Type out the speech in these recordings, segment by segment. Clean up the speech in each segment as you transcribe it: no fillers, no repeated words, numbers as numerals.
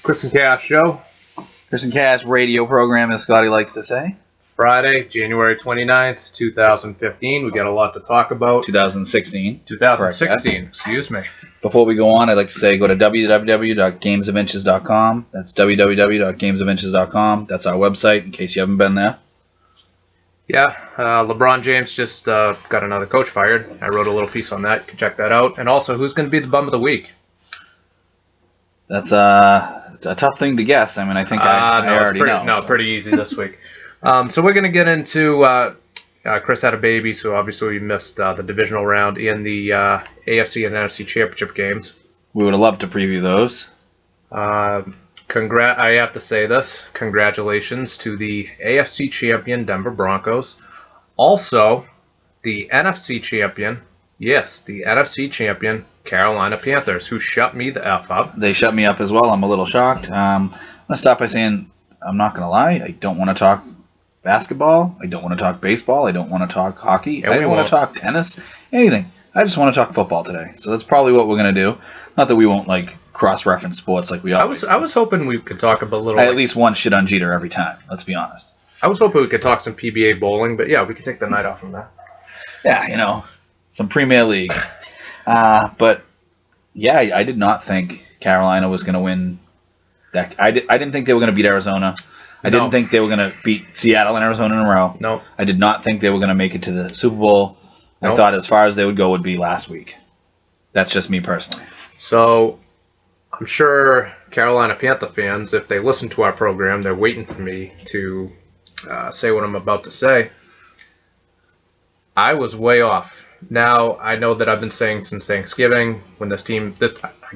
Chris and Cash Show. Chris and Cash radio program, as Scotty likes to say. Friday, January 29th, 2015. We got a lot to talk about. 2016. 2016, excuse me. Before we go on, I'd like to say go to www.gamesofinches.com. That's www.gamesofinches.com. That's our website, in case you haven't been there. Yeah, LeBron James just got another coach fired. I wrote a little piece on that. You can check that out. And also, who's going to be the bum of the week? That's a tough thing to guess. I mean, I think I already know. No, pretty easy this week. So we're going to get into Chris had a baby, so obviously we missed the divisional round and the AFC and NFC championship games. We would have loved to preview those. I have to say this. Congratulations to the AFC champion Denver Broncos. Also, the NFC champion, yes, the NFC champion Carolina Panthers, who shut me the F up. They shut me up as well. I'm a little shocked. I'm going to stop by saying, I'm not going to lie, I don't want to talk basketball. I don't want to talk baseball. I don't want to talk hockey. I don't want to talk tennis. Anything. I just want to talk football today. So that's probably what we're going to do. Not that we won't cross-reference sports like we always do. I was hoping we could talk about a little. I at least one shit on Jeter every time. Let's be honest. I was hoping we could talk some PBA bowling, but yeah, we could take the night off from that. Yeah, some Premier League. But yeah, I did not think Carolina was going to win. That I didn't think they were going to beat Arizona. I didn't think they were going to beat Seattle and Arizona in a row. No. I did not think they were going to make it to the Super Bowl. I thought as far as they would go would be last week. That's just me personally. So I'm sure Carolina Panther fans, if they listen to our program, they're waiting for me to say what I'm about to say. I was way off. Now, I know that I've been saying since Thanksgiving, when I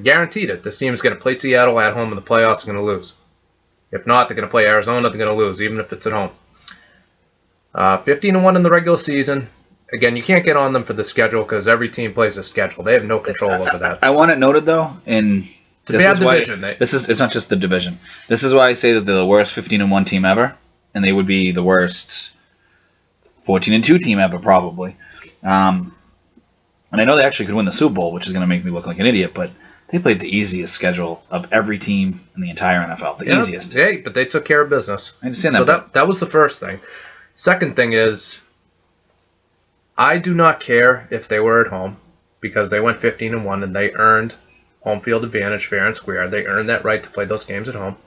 guaranteed it, this team is going to play Seattle at home in the playoffs, they're going to lose. If not, they're going to play Arizona, they're going to lose, even if it's at home. 15-1 in the regular season. Again, you can't get on them for the schedule because every team plays a schedule. They have no control over that. I want it noted, though, it's not just the division. This is why I say that they're the worst 15-1 team ever, and they would be the worst 14-2 team ever, probably. And I know they actually could win the Super Bowl, which is going to make me look like an idiot, but they played the easiest schedule of every team in the entire NFL. The easiest. Hey, but they took care of business. I understand that. So that was the first thing. Second thing is, I do not care if they were at home because they went 15-1 and they earned home field advantage fair and square. They earned that right to play those games at home.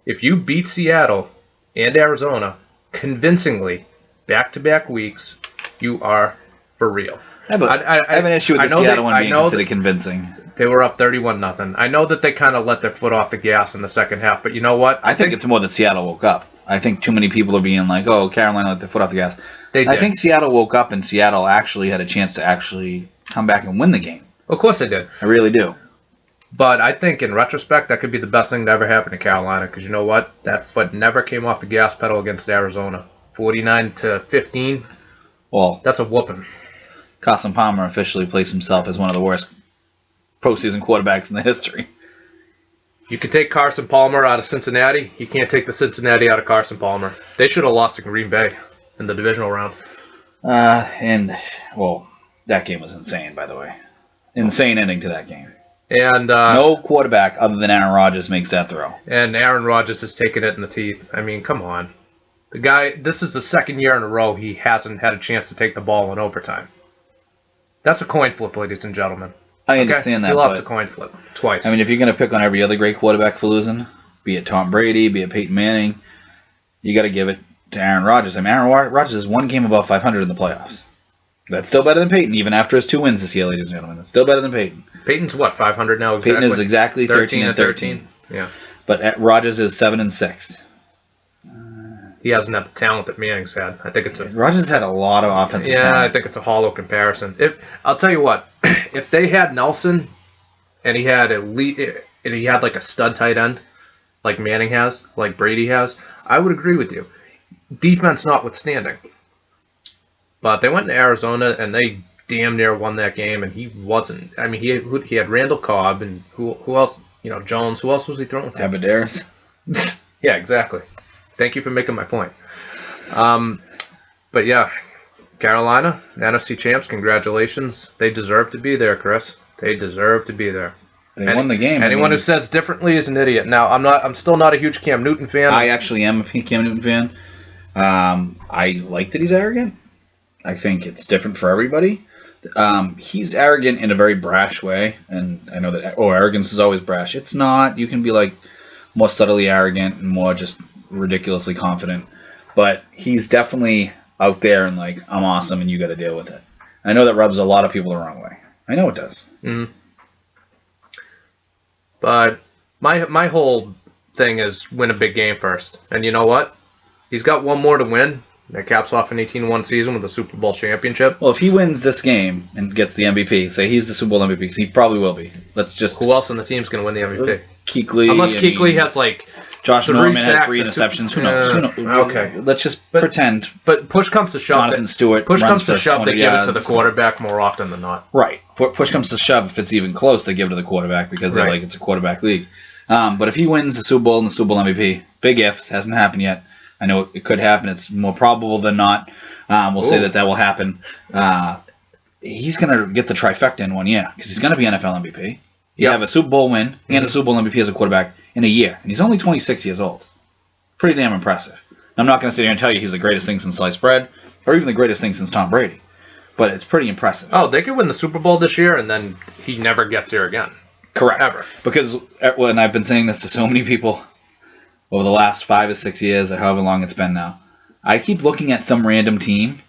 If you beat Seattle and Arizona convincingly back-to-back weeks, you are for real. I have an issue with the Seattle one being considered convincing. They were up 31-0. I know that they kind of let their foot off the gas in the second half, but you know what? I think it's more that Seattle woke up. I think too many people are being like, oh, Carolina let their foot off the gas. I think Seattle woke up and Seattle actually had a chance to actually come back and win the game. Of course they did. I really do. But I think in retrospect, that could be the best thing that ever happened to Carolina because you know what? That foot never came off the gas pedal against Arizona. 49-15. Well, that's a whooping. Carson Palmer officially placed himself as one of the worst postseason quarterbacks in the history. You can take Carson Palmer out of Cincinnati. You can't take the Cincinnati out of Carson Palmer. They should have lost to Green Bay in the divisional round. That game was insane, by the way. Insane ending to that game. And no quarterback other than Aaron Rodgers makes that throw. And Aaron Rodgers has taken it in the teeth. I mean, come on. The guy, this is the second year in a row he hasn't had a chance to take the ball in overtime. That's a coin flip, ladies and gentlemen. I understand that. He lost a coin flip twice. I mean, if you're going to pick on every other great quarterback for losing, be it Tom Brady, be it Peyton Manning, you got to give it to Aaron Rodgers. I mean, Aaron Rodgers is one game above 500 in the playoffs. That's still better than Peyton, even after his 2 wins this year, ladies and gentlemen. That's still better than Peyton. Peyton's what, 500 now? Exactly? Peyton is exactly 13-13. Yeah. But Rodgers is 7-6. He hasn't had the talent that Manning's had. I think Rodgers had a lot of offensive talent. Yeah, I think it's a hollow comparison. I'll tell you what, if they had Nelson and he had like a stud tight end like Manning has, like Brady has, I would agree with you. Defense notwithstanding. But they went to Arizona and they damn near won that game, and he wasn't. I mean, he had Randall Cobb and who else? Jones. Who else was he throwing to? Abadaris. Yeah, exactly. Thank you for making my point. But yeah, Carolina, NFC champs, congratulations. They deserve to be there, Chris. They deserve to be there. They won the game. Anyone who says differently is an idiot. Now, I'm still not a huge Cam Newton fan. I actually am a Cam Newton fan. I like that he's arrogant. I think it's different for everybody. He's arrogant in a very brash way, and I know that arrogance is always brash. It's not. You can be like more subtly arrogant and more just ridiculously confident. But he's definitely out there and like, I'm awesome and you got to deal with it. I know that rubs a lot of people the wrong way. I know it does. Mm-hmm. But my whole thing is win a big game first. And you know what? He's got one more to win. That caps off an 18-1 season with a Super Bowl championship. Well, if he wins this game and gets the MVP, say he's the Super Bowl MVP, because he probably will be. Let's just... Who else on the team's going to win the MVP? Kuechly. Unless Kuechly has like... Josh Norman has 3 interceptions. Who knows? Okay. Let's just pretend. But push comes to shove. Jonathan Stewart. Push comes to shove. They give it to the quarterback more often than not. Right. Push comes to shove. If it's even close, they give it to the quarterback because they're like it's a quarterback league. But if he wins the Super Bowl and the Super Bowl MVP, big if, hasn't happened yet. I know it could happen. It's more probable than not. We'll say that will happen. He's going to get the trifecta in 1 year because he's going to be NFL MVP. You have a Super Bowl win and a Super Bowl MVP as a quarterback in a year. And he's only 26 years old. Pretty damn impressive. I'm not going to sit here and tell you he's the greatest thing since sliced bread or even the greatest thing since Tom Brady. But it's pretty impressive. Oh, they could win the Super Bowl this year and then he never gets here again. Correct. Ever. Because, and I've been saying this to so many people over the last 5 or 6 years or however long it's been now. I keep looking at some random team.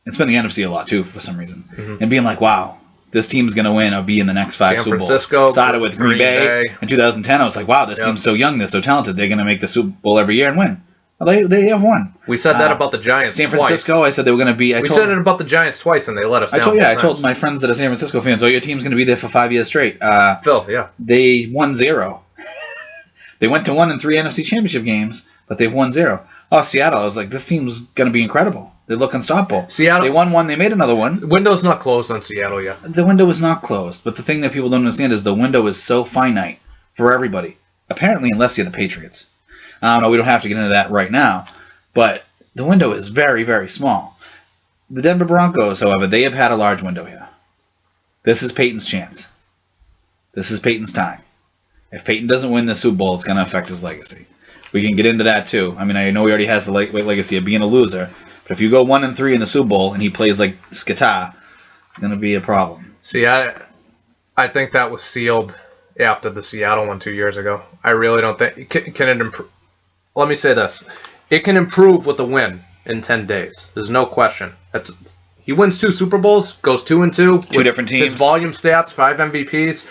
It's been the NFC a lot too for some reason. And being like, wow. This team's going to win or be in the next 5 Super Bowls. San Francisco. Started with Green Bay. In 2010, I was like, wow, this team's so young. They're so talented. They're going to make the Super Bowl every year and win. Well, they have won. We said that about the Giants San Francisco, twice. I said they were going to be... We said it about the Giants twice, and they let us down. I told my friends that are San Francisco fans, your team's going to be there for 5 years straight. Phil, yeah. They won 0. They went to 1 in 3 NFC Championship games, but they've won 0. Oh, Seattle, I was like, this team's going to be incredible. They look unstoppable. Seattle. They won 1, they made another one. The window's not closed on Seattle yet. The window is not closed, but the thing that people don't understand is the window is so finite for everybody. Apparently, unless you're the Patriots. We don't have to get into that right now, but the window is very, very small. The Denver Broncos, however, they have had a large window here. This is Peyton's chance. This is Peyton's time. If Peyton doesn't win the Super Bowl, it's going to affect his legacy. We can get into that too. I mean, I know he already has the legacy of being a loser, but if you go 1 in 3 in the Super Bowl and he plays like Skata, it's going to be a problem. See, I think that was sealed after the Seattle one 2 years ago. I really don't think can it improve. Let me say this: it can improve with a win in 10 days. There's no question. He wins 2 Super Bowls, goes 2-2. 2 different teams. His volume stats, 5 MVPs.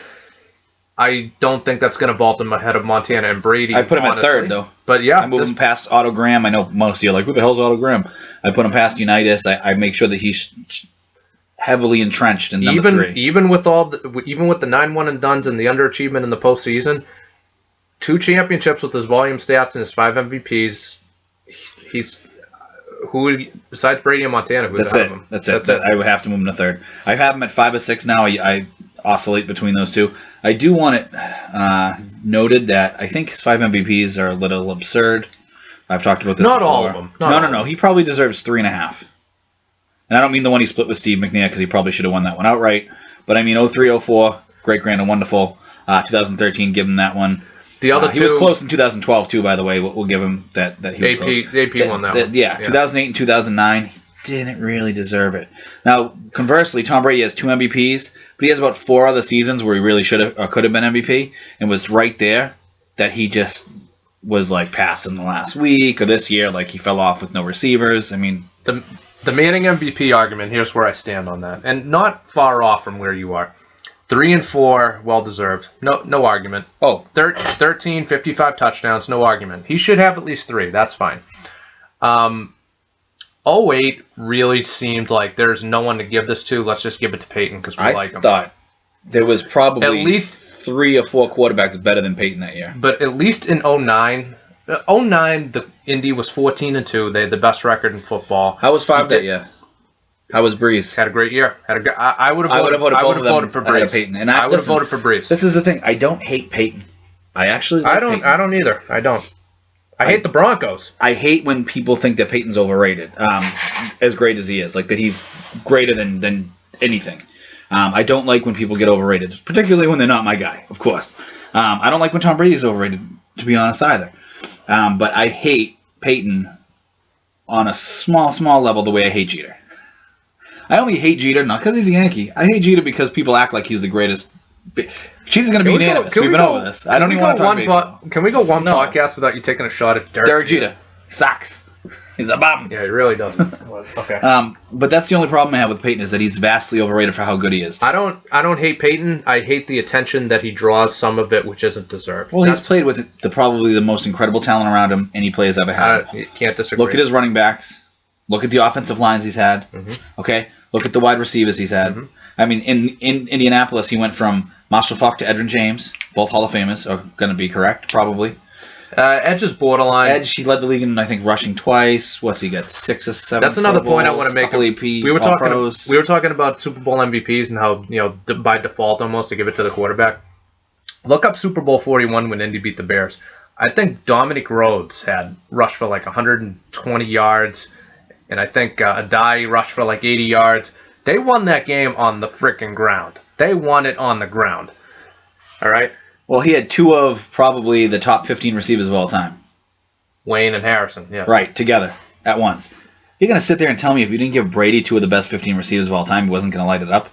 I don't think that's going to vault him ahead of Montana and Brady. I put him at 3rd, though. But yeah. I move him past Otto Graham. I know most of you are like, who the hell's Otto Graham? I put him past Unitas. I make sure that he's heavily entrenched in number 3. Even with the 9-1 and dones and the underachievement in the postseason, 2 championships with his volume stats and his 5 MVPs, he's... Who besides Brady and Montana? Who's That's it. That's it. I would have to move him to 3rd. I have him at 5 or 6 now. I oscillate between those 2. I do want it noted that I think his 5 MVPs are a little absurd. I've talked about this Not before. all of them. No. He probably deserves 3.5. And I don't mean the one he split with Steve McNair because he probably should have won that one outright. But I mean 03, 04, great, grand, and wonderful. 2013, give him that one. The other 2, he was close in 2012 too. By the way, we'll give him that he was close. AP won that one. Yeah, 2008 and 2009, he didn't really deserve it. Now, conversely, Tom Brady has 2 MVPs, but he has about 4 other seasons where he really should have or could have been MVP, and was right there that he just was like passing the last week or this year, like he fell off with no receivers. I mean, the Manning MVP argument. Here's where I stand on that, and not far off from where you are. 3 and 4, well deserved. No argument. 13, 55 touchdowns, no argument. He should have at least 3. That's fine. 08 really seemed like there's no one to give this to. Let's just give it to Peyton because we like him. I thought there was probably at least 3 or 4 quarterbacks better than Peyton that year. But at least in 09, the Indy was 14-2. They had the best record in football. How was 5 that year? How was Breeze? Had a great year. I would have voted for Breeze. Peyton. And I would have voted for Breeze. This is the thing. I don't hate Peyton. I actually like Peyton. I don't either. I don't. I hate the Broncos. I hate when people think that Peyton's overrated. As great as he is, like that he's greater than anything. I don't like when people get overrated, particularly when they're not my guy, of course. I don't like when Tom Brady is overrated, to be honest, either. But I hate Peyton on a small level the way I hate Jeter. I only hate Jeter not because he's a Yankee. I hate Jeter because people act like he's the greatest. Jeter's going to be unanimous. We've been over this. I don't even want to talk baseball. Can we go one podcast without you taking a shot at Derek Jeter? Sucks. He's a bum. Yeah, he really doesn't. Okay. But that's the only problem I have with Peyton is that he's vastly overrated for how good he is. I don't hate Peyton. I hate the attention that he draws, some of it which isn't deserved. Well, he's played with probably the most incredible talent around him any player's ever had. You can't disagree. Look at his running backs. Look at the offensive lines he's had. Mm-hmm. Okay? Look at the wide receivers he's had. Mm-hmm. I mean, in Indianapolis, he went from Marshall Faulk to Edgerrin James. Both Hall of Famers are going to be correct, probably. Edge is borderline. Edge, he led the league in, I think, rushing twice. What's he got? 6 or 7. That's another point I want to make. We were talking about Super Bowl MVPs and how, by default almost to give it to the quarterback. Look up Super Bowl 41 when Indy beat the Bears. I think Dominic Rhodes had rushed for like 120 yards, and I think Adai rushed for like 80 yards. They won that game on the freaking ground. They won it on the ground. All right? Well, he had 2 of probably the top 15 receivers of all time. Wayne and Harrison, yeah. Right, together, at once. You're going to sit there and tell me if you didn't give Brady 2 of the best 15 receivers of all time, he wasn't going to light it up?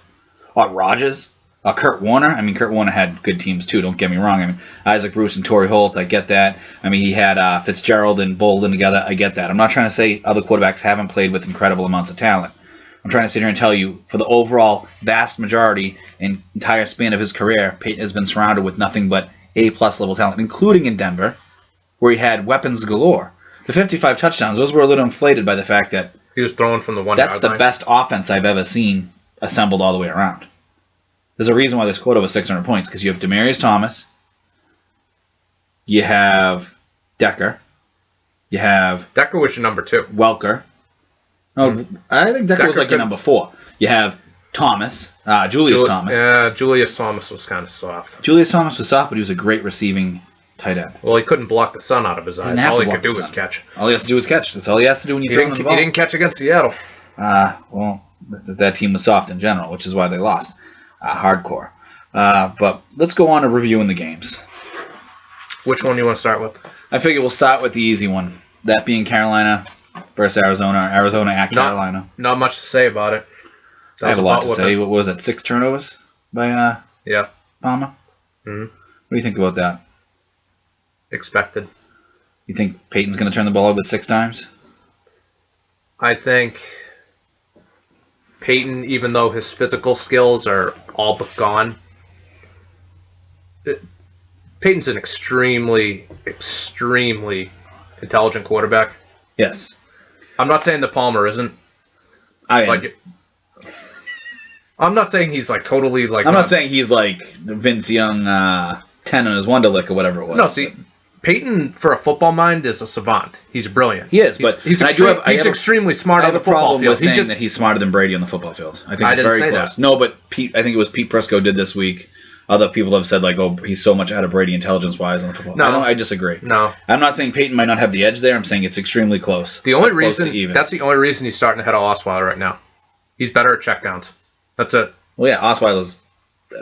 Or Rodgers? Kurt Warner? I mean, Kurt Warner had good teams too, don't get me wrong. I mean, Isaac Bruce and Torrey Holt, I get that. I mean, he had Fitzgerald and Bolden together, I get that. I'm not trying to say other quarterbacks haven't played with incredible amounts of talent. I'm trying to sit here and tell you, for the overall vast majority and entire span of his career, Peyton has been surrounded with nothing but A-plus level talent, including in Denver, where he had weapons galore. The 55 touchdowns, those were a little inflated by the fact that he was throwing from the 1 yard line. That's the best offense I've ever seen assembled all the way around. There's a reason why they scored over 600 points, because you have Demaryius Thomas, you have Decker, you have... Decker was your number 2. Welker. No, I think Decker was like your number 4. You have Thomas, Julius Thomas. Yeah, Julius Thomas was kind of soft. Julius Thomas was soft, but he was a great receiving tight end. Well, he couldn't block the sun out of his eyes. All he could do was catch. All he has to do is catch. That's all he has to do when you throw him the ball. He didn't catch against Seattle. Well, that team was soft in general, which is why they lost. Hardcore. But let's go on to reviewing the games. Which one do you want to start with? I figure we'll start with the easy one. That being Carolina versus Arizona. Arizona at Carolina. Not much to say about it. I have a lot to say. What was it? 6 turnovers by Palmer? Mm-hmm. What do you think about that? Expected. You think Peyton's going to turn the ball over 6 times? I think Peyton, even though his physical skills are all but gone, Peyton's an extremely intelligent quarterback. Yes. I'm not saying that Palmer isn't. I'm not saying he's like totally like. I'm not saying he's like Vince Young, 10 on his Wonderlick or whatever it was. No, see, Peyton for a football mind is a savant. He's brilliant. He is, but he's extremely smart on the football field. I have a problem with saying that he's smarter than Brady on the football field. I think it's very close. That. No, but I think it was Pete Prisco did this week. Other people have said like, oh, he's so much out of Brady intelligence-wise on the football. No, I disagree. No, I'm not saying Peyton might not have the edge there. I'm saying it's extremely close. The only reason that's the only reason he's starting ahead of Osweiler right now. He's better at checkdowns. That's it. Well, yeah, Osweiler's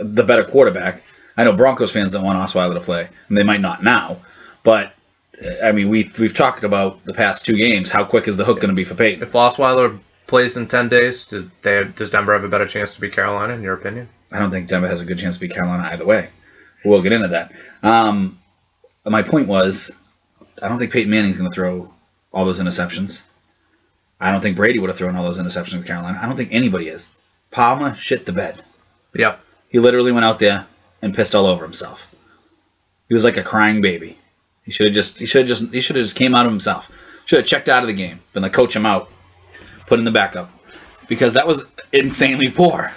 the better quarterback. I know Broncos fans don't want Osweiler to play, and they might not now. But I mean, we've talked about the past 2 games. How quick is the hook going to be for Peyton? If Osweiler plays in 10 days, does Denver have a better chance to beat Carolina, in your opinion? I don't think Denver has a good chance to beat Carolina either way. We'll get into that. My point was, I don't think Peyton Manning's going to throw all those interceptions. I don't think Brady would have thrown all those interceptions with Carolina. I don't think anybody is. Palmer shit the bed. Yep. He literally went out there and pissed all over himself. He was like a crying baby. He should have just came out of himself. Should have checked out of the game. Been like, coach him out. Put in the backup. Because that was insanely poor.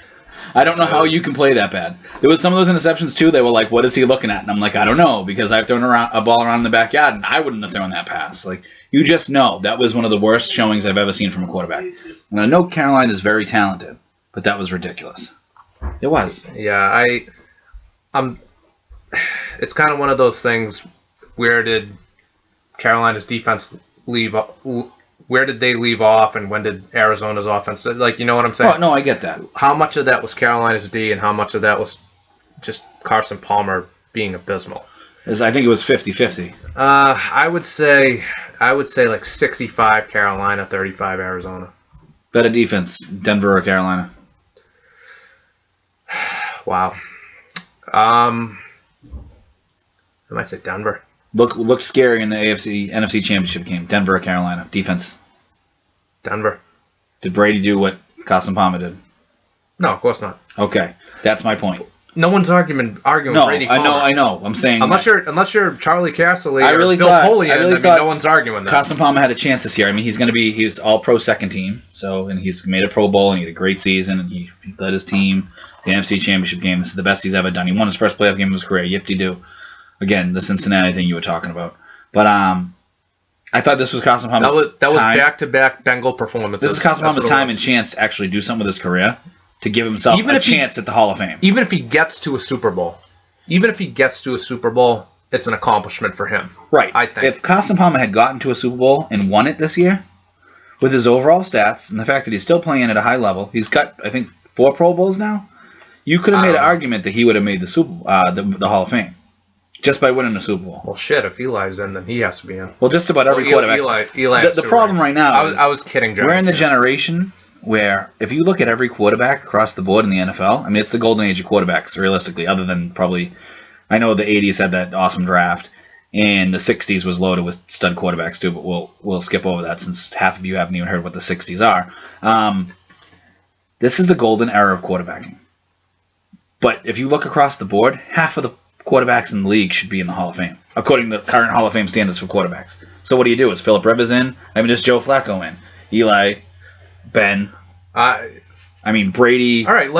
I don't know how you can play that bad. There was some of those interceptions too. They were like, what is he looking at? And I'm like, I don't know, because I've thrown a ball around in the backyard and I wouldn't have thrown that pass. Like, you just know that was one of the worst showings I've ever seen from a quarterback. And I know Carolina is very talented, but that was ridiculous. It was. Yeah, it's kind of one of those things. Where did Carolina's defense leave where did they leave off, and when did Arizona's offense? Like, you know what I'm saying? Oh, no, I get that. How much of that was Carolina's D, and how much of that was just Carson Palmer being abysmal? I think it was 50-50. I would say like 65 Carolina, 35 Arizona. Better defense, Denver or Carolina? Wow. I might say Denver. Looked scary in the NFC Championship game. Denver or Carolina? Defense. Denver. Did Brady do what Carson Palmer did? No, of course not. Okay, that's my point. No one's arguing Brady Palmer. I know. I'm saying unless you're Charlie Casserly or Phil Polian, no one's arguing that. Carson Palmer had a chance this year. I mean, he's all-pro second team, and he's made a Pro Bowl, and he had a great season, and he led his team to the NFC Championship game. This is the best he's ever done. He won his first playoff game of his career. Yip-de-doo. Again, the Cincinnati thing you were talking about. But I thought this was Carson Palmer's time. That was back-to-back Bengal performances. This is Carson Palmer's time and chance to actually do something with his career, to give himself a chance at the Hall of Fame. Even if he gets to a Super Bowl, it's an accomplishment for him. Right. I think. If Carson Palmer had gotten to a Super Bowl and won it this year, with his overall stats and the fact that he's still playing at a high level, he's got, I think, 4 Pro Bowls now. You could have made an argument that he would have made the Hall of Fame just by winning the Super Bowl. Well, shit, if Eli's in, then he has to be in. Well, just about every quarterback. Eli the problem right now is I was kidding, John. We're in the generation where if you look at every quarterback across the board in the NFL, I mean, it's the golden age of quarterbacks, realistically, other than probably, I know the 80s had that awesome draft, and the 60s was loaded with stud quarterbacks too, but we'll skip over that since half of you haven't even heard what the 60s are. This is the golden era of quarterbacking. But if you look across the board, half of the quarterbacks in the league should be in the Hall of Fame, according to current Hall of Fame standards for quarterbacks. So what do? Is Phillip Rivers in? I mean, is Joe Flacco in? Eli, Ben, Brady. All right,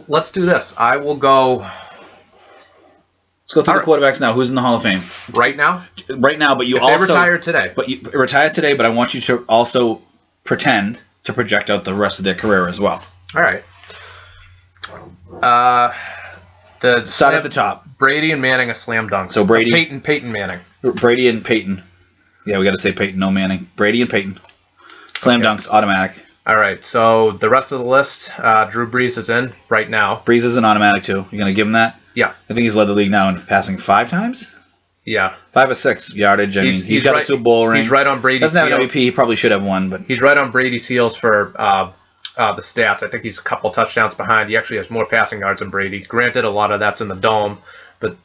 let's do this. I will go. Let's go through the quarterbacks now. Who's in the Hall of Fame right now? Right now, but you if also they retired today. But you retired today. But I want you to also pretend to project out the rest of their career as well. All right. Start at the top. Brady and Manning, a slam dunk. So Brady, Peyton Manning. Brady and Peyton. Yeah, we got to say Peyton, no Manning. Brady and Peyton. Slam dunks, automatic. All right, so the rest of the list, Drew Brees is in right now. Brees is an automatic too. You're going to give him that? Yeah. I think he's led the league now in passing 5 times? Yeah. 5 or 6 yardage. I mean, he's got a Super Bowl ring. He's right on Brady's Doesn't have an MVP. He probably should have one, but he's right on Brady's heels for the stats. I think he's a couple touchdowns behind. He actually has more passing yards than Brady. Granted, a lot of that's in the dome, but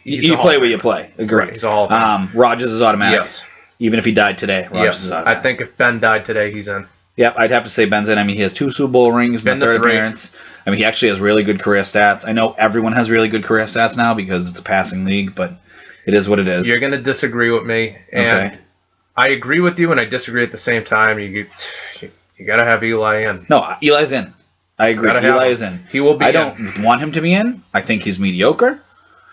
you play where you play. Agree. Right, he's a Hall of Fame. Rodgers is automatic. Yes. Even if he died today, Rodgers is automatic. I think if Ben died today, he's in. Yep, I'd have to say Ben's in. I mean, he has 2 Super Bowl rings in the 3rd appearance. I mean, he actually has really good career stats. I know everyone has really good career stats now because it's a passing league, but it is what it is. You're going to disagree with me, and okay. I agree with you, and I disagree at the same time. You got to have Eli in. No, Eli's in. I agree. Eli is in. He will be. I don't want him to be in. I think he's mediocre.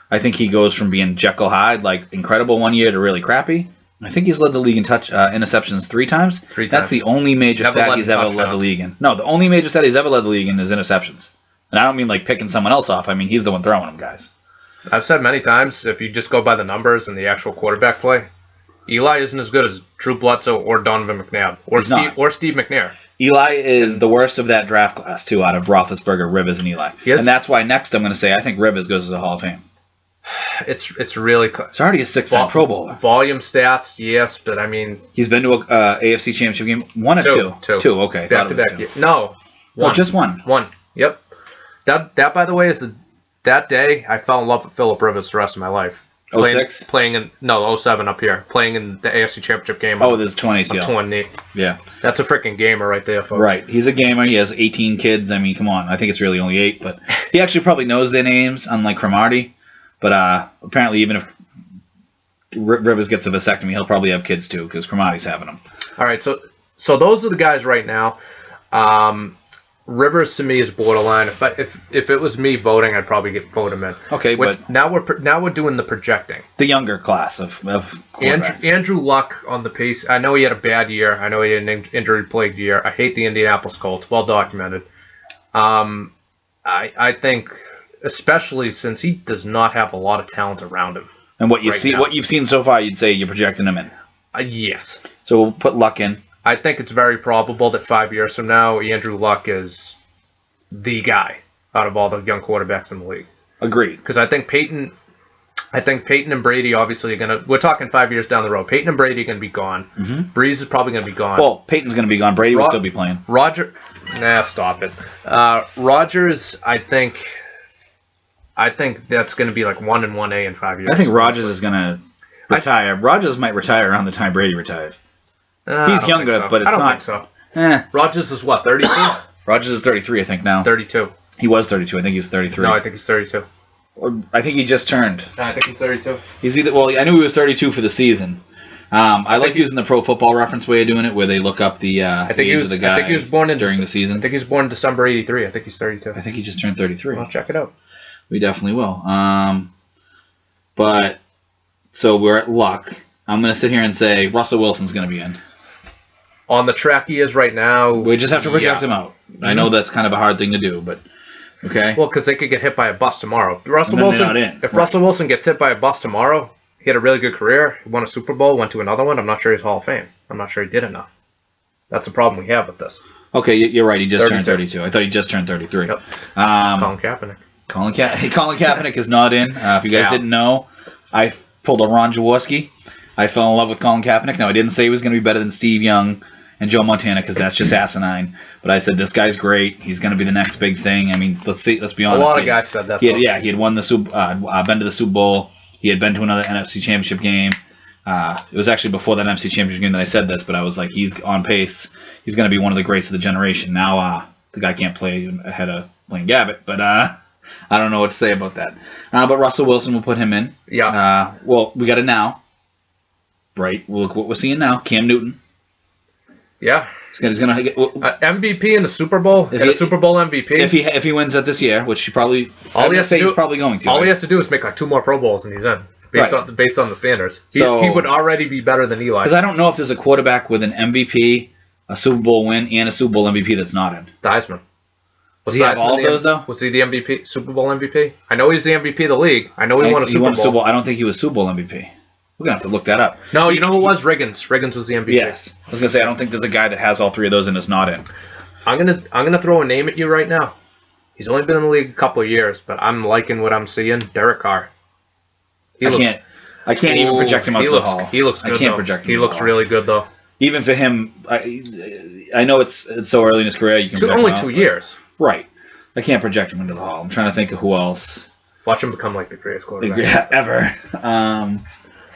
I think he goes from being Jekyll Hyde, like incredible one year, to really crappy. I think he's led the league in interceptions 3 times. 3 times. That's the only major stat he's ever led the league in. No, the only major stat he's ever led the league in is interceptions. And I don't mean like picking someone else off. I mean he's the one throwing them, guys. I've said many times, if you just go by the numbers and the actual quarterback play, Eli isn't as good as Drew Bledsoe or Donovan McNabb or Steve McNair. Eli is the worst of that draft class, too, out of Roethlisberger, Rivers, and Eli. And that's why next I'm going to say I think Rivers goes to the Hall of Fame. It's really it's already a 6-time Pro Bowler. Volume stats, yes, but I mean he's been to a AFC Championship game. 1 or 2? 2. Okay, back to back. 2. No, 1. Oh, just 1. 1. Yep. That by the way is that day I fell in love with Phillip Rivers the rest of my life. 06? Playing in 07 up here, playing in the AFC Championship game. Oh, there's 20. Yeah. That's a freaking gamer right there, folks. Right. He's a gamer. He has 18 kids. I mean, come on. I think it's really only 8, but he actually probably knows their names, unlike Cromartie. But apparently, even if Rivers gets a vasectomy, he'll probably have kids too, because Cromartie's having them. All right, so those are the guys right now. Rivers to me is borderline. If it was me voting, I'd probably vote him in. Okay, but now we're doing the projecting. The younger class of Andrew Luck on the pace. I know he had a bad year. I know he had an injury-plagued year. I hate the Indianapolis Colts. Well documented. I think, especially since he does not have a lot of talent around him. And what you've seen so far, you'd say you're projecting him in. Yes. So we'll put Luck in. I think it's very probable that 5 years from now, Andrew Luck is the guy out of all the young quarterbacks in the league. Agreed. Because I think Peyton and Brady obviously are going to... We're talking 5 years down the road. Peyton and Brady are going to be gone. Mm-hmm. Breeze is probably going to be gone. Well, Peyton's going to be gone. Brady will still be playing. Stop it. Rodgers, I think that's going to be like 1 and 1A in 5 years. I think Rodgers is going to retire. Rodgers might retire around the time Brady retires. He's younger, but it's not. I don't think so. Rodgers is what, 32? Rodgers is 33, I think, now. 32. He was 32. I think he's 33. No, I think he's 32. Or I think he just turned. I think he's 32. He's either. Well, I knew he was 32 for the season. I like using the Pro Football Reference way of doing it, where they look up the age of the guy. I think he was born during the season. I think he was born in December '83. I think he's 32. I think he just turned 33. I'll check it out. We definitely will. But so we're at Luck. I'm going to sit here and say Russell Wilson's going to be in. On the track he is right now. We just have to project him out. Mm-hmm. I know that's kind of a hard thing to do, but okay. Well, because they could get hit by a bus tomorrow. If Russell Wilson gets hit by a bus tomorrow, he had a really good career. He won a Super Bowl, went to another one. I'm not sure he's Hall of Fame. I'm not sure he did enough. That's the problem we have with this. Okay, you're right. He just turned 32. I thought he just turned 33. Yep. Colin Kaepernick. Colin Kaepernick is not in. If you guys didn't know, I pulled a Ron Jaworski. I fell in love with Colin Kaepernick. Now, I didn't say he was going to be better than Steve Young and Joe Montana, because that's just asinine. But I said, this guy's great. He's going to be the next big thing. I mean, let's be honest. A lot of guys said that. He had won the been to the Super Bowl. He had been to another NFC Championship game. It was actually before that NFC Championship game that I said this, but I was like, he's on pace. He's going to be one of the greats of the generation. Now, the guy can't play ahead of Blaine Gabbert, but I don't know what to say about that. But Russell Wilson, will put him in. Yeah. Well, we got it now. Right. Look what we're seeing now. Cam Newton. Yeah. He's gonna get MVP in the Super Bowl. A Super Bowl MVP. If he wins that this year, which he probably, he's probably going to. All he has to do is make like 2 more Pro Bowls and he's in. Based on the standards, he would already be better than Eli. Because I don't know if there's a quarterback with an MVP, a Super Bowl win, and a Super Bowl MVP that's not in. Heisman. Does he have all of those though? Was he the MVP, Super Bowl MVP? I know he's the MVP of the league. I know he won a Super Bowl. I don't think he was Super Bowl MVP. We're going to have to look that up. No, you know who was? Riggins. Riggins was the MVP. Yes. I was going to say, I don't think there's a guy that has all 3 of those and is not in. I'm gonna throw a name at you right now. He's only been in the league a couple of years, but I'm liking what I'm seeing. Derek Carr. I can't even project him out to the Hall. He looks good, I can't project him. He looks really good, though. Even for him, I know it's so early in his career. You can only 2 years. Right. I can't project him into the Hall. I'm trying to think of who else. Watch him become like the greatest quarterback ever.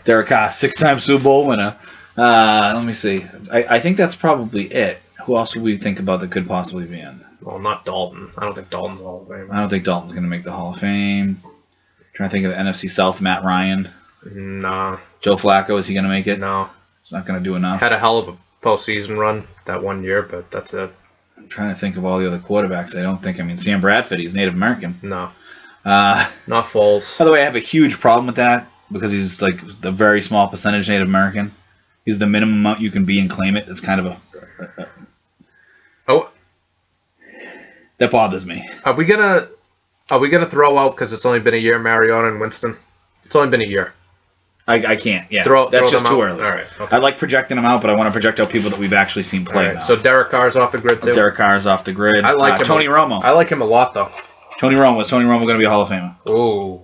Derek Carr, 6-time Super Bowl winner. Let me see. I think that's probably it. Who else would we think about that could possibly be in? Well, not Dalton. I don't think Dalton's Hall of Fame. I don't think Dalton's going to make the Hall of Fame. Trying to think of the NFC South, Matt Ryan. No. Joe Flacco, is he going to make it? No. It's not going to do enough. Had a hell of a postseason run that 1 year, but that's it. I'm trying to think of all the other quarterbacks. Sam Bradford, he's Native American. No. Not Foles. By the way, I have a huge problem with that because he's like the very small percentage Native American. He's the minimum amount you can be and claim it. It's kind of that bothers me. Are we gonna throw out because it's only been a year, Mariota and Winston? It's only been a year. I can't. Yeah, that's just too early. All right. Okay. I like projecting them out, but I want to project out people that we've actually seen play. Now. So Derek Carr's off the grid too. Derek Carr's off the grid. I like him. Tony Romo. I like him a lot though. Tony Romo. Is Tony Romo going to be a Hall of Famer? Ooh.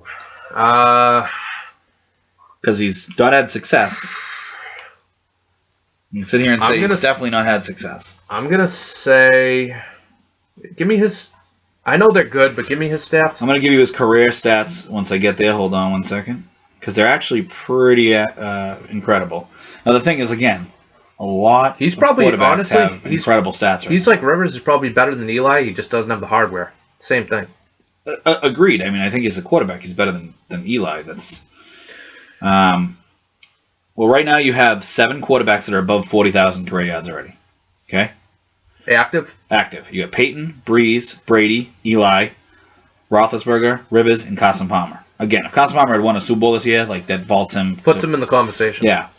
Because he's not had success. You can sit here and say he's definitely not had success. I'm gonna say, give me his. I know they're good, but give me his stats. I'm going to give you his career stats once I get there. Hold on 1 second. Because they're actually pretty incredible. Now, the thing is, again, a lot he's probably, of quarterbacks honestly, have incredible stats. He's like Rivers is probably better than Eli. He just doesn't have the hardware. Same thing. Agreed. I mean, I think as a quarterback, he's better than Eli. That's well, right now you have 7 quarterbacks that are above 40,000 career yards already. Okay? Active? Active. You got Peyton, Breeze, Brady, Eli, Roethlisberger, Rivers, and Carson Palmer. Again, if Carson Palmer had won a Super Bowl this year, like that vaults him. Puts him in the conversation. Yeah.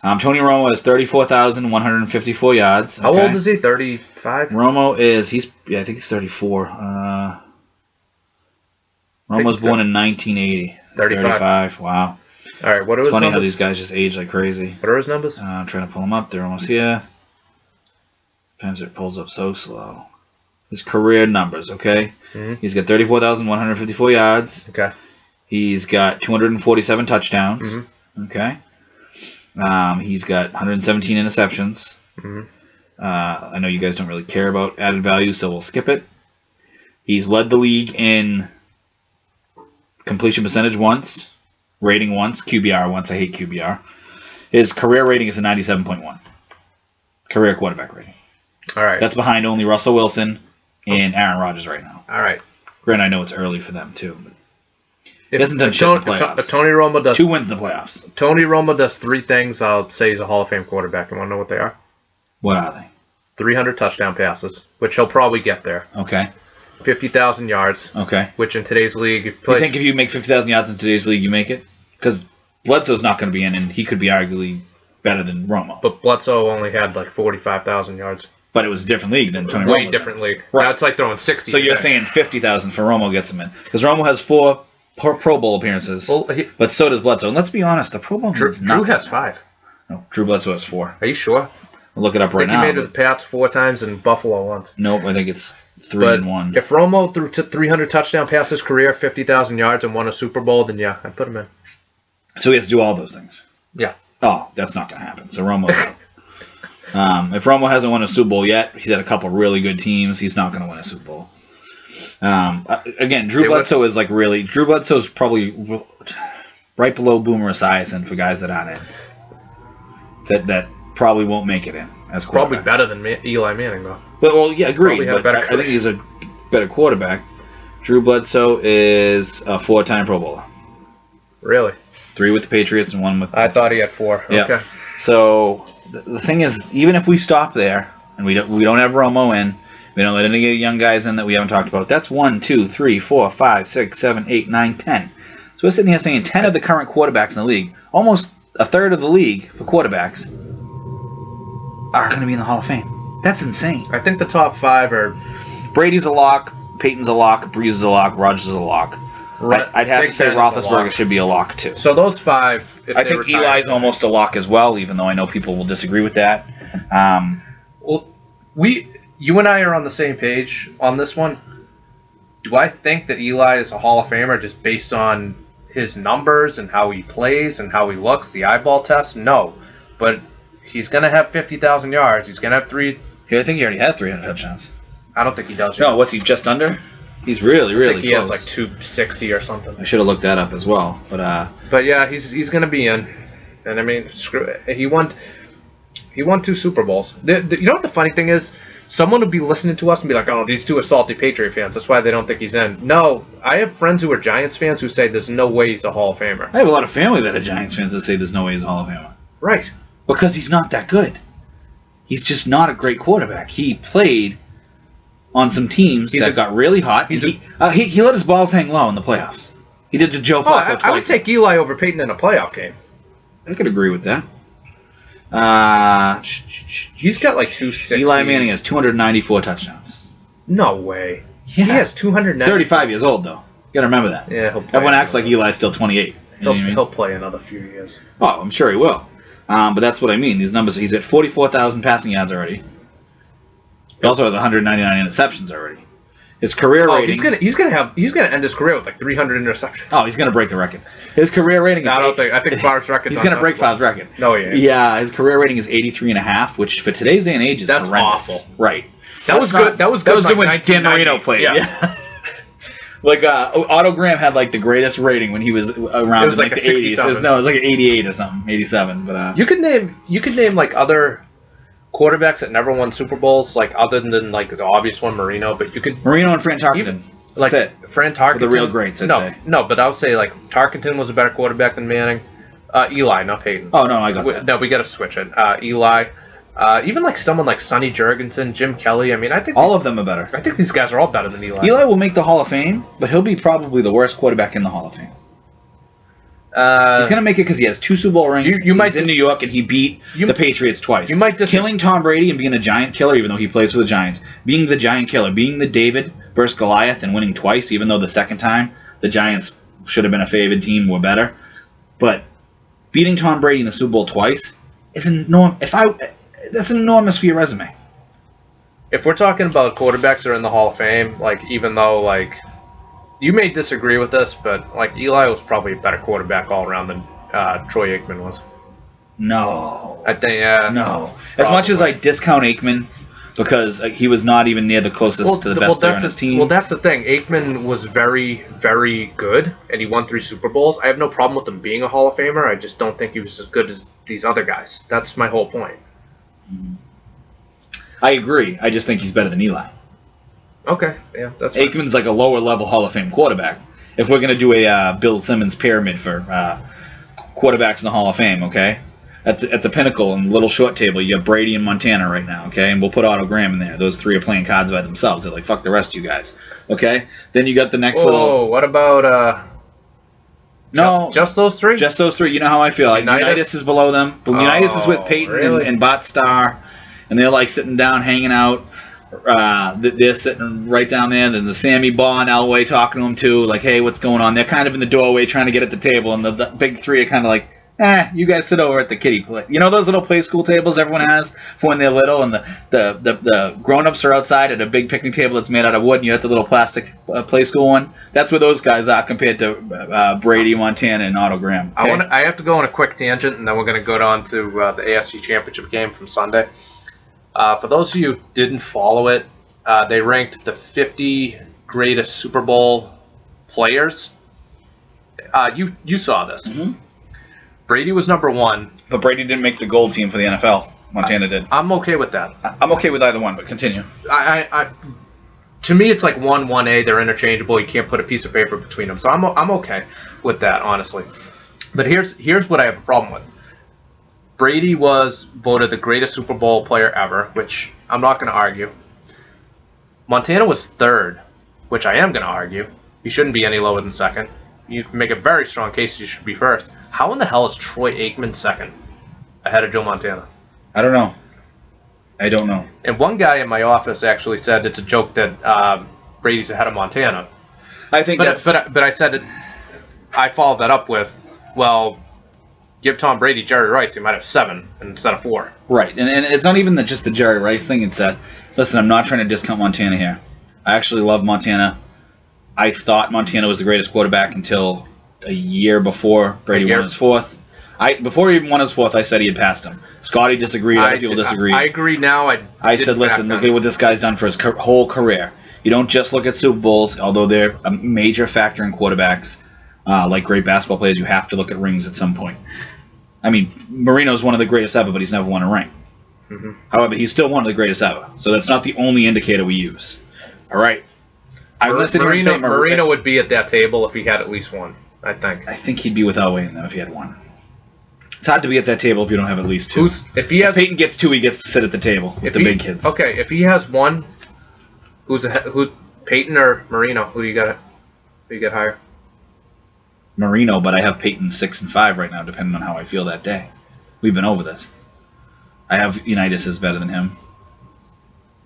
Tony Romo has 34,154 yards. How old is he? 35? Romo is, I think he's 34. Romo's born in 1980. 35. Wow. All right, what are his numbers? Funny how these guys just age like crazy. What are his numbers? I'm trying to pull them up. They're almost here. Sometimes it pulls up so slow. His career numbers, okay? Mm-hmm. He's got 34,154 yards. Okay. He's got 247 touchdowns. Mm-hmm. Okay. He's got 117 interceptions. Mm-hmm. I know you guys don't really care about added value, so we'll skip it. He's led the league in completion percentage once, rating once, QBR once. I hate QBR. His career rating is a 97.1. Career quarterback rating. All right. That's behind only Russell Wilson and Aaron Rodgers right now. All right. Granted, I know it's early for them too, but he hasn't done shit in the playoffs. If Tony Romo does 2 wins in the playoffs. Tony Romo does 3 things. I'll say he's a Hall of Fame quarterback. You want to know what they are? What are they? 300 touchdown passes, which he'll probably get there. Okay. 50,000 yards. Okay. Which in today's league, you think if you make 50,000 yards in today's league, you make it? Because Bledsoe's not going to be in, and he could be arguably better than Romo. But Bledsoe only had like 45,000 yards. But it was a different league than Tony Romo. Way different league. Right. That's like throwing 60. So you're saying 50,000 for Romo gets him in. Because Romo has 4 Pro Bowl appearances. Well, but so does Bledsoe. And let's be honest, the Pro Bowl means nothing. Drew has 5. No, Drew Bledsoe has 4. Are you sure? I'll look it up right now. I think he made it the Pats 4 times and Buffalo once. Nope, I think it's 3 and 1. If Romo threw 300 touchdown passes his career, 50,000 yards, and won a Super Bowl, then yeah, I'd put him in. So he has to do all those things? Yeah. Oh, that's not going to happen. So Romo... if Romo hasn't won a Super Bowl yet, he's had a couple really good teams. He's not going to win a Super Bowl. Again, Drew Bledsoe is like really... Drew Bledsoe's probably right below Boomer Esiason for guys that aren't in. That probably won't make it in as quarterbacks. Probably better than Eli Manning, though. Well, yeah, agreed. But I think he's a better quarterback. Drew Bledsoe is a 4-time Pro Bowler. Really? 3 with the Patriots and 1 with... I thought he had 4. Yeah. Okay. So the thing is, even if we stop there and we don't have Romo in, we don't let any young guys in that we haven't talked about. That's 1, 2, 3, 4, 5, 6, 7, 8, 9, 10. So we're sitting here saying 10 of the current quarterbacks in the league, almost a third of the league for quarterbacks, are going to be in the Hall of Fame. That's insane. I think the top 5 are... Brady's a lock, Peyton's a lock, Breeze is a lock, Rodgers is a lock. I'd have to say Roethlisberger should be a lock too. So those 5... I think Eli's almost a lock as well, even though I know people will disagree with that. Well, you and I are on the same page on this one. Do I think that Eli is a Hall of Famer just based on his numbers and how he plays and how he looks, the eyeball test? No. But he's going to have 50,000 yards. He's going to have 3... Yeah, I think he already has 300 touchdowns. I don't think he does. No, what's he, just under? He's really, really close. He has like 260 or something. I should have looked that up as well. But yeah, he's going to be in. And I mean, screw it. He won 2 Super Bowls. You know what the funny thing is? Someone would be listening to us and be like, oh, these 2 are salty Patriot fans. That's why they don't think he's in. No, I have friends who are Giants fans who say there's no way he's a Hall of Famer. I have a lot of family that are Giants fans that say there's no way he's a Hall of Famer. Right. Because he's not that good. He's just not a great quarterback. He played on some teams that got really hot. He let his balls hang low in the playoffs. He did to Joe Flacco twice. I would take Eli over Peyton in a playoff game. I could agree with that. He's got like 260. Eli Manning has 294 touchdowns. No way. Yeah. He has 290. He's 35 years old, though. You got to remember that. Yeah, everyone acts like Eli's still 28. He'll play another few years. Oh, I'm sure he will. But that's what I mean. These numbers, he's at 44,000 passing yards already. He also has 199 interceptions already. His career rating... He's gonna end his career with like 300 interceptions. Oh, he's gonna break the record. His career rating is... I think Favre's record... He's gonna break Favre's record. No, he ain't. Yeah, his career rating is 83.5, which for today's day and age is horrendous. That's awful. Right. That was good. That was good when Dan Marino played. Yeah. Like Otto Graham had like the greatest rating when he was around in like the 80s. It was like an 88 or something, 87. But you could name like other quarterbacks that never won Super Bowls, like other than like the obvious one, Marino. But you could Marino and Fran Tarkenton. Like that's it. Fran Tarkenton, the real greats. I'd say. No, but I would say like Tarkenton was a better quarterback than Manning. Eli, not Peyton. Oh no, I got that. No, we got to switch it. Eli. Even like someone like Sonny Jurgensen, Jim Kelly. I mean, I think all of them are better. I think these guys are all better than Eli. Eli will make the Hall of Fame, but he'll be probably the worst quarterback in the Hall of Fame. He's gonna make it because he has 2 Super Bowl rings. He's in New York and he beat the Patriots twice. You might killing Tom Brady and being a giant killer, even though he plays for the Giants. Being the giant killer, being the David versus Goliath and winning twice, even though the second time the Giants should have been a favored team, were better. But beating Tom Brady in the Super Bowl twice is that's enormous for your resume. If we're talking about quarterbacks that are in the Hall of Fame, like, even though, like, you may disagree with this, but, like, Eli was probably a better quarterback all around than Troy Aikman was. No. I think, no. As much as I discount Aikman because he was not even near the closest to the best player on his team. Well, that's the thing. Aikman was very, very good, and he won 3 Super Bowls. I have no problem with him being a Hall of Famer. I just don't think he was as good as these other guys. That's my whole point. I agree. I just think he's better than Eli. Okay, yeah, that's fine. Aikman's like a lower-level Hall of Fame quarterback. If we're going to do a Bill Simmons pyramid for quarterbacks in the Hall of Fame, okay? At the pinnacle in the little short table, you have Brady and Montana right now, okay? And we'll put Otto Graham in there. Those 3 are playing cards by themselves. They're like, fuck the rest of you guys, okay? Then you got the next little... Oh, what about... No. Just those 3? Just those 3. You know how I feel. Unitas is below them. But Unitas is with Peyton really? and Bart Starr. And they're like sitting down, hanging out. They're sitting right down there. Then the Sammy Baugh and Elway talking to them too. Like, hey, what's going on? They're kind of in the doorway trying to get at the table. And the big 3 are kind of like, you guys sit over at the kiddie play. You know those little play school tables everyone has for when they're little, and the grown-ups are outside at a big picnic table that's made out of wood, and you have the little plastic play school one. That's where those guys are compared to Brady, Montana, and Otto Graham. Okay? I have to go on a quick tangent, and then we're going to go on to the AFC Championship game from Sunday. For those of you who didn't follow it, they ranked the 50 greatest Super Bowl players. You saw this. Mm-hmm. Brady was number 1. But Brady didn't make the gold team for the NFL. Montana did. I'm okay with that. I'm okay with either one, but continue. To me, it's like 1, 1A. They're interchangeable. You can't put a piece of paper between them. So I'm okay with that, honestly. But here's what I have a problem with. Brady was voted the greatest Super Bowl player ever, which I'm not going to argue. Montana was 3rd, which I am going to argue. He shouldn't be any lower than 2nd. You can make a very strong case he should be 1st. How in the hell is Troy Aikman 2nd ahead of Joe Montana? I don't know. And one guy in my office actually said it's a joke that Brady's ahead of Montana. I think but I said it. I followed that up with, well, give Tom Brady Jerry Rice. He might have 7 instead of 4. Right, and it's not even just the Jerry Rice thing. It's that, listen, I'm not trying to discount Montana here. I actually love Montana. I thought Montana was the greatest quarterback until a year before Brady won his 4th. Before he even won his 4th, I said he had passed him. Scotty disagreed. Other people disagreed. I agree now. I said, listen, look at what this guy's done for his whole career. You don't just look at Super Bowls, although they're a major factor in quarterbacks. Like great basketball players, you have to look at rings at some point. I mean, Marino's one of the greatest ever, but he's never won a ring. Mm-hmm. However, he's still one of the greatest ever. So that's not the only indicator we use. All right. Marino would be at that table if he had at least 1. I think he'd be with Elway in them if he had 1. It's hard to be at that table if you don't have at least 2. If Peyton gets 2, he gets to sit at the table with the big kids. Okay, if he has 1, who's Peyton or Marino? Who do you got higher? Marino, but I have Peyton 6 and 5 right now, depending on how I feel that day. We've been over this. I have Unitas is better than him.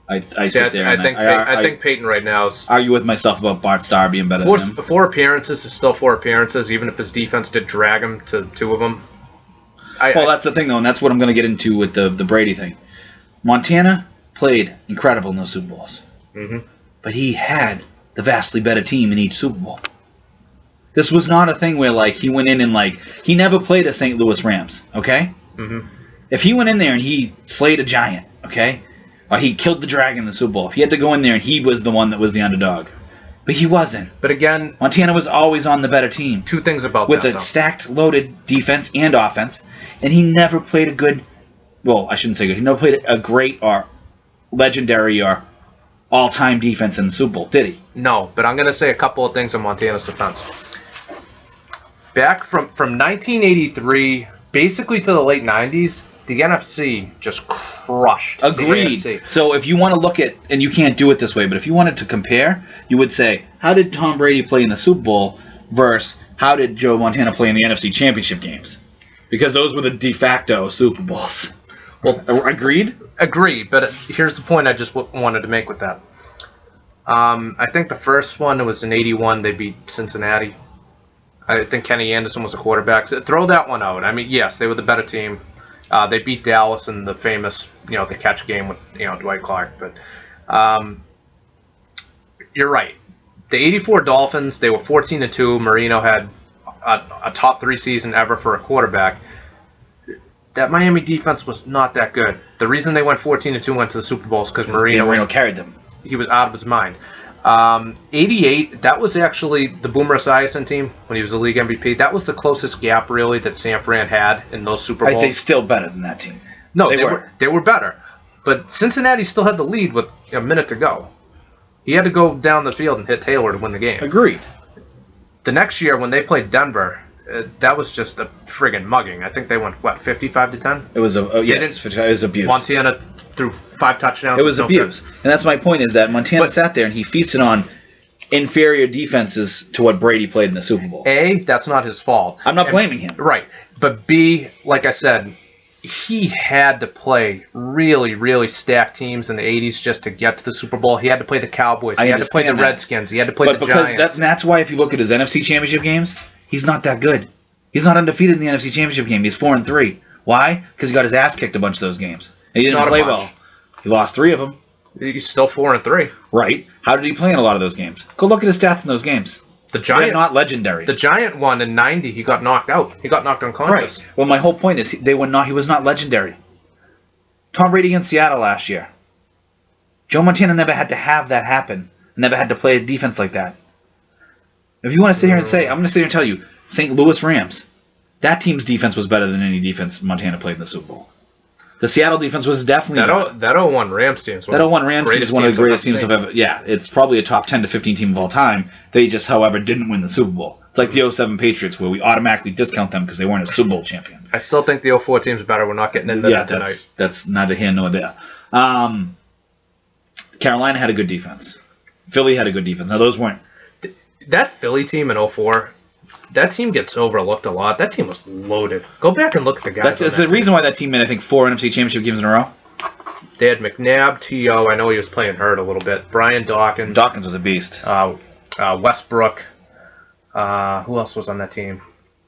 I sit there. I think Peyton right now is... Argue with myself about Bart Starr being better than him. 4 appearances is still 4 appearances, even if his defense did drag him to 2 of them. That's the thing, though, and that's what I'm going to get into with the Brady thing. Montana played incredible in those Super Bowls. Mm-hmm. But he had the vastly better team in each Super Bowl. This was not a thing where, like, he went in and, like... He never played a St. Louis Rams, okay? Mm-hmm. If he went in there and he slayed a giant, okay? Or he killed the dragon in the Super Bowl. If he had to go in there and he was the one that was the underdog. But he wasn't. But again... Montana was always on the better team. 2 things about that, with a stacked, loaded defense and offense. And he never played a good... Well, I shouldn't say good. He never played a great or legendary or all-time defense in the Super Bowl, did he? No, but I'm going to say a couple of things on Montana's defense. Back from 1983, basically to the late 90s, the NFC just crushed. Agreed. The AFC. So if you want to look at, and you can't do it this way, but if you wanted to compare, you would say, how did Tom Brady play in the Super Bowl versus how did Joe Montana play in the NFC Championship games? Because those were the de facto Super Bowls. Well, agreed? Agreed, but here's the point I just wanted to make with that. I think the first one was in 81. They beat Cincinnati. I think Kenny Anderson was a quarterback. So throw that one out. I mean, yes, they were the better team. They beat Dallas in the famous, the catch game with, Dwight Clark. But you're right. The 84 Dolphins, they were 14-2. Marino had a top 3 season ever for a quarterback. That Miami defense was not that good. The reason they went 14-2 went to the Super Bowl is because Marino carried them. He was out of his mind. 88, that was actually the Boomer Esiason team when he was the league MVP. That was the closest gap, really, that San Fran had in those Super Bowls. I think still better than that team. No, they were better. But Cincinnati still had the lead with a minute to go. He had to go down the field and hit Taylor to win the game. Agreed. The next year, when they played Denver, that was just a friggin' mugging. I think they went, 55-10? It was it was abuse. Montana threw 5 touchdowns. It was abuse. And that's my point, is that Montana sat there and he feasted on inferior defenses to what Brady played in the Super Bowl. A, that's not his fault. I'm not blaming him. Right. But B, like I said, he had to play really, really stacked teams in the 80s just to get to the Super Bowl. He had to play the Cowboys. He had to play the Redskins. He had to play the Giants. That's why if you look at his NFC Championship games, he's not that good. He's not undefeated in the NFC Championship game. He's 4-3. Why? Because he got his ass kicked a bunch of those games. And he didn't play well. He lost 3 of them. He's still 4-3. Right. How did he play in a lot of those games? Go look at his stats in those games. They're not legendary. The Giant one in 90, he got knocked out. He got knocked unconscious. Right. Well, my whole point is he was not legendary. Tom Brady against Seattle last year. Joe Montana never had to have that happen. Never had to play a defense like that. If you want to sit here and say, I'm going to sit here and tell you, St. Louis Rams, that team's defense was better than any defense Montana played in the Super Bowl. The Seattle defense was definitely that 01 Rams team. That 01 Rams team is one of the greatest teams I've ever. Yeah, it's probably a top 10 to 15 team of all time. They just, however, didn't win the Super Bowl. It's like the 07 Patriots, where we automatically discount them because they weren't a Super Bowl champion. I still think the 04 team's better. We're not getting into that tonight. That's neither here nor there. Carolina had a good defense. Philly had a good defense. Now those weren't. That Philly team in 04. That team gets overlooked a lot. That team was loaded. Go back and look at the guys. That's the reason why that team made, I think, 4 NFC Championship games in a row. They had McNabb, T.O. I know he was playing hurt a little bit. Brian Dawkins. Dawkins was a beast. Westbrook. Who else was on that team?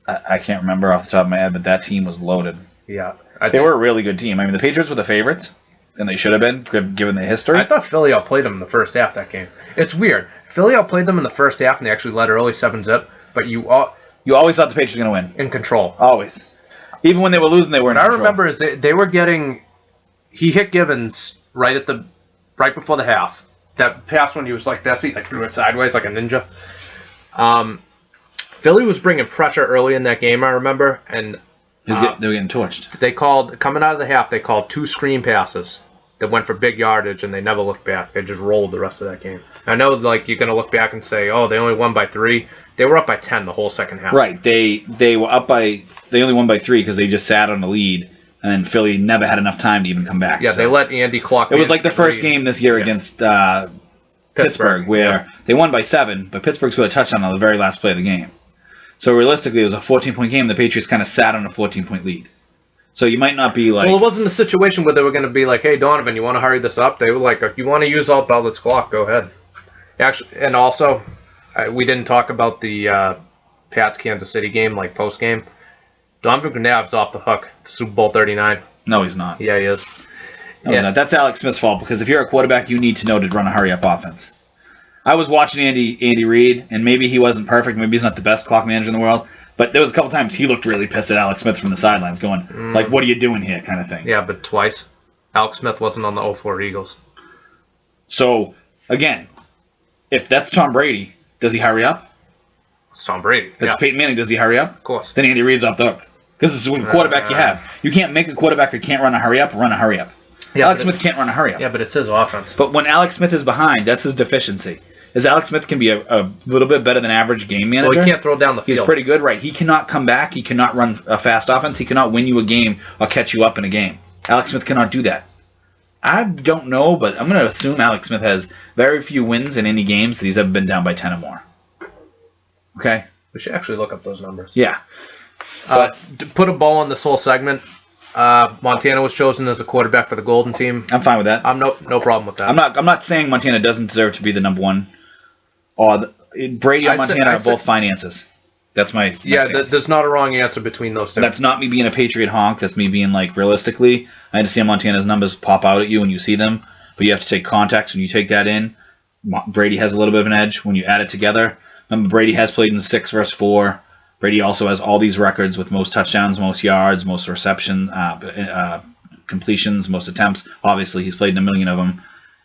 I can't remember off the top of my head, but that team was loaded. Yeah. They were a really good team. I mean, the Patriots were the favorites, and they should have been, given the history. I thought Philly outplayed them in the first half that game. It's weird. Philly outplayed them in the first half, and they actually led early 7-zip. But you always thought the Patriots were going to win. In control. Always. Even when they were losing, they were in control. I remember is they were getting... He hit Givens right before the half. That pass when he was like this, he threw it sideways like a ninja. Philly was bringing pressure early in that game, I remember. And they were getting torched. They called, coming out of the half, they called 2 screen passes that went for big yardage, and they never looked back. They just rolled the rest of that game. I know, you're going to look back and say, oh, they only won by 3. They were up by 10 the whole second half. Right. They were up by... They only won by 3 because they just sat on the lead, and then Philly never had enough time to even come back. Yeah, so they let Andy clock... It was like the first game this year against Pittsburgh, where they won by 7, but Pittsburgh scored a touchdown on the very last play of the game. So realistically, it was a 14-point game. The Patriots kind of sat on a 14-point lead. So you might not be like... Well, it wasn't a situation where they were going to be like, hey, Donovan, you want to hurry this up? They were like, if you want to use all Bellett's clock, go ahead. Actually, and also, we didn't talk about the Pats-Kansas City game, post-game. Donovan McNabb's off the hook for Super Bowl 39. No, he's not. Yeah, he is. No, he's not. That's Alex Smith's fault, because if you're a quarterback, you need to know to run a hurry-up offense. I was watching Andy Reid, and maybe he wasn't perfect. Maybe he's not the best clock manager in the world. But there was a couple times he looked really pissed at Alex Smith from the sidelines going, what are you doing here kind of thing. Yeah, but twice. Alex Smith wasn't on the 04 Eagles. So, again, if that's Tom Brady, does he hurry up? It's Tom Brady. That's Peyton Manning, does he hurry up? Of course. Then Andy Reid's off the hook. Because this is the quarterback you have. You can't make a quarterback that can't run a hurry up. Yeah, Alex Smith can't run a hurry up. Yeah, but it's his offense. But when Alex Smith is behind, that's his deficiency. Is Alex Smith can be a little bit better than average game manager. Well, he can't throw down the field. He's pretty good, right? He cannot come back. He cannot run a fast offense. He cannot win you a game or catch you up in a game. Alex Smith cannot do that. I don't know, but I'm going to assume Alex Smith has very few wins in any games that he's ever been down by 10 or more. Okay? We should actually look up those numbers. Yeah. To put a bow on this whole segment, Montana was chosen as a quarterback for the Golden Team. I'm fine with that. I'm no problem with that. I'm not saying Montana doesn't deserve to be the number one. Brady and Montana are both finances. That's my stance. There's not a wrong answer between those two. That's not me being a Patriot honk. That's me being like, realistically, I understand Montana's numbers pop out at you when you see them, but you have to take context when you take that in. Brady has a little bit of an edge when you add it together. Remember, Brady has played in 6 versus 4. Brady also has all these records with most touchdowns, most yards, most reception, completions, most attempts. Obviously, he's played in a million of them.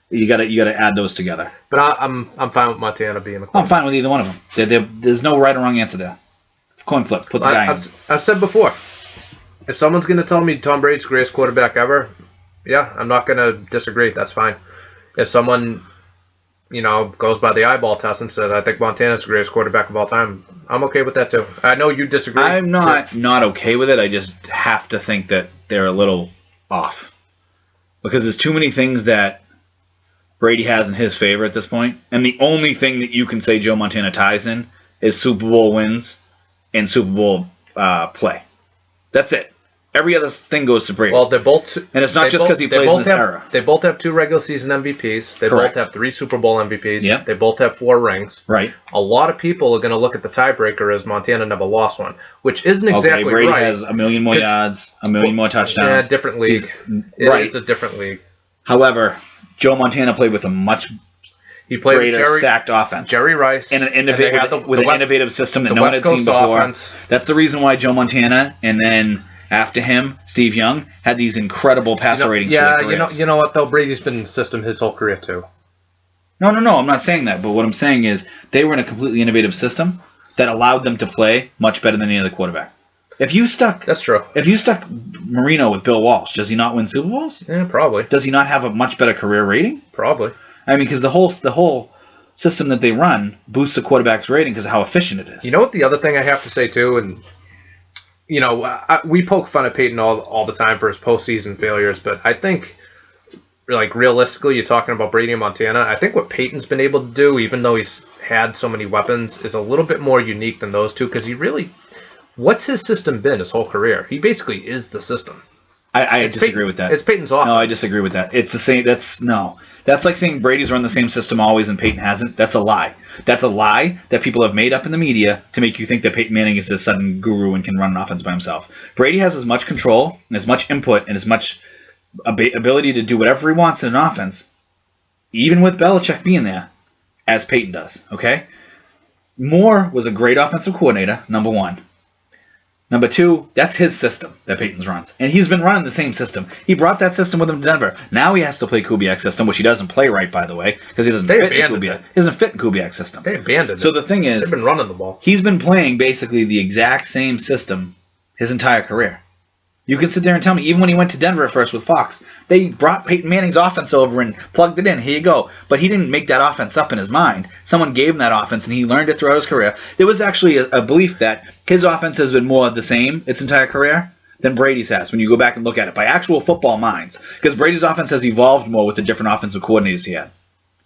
You gotta add those together. But I'm fine with Montana being the quarterback. I'm fine with either one of them. There's no right or wrong answer there. Coin flip. Put the guy in. I've said before, if someone's going to tell me Tom Brady's the greatest quarterback ever, yeah, I'm not going to disagree. That's fine. If someone, goes by the eyeball test and says, I think Montana's the greatest quarterback of all time, I'm okay with that too. I know you disagree. I'm not okay with it. I just have to think that they're a little off. Because there's too many things that Brady has in his favor at this point. And the only thing that you can say Joe Montana ties in is Super Bowl wins and Super Bowl play. That's it. Every other thing goes to Brady. Well, they're both, and it's not just because he plays in this era. They both have 2 regular season MVPs. They Correct. both have 3 Super Bowl MVPs. Yep. They both have 4 rings. Right. A lot of people are going to look at the tiebreaker as Montana never lost one, which isn't exactly Brady right. Brady has a million more yards, a million more touchdowns. Yeah, different league. It's a different league. However, Joe Montana played with a much greater stacked offense. Jerry Rice. And an innovative system that no one had seen before. Offense. That's the reason why Joe Montana and then after him, Steve Young, had these incredible passer ratings. Yeah, you know what though? Brady's been in the system his whole career too. No, I'm not saying that. But what I'm saying is they were in a completely innovative system that allowed them to play much better than any other quarterback. That's true. If you stuck Marino with Bill Walsh, does he not win Super Bowls? Yeah, probably. Does he not have a much better career rating? Probably. I mean, because the whole system that they run boosts the quarterback's rating because of how efficient it is. You know what? The other thing I have to say too, and we poke fun at Peyton all the time for his postseason failures, but I think, like, realistically, you're talking about Brady and Montana. I think what Peyton's been able to do, even though he's had so many weapons, is a little bit more unique than those two because what's his system been his whole career? He basically is the system. I disagree with that. It's Peyton's offense. No, I disagree with that. It's the same. That's like saying Brady's run the same system always and Peyton hasn't. That's a lie. That's a lie that people have made up in the media to make you think that Peyton Manning is a sudden guru and can run an offense by himself. Brady has as much control and as much input and as much ability to do whatever he wants in an offense, even with Belichick being there, as Peyton does. Okay? Moore was a great offensive coordinator, number one. Number 2, that's his system that Peyton's runs. And he's been running the same system. He brought that system with him to Denver. Now he has to play Kubiak's system, which he doesn't play right, by the way, because he doesn't fit in Kubiak. He doesn't fit in Kubiak's system. They abandoned it. So the thing is, they've been running the ball. He's been playing basically the exact same system his entire career. You can sit there and tell me, even when he went to Denver at first with Fox, they brought Peyton Manning's offense over and plugged it in. Here you go. But he didn't make that offense up in his mind. Someone gave him that offense, and he learned it throughout his career. There was actually a belief that his offense has been more the same its entire career than Brady's has when you go back and look at it by actual football minds. Because Brady's offense has evolved more with the different offensive coordinators he had.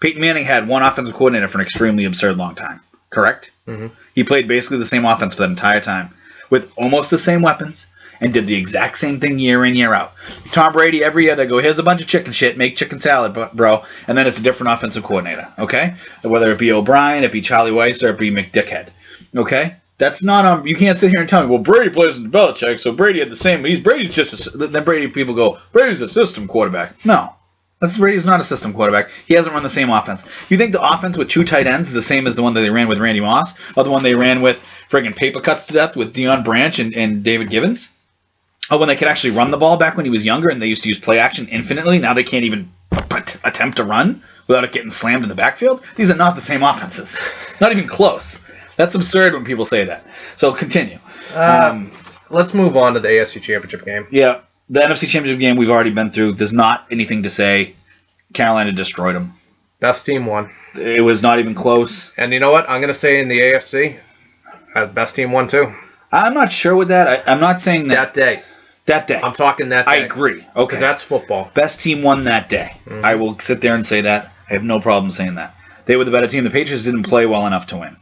Peyton Manning had one offensive coordinator for an extremely absurd long time. Correct? Mm-hmm. He played basically the same offense for that entire time with almost the same weapons and did the exact same thing year in, year out. Tom Brady, every year, they go, here's a bunch of chicken shit, make chicken salad, bro, and then it's a different offensive coordinator, okay? Whether it be O'Brien, it be Charlie Weiss, or it be McDickhead, okay? That's not, you can't sit here and tell me, well, Brady plays in Belichick, so Brady had the same, Brady's just, then Brady people go, Brady's a system quarterback. No. Brady's not a system quarterback. He hasn't run the same offense. You think the offense with 2 tight ends is the same as the one that they ran with Randy Moss, or the one they ran with friggin' paper cuts to death with Deion Branch and David Givens? Oh, when they could actually run the ball back when he was younger and they used to use play action infinitely, now they can't even attempt to run without it getting slammed in the backfield? These are not the same offenses. Not even close. That's absurd when people say that. So continue. Let's move on to the AFC Championship game. Yeah, the NFC Championship game we've already been through. There's not anything to say. Carolina destroyed them. Best team won. It was not even close. And you know what? I'm going to say in the AFC, best team won too. I'm not sure with that. I'm not saying that. That day. I'm talking that day. I agree. Okay. Because that's football. Best team won that day. Mm-hmm. I will sit there and say that. I have no problem saying that. They were the better team. The Patriots didn't play well enough to win.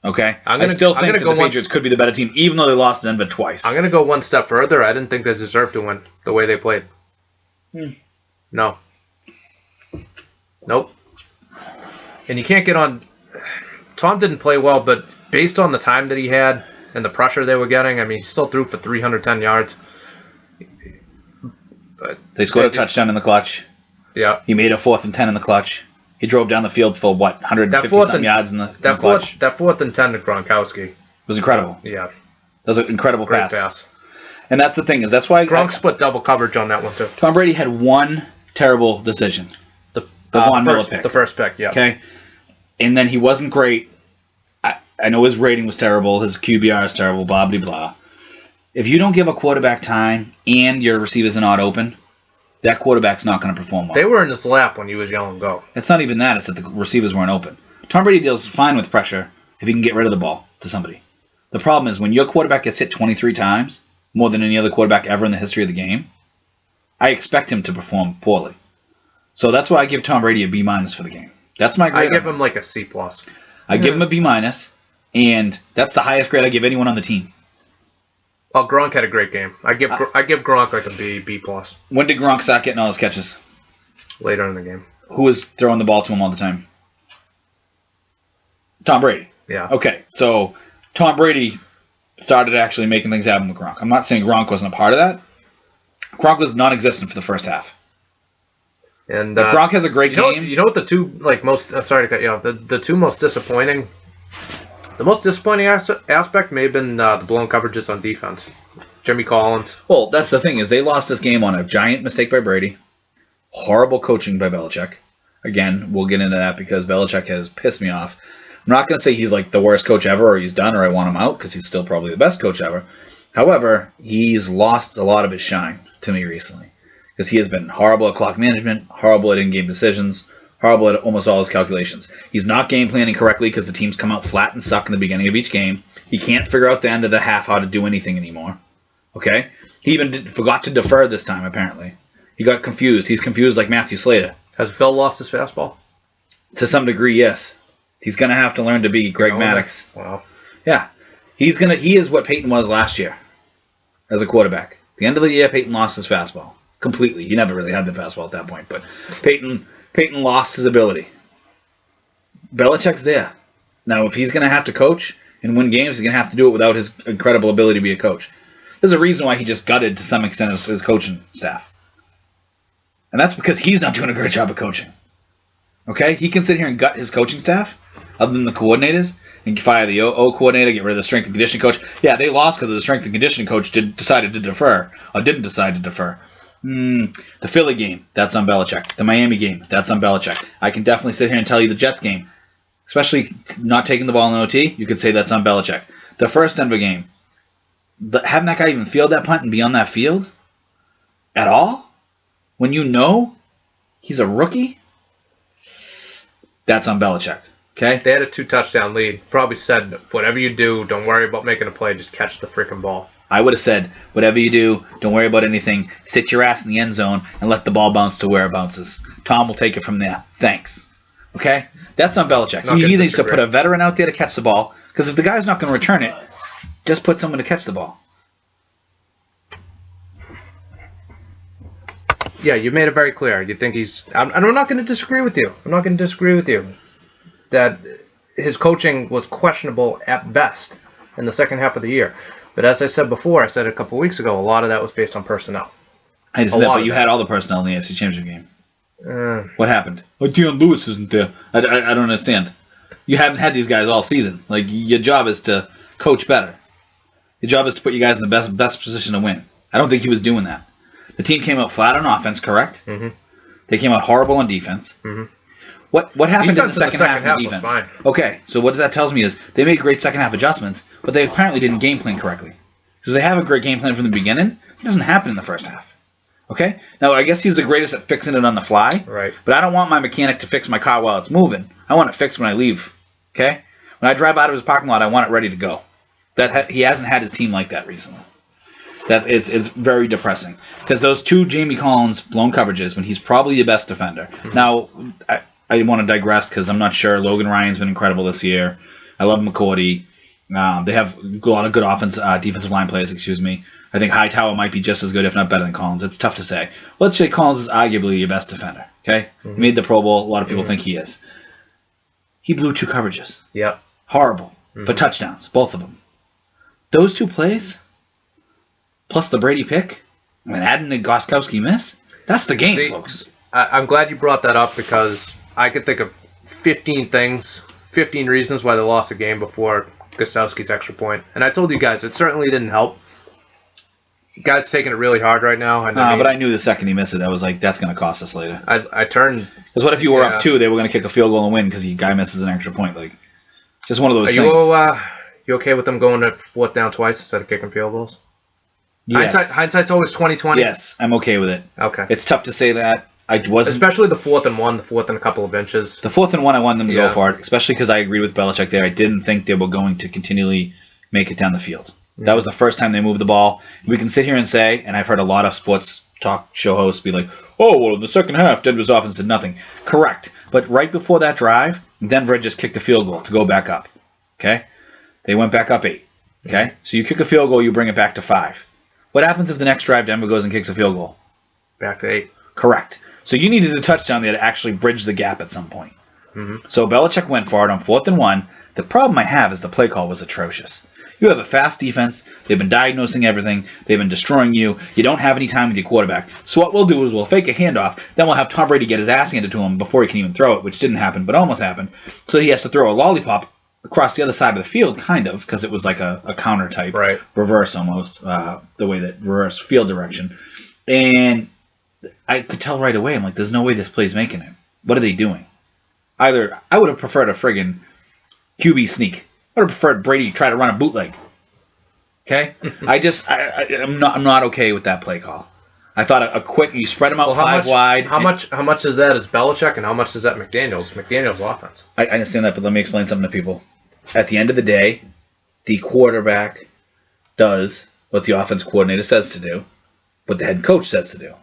Okay? I still think that the Patriots could be the better team, even though they lost to Denver twice. I'm going to go one step further. I didn't think they deserved to win the way they played. No. Nope. And you can't get on... Tom didn't play well, but based on the time that he had and the pressure they were getting, I mean, he still threw for 310 yards. But they scored a touchdown in the clutch. Yeah. He made a 4th and 10 in the clutch. He drove down the field for, 150-something yards in the clutch? That 4th and 10 to Gronkowski was incredible. Yeah. That was an incredible Great pass. And that's the thing, is that's why... Gronk split double coverage on that one, too. Tom Brady had one terrible decision. The Von Miller pick. The first pick, yeah. Okay? And then he wasn't great. I know his rating was terrible. His QBR is terrible, blah, blah, blah. If you don't give a quarterback time and your receivers are not open, that quarterback's not going to perform well. They were in his lap when he was yelling go. It's not even that. It's that the receivers weren't open. Tom Brady deals fine with pressure if he can get rid of the ball to somebody. The problem is when your quarterback gets hit 23 times, more than any other quarterback ever in the history of the game, I expect him to perform poorly. So that's why I give Tom Brady a B- for the game. That's my grade. I give him like a C+. I give him a B-, and that's the highest grade I give anyone on the team. Well, Gronk had a great game. I give Gronk like a B+. When did Gronk start getting all his catches? Later in the game. Who was throwing the ball to him all the time? Tom Brady. Yeah. Okay, so Tom Brady started actually making things happen with Gronk. I'm not saying Gronk wasn't a part of that. Gronk was non-existent for the first half. And if Gronk has a great game... You know what the two, most... I'm sorry to cut you off. The two most disappointing... The most disappointing aspect may have been the blown coverages on defense. Jimmy Collins. Well, that's the thing, is they lost this game on a giant mistake by Brady. Horrible coaching by Belichick. Again, we'll get into that because Belichick has pissed me off. I'm not going to say he's like the worst coach ever or he's done or I want him out because he's still probably the best coach ever. However, he's lost a lot of his shine to me recently because he has been horrible at clock management, horrible at in-game decisions, horrible at almost all his calculations. He's not game planning correctly because the teams come out flat and suck in the beginning of each game. He can't figure out the end of the half how to do anything anymore. Okay? He even forgot to defer this time, apparently. He got confused. He's confused like Matthew Slater. Has Bill lost his fastball? To some degree, yes. He's going to have to learn to be Greg Maddux. Wow. Yeah. He is what Peyton was last year as a quarterback. At the end of the year, Peyton lost his fastball. Completely. He never really had the fastball at that point. But Peyton lost his ability. Belichick's there. Now, if he's going to have to coach and win games, he's going to have to do it without his incredible ability to be a coach. There's a reason why he just gutted, to some extent, his coaching staff. And that's because he's not doing a great job of coaching. Okay? He can sit here and gut his coaching staff, other than the coordinators, and fire the O coordinator, get rid of the strength and conditioning coach. Yeah, they lost because the strength and conditioning coach decided to defer, or didn't decide to defer. The Philly game, that's on Belichick. The Miami game, that's on Belichick. I can definitely sit here and tell you the Jets game, especially not taking the ball in OT, you could say that's on Belichick. The first Denver game, having that guy even field that punt and be on that field at all, when you know he's a rookie, that's on Belichick. Okay? They had a 2-touchdown lead. Probably said, whatever you do, don't worry about making a play, just catch the freaking ball. I would have said, whatever you do, don't worry about anything. Sit your ass in the end zone and let the ball bounce to where it bounces. Tom will take it from there. Thanks. Okay? That's on Belichick. He needs to put a veteran out there to catch the ball, because if the guy's not going to return it, just put someone to catch the ball. Yeah, you made it very clear. You think he's... And I'm not going to disagree with you. I'm not going to disagree with you that his coaching was questionable at best in the second half of the year. But as I said before, I said a couple weeks ago, a lot of that was based on personnel. I just know, but you had all the personnel in the AFC Championship game. What happened? Oh, Deion Lewis isn't there. I don't understand. You haven't had these guys all season. Like, your job is to coach better. Your job is to put you guys in the best position to win. I don't think he was doing that. The team came out flat on offense, correct? Mm-hmm. They came out horrible on defense. Mm-hmm. What happened in the second half of defense? Okay, so what that tells me is they made great second half adjustments, but they apparently didn't game plan correctly. So they have a great game plan from the beginning. It doesn't happen in the first half. Okay? Now, I guess he's the greatest at fixing it on the fly. Right. But I don't want my mechanic to fix my car while it's moving. I want it fixed when I leave. Okay? When I drive out of his parking lot, I want it ready to go. He hasn't had his team like that recently. It's very depressing. Because those two Jamie Collins blown coverages, when he's probably the best defender. Mm-hmm. Now, I want to digress because I'm not sure. Logan Ryan's been incredible this year. I love McCourty. They have a lot of good defensive line players, I think Hightower might be just as good, if not better than Collins. It's tough to say. Let's say Collins is arguably your best defender. Okay? Mm-hmm. He made the Pro Bowl. A lot of people think he is. He blew 2 coverages. Yep. Horrible. But touchdowns, both of them. Those 2 plays, plus the Brady pick, and adding the Gostkowski miss, that's the game, folks. I'm glad you brought that up because I could think of 15 reasons why they lost the game before Gostkowski's extra point. And I told you guys, it certainly didn't help. Guys taking it really hard right now. But I knew the second he missed it, I was like, that's going to cost us later. I turned. Because what if you were up 2, they were going to kick a field goal and win because the guy misses an extra point. Like, just one of those things. You okay with them going to 4th down twice instead of kicking field goals? Yes. Hindsight's always 20/20. Yes, I'm okay with it. Okay. It's tough to say that. I wasn't. Especially the 4th and 1, the 4th and a couple of inches. The 4th and 1, I wanted them to go for it, especially because I agreed with Belichick there. I didn't think they were going to continually make it down the field. That was the first time they moved the ball. We can sit here and say, and I've heard a lot of sports talk show hosts be like, oh, well, in the second half, Denver's offense did nothing. Correct. But right before that drive, Denver just kicked a field goal to go back up. Okay? They went back up 8. Okay? So you kick a field goal, you bring it back to 5. What happens if the next drive Denver goes and kicks a field goal? Back to 8. Correct. So you needed a touchdown there to actually bridge the gap at some point. So Belichick went for it on 4th and 1. The problem I have is the play call was atrocious. You have a fast defense. They've been diagnosing everything. They've been destroying you. You don't have any time with your quarterback. So what we'll do is we'll fake a handoff. Then we'll have Tom Brady get his ass handed to him before he can even throw it, which didn't happen, but almost happened. So he has to throw a lollipop across the other side of the field, kind of, because it was like a counter type, right. Reverse almost, the way that reverse field direction. And I could tell right away, I'm like, there's no way this play's making it. What are they doing? Either I would have preferred a friggin' QB sneak. I would have preferred Brady try to run a bootleg. Okay? I'm not okay with that play call. I thought a quick, you spread them out 5 wide. How much is that as Belichick and how much is that McDaniels? McDaniels' offense. I understand that, but let me explain something to people. At the end of the day, the quarterback does what the offense coordinator says to do, what the head coach says to do.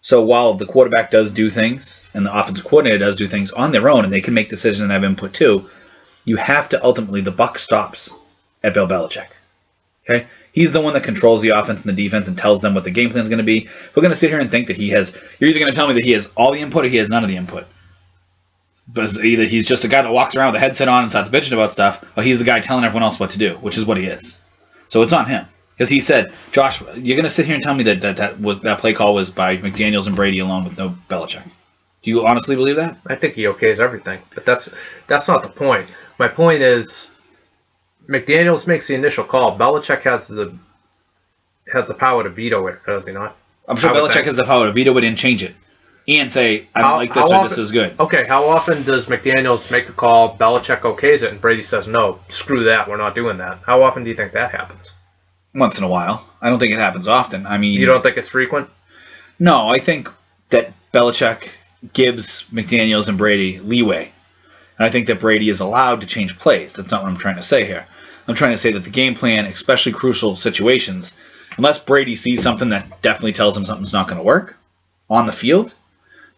So while the quarterback does do things and the offense coordinator does do things on their own and they can make decisions and have input too, you have to ultimately, the buck stops at Bill Belichick. Okay? He's the one that controls the offense and the defense and tells them what the game plan is going to be. If we're going to sit here and think that he has, you're either going to tell me that he has all the input or he has none of the input. But either he's just a guy that walks around with a headset on and starts bitching about stuff, or he's the guy telling everyone else what to do, which is what he is. So it's on him. Because he said, Josh, you're going to sit here and tell me that play call was by McDaniels and Brady alone with no Belichick. Do you honestly believe that? I think he okays everything. But that's not the point. My point is, McDaniels makes the initial call. Belichick has the power to veto it, does he not? I'm sure Belichick has the power to veto it and change it. And say, I don't like this or this is good. Okay, how often does McDaniels make a call, Belichick okays it, and Brady says, no, screw that, we're not doing that? How often do you think that happens? Once in a while. I don't think it happens often. I mean, you don't think it's frequent? No, I think that Belichick gives McDaniels and Brady leeway. And I think that Brady is allowed to change plays. That's not what I'm trying to say here. I'm trying to say that the game plan, especially crucial situations, unless Brady sees something that definitely tells him something's not going to work on the field,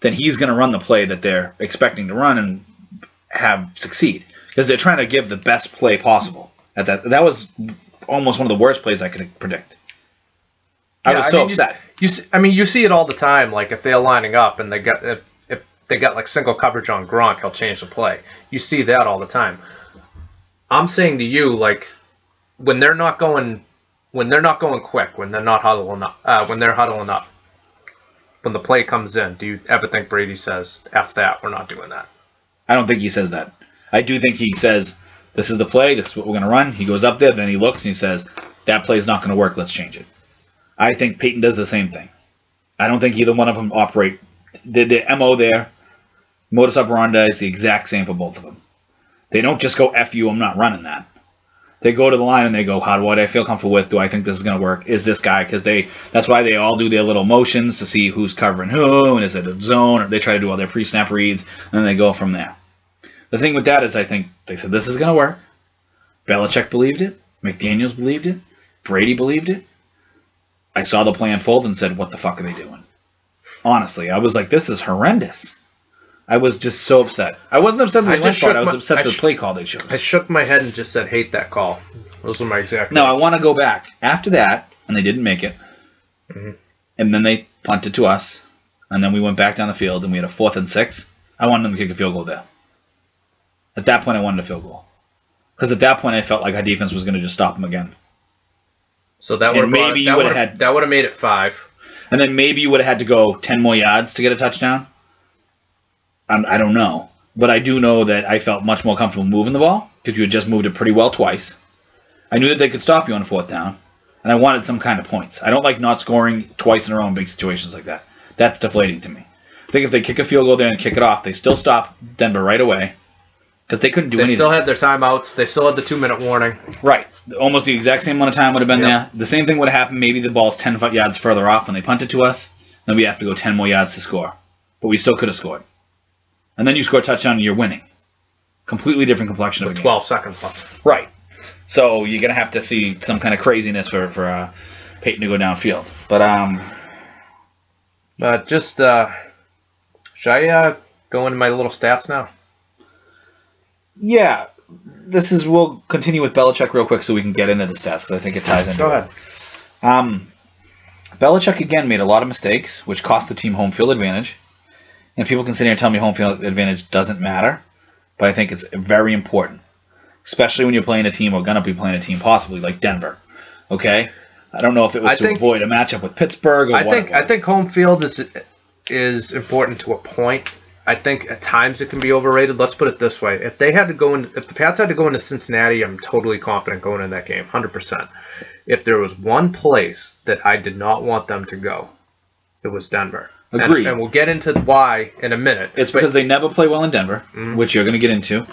then he's going to run the play that they're expecting to run and have succeed. Because they're trying to give the best play possible. That was almost one of the worst plays I could predict. I was so upset. You see it all the time. Like if they're lining up and if they got like single coverage on Gronk, he'll change the play. You see that all the time. I'm saying to you, like when they're not going quick, when they're not huddling up, when they're huddling up, when the play comes in, do you ever think Brady says, "F that, we're not doing that"? I don't think he says that. I do think he says, "This is the play. This is what we're going to run." He goes up there, then he looks and he says, "That play is not going to work. Let's change it." I think Peyton does the same thing. I don't think either one of them operate. The MO there, modus operandi, is the exact same for both of them. They don't just go, F you, I'm not running that. They go to the line and they go, what do I feel comfortable with? Do I think this is going to work? Is this guy? Because that's why they all do their little motions to see who's covering who, and is it a zone, or they try to do all their pre-snap reads, and then they go from there. The thing with that is I think they said this is going to work. Belichick believed it. McDaniels believed it. Brady believed it. I saw the play unfold and said, what the fuck are they doing? Honestly, I was like, this is horrendous. I was just so upset. I wasn't upset that they went for it. I was upset the play call they chose. I shook my head and just said, hate that call. Those were my exact words. No, I want to go back. After that, and they didn't make it, and then they punted to us, and then we went back down the field, and we had a 4th and 6. I wanted them to kick a field goal there. At that point, I wanted a field goal. Because at that point, I felt like our defense was going to just stop them again. So that would have made it 5. And then maybe you would have had to go 10 more yards to get a touchdown. I don't know. But I do know that I felt much more comfortable moving the ball because you had just moved it pretty well twice. I knew that they could stop you on 4th down. And I wanted some kind of points. I don't like not scoring twice in a row in big situations like that. That's deflating to me. I think if they kick a field goal there and kick it off, they still stop Denver right away. Because they couldn't do anything. They still had their timeouts. They still had the 2-minute warning. Right. Almost the exact same amount of time would have been there. The same thing would have happened. Maybe the ball's 10 yards further off when they punt it to us. Then we have to go 10 more yards to score. But we still could have scored. And then you score a touchdown and you're winning. Completely different complexion of a game. 12 seconds left. Right. So you're going to have to see some kind of craziness for Peyton to go downfield. But should I go into my little stats now? Yeah, we'll continue with Belichick real quick so we can get into the stats because I think it ties into it. Go ahead. Belichick again made a lot of mistakes, which cost the team home field advantage. And people can sit here and tell me home field advantage doesn't matter, but I think it's very important, especially when you're playing a team or going to be playing a team possibly like Denver. Okay, I don't know if it was to avoid a matchup with Pittsburgh or I think home field is important to a point. I think at times it can be overrated. Let's put it this way: if the Pats had to go into Cincinnati, I'm totally confident going in that game, 100%. If there was one place that I did not want them to go, it was Denver. Agreed. And we'll get into why in a minute. It's because they never play well in Denver, which you're going to get into.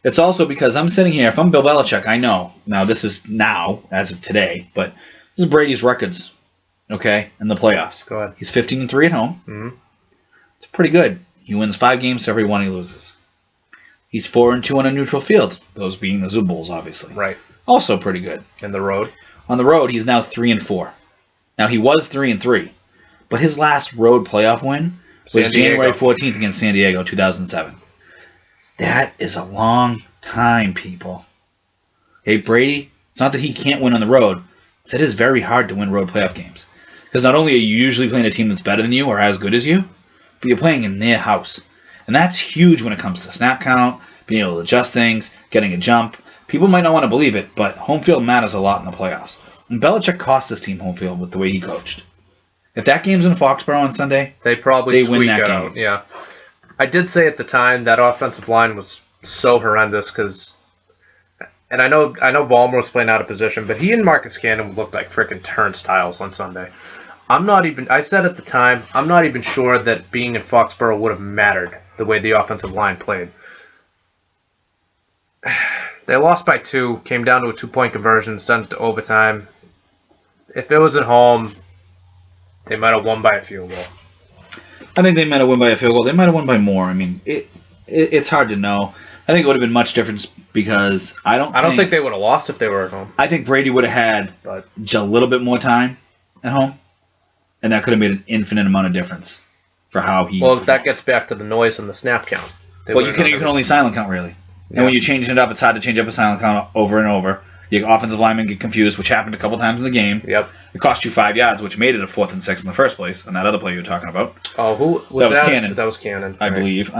It's also because I'm sitting here. If I'm Bill Belichick, I know. Now, this is as of today, but this is Brady's records, okay, in the playoffs. Go ahead. He's 15-3 at home. Mm-hmm. It's pretty good. He wins 5 games, every one he loses. He's 4-2 on a neutral field, those being the Super Bowls, obviously. Right. Also pretty good. In the road? On the road, he's now 3-4. Now, he was 3-3, but his last road playoff win was January 14th against San Diego, 2007. That is a long time, people. Hey, Brady, it's not that he can't win on the road. It's that it is very hard to win road playoff games. Because not only are you usually playing a team that's better than you or as good as you, but you're playing in their house. And that's huge when it comes to snap count, being able to adjust things, getting a jump. People might not want to believe it, but home field matters a lot in the playoffs. And Belichick cost this team home field with the way he coached. If that game's in Foxborough on Sunday, they win that game. Out. Yeah. I did say at the time that offensive line was so horrendous because, and I know Vollmer was playing out of position, but he and Marcus Cannon looked like freaking turnstiles on Sunday. I said at the time, I'm not even sure that being in Foxborough would have mattered the way the offensive line played. They lost by 2, came down to a 2-point conversion, sent it to overtime. If it was at home, they might have won by a field goal. I think they might have won by a field goal. They might have won by more. I mean, it's hard to know. I think it would have been much different because I don't think they would have lost if they were at home. I think Brady would have had a little bit more time at home, and that could have made an infinite amount of difference for how he. Well, that gets back to the noise and the snap count. Well, you can only silent count really, and when you change it up, it's hard to change up a silent count over and over. Your offensive linemen get confused, which happened a couple times in the game. Yep. It cost you 5 yards, which made it a 4th and 6 in the first place, on that other play you were talking about. Oh, who was that? Was Cannon. That was Cannon, I believe.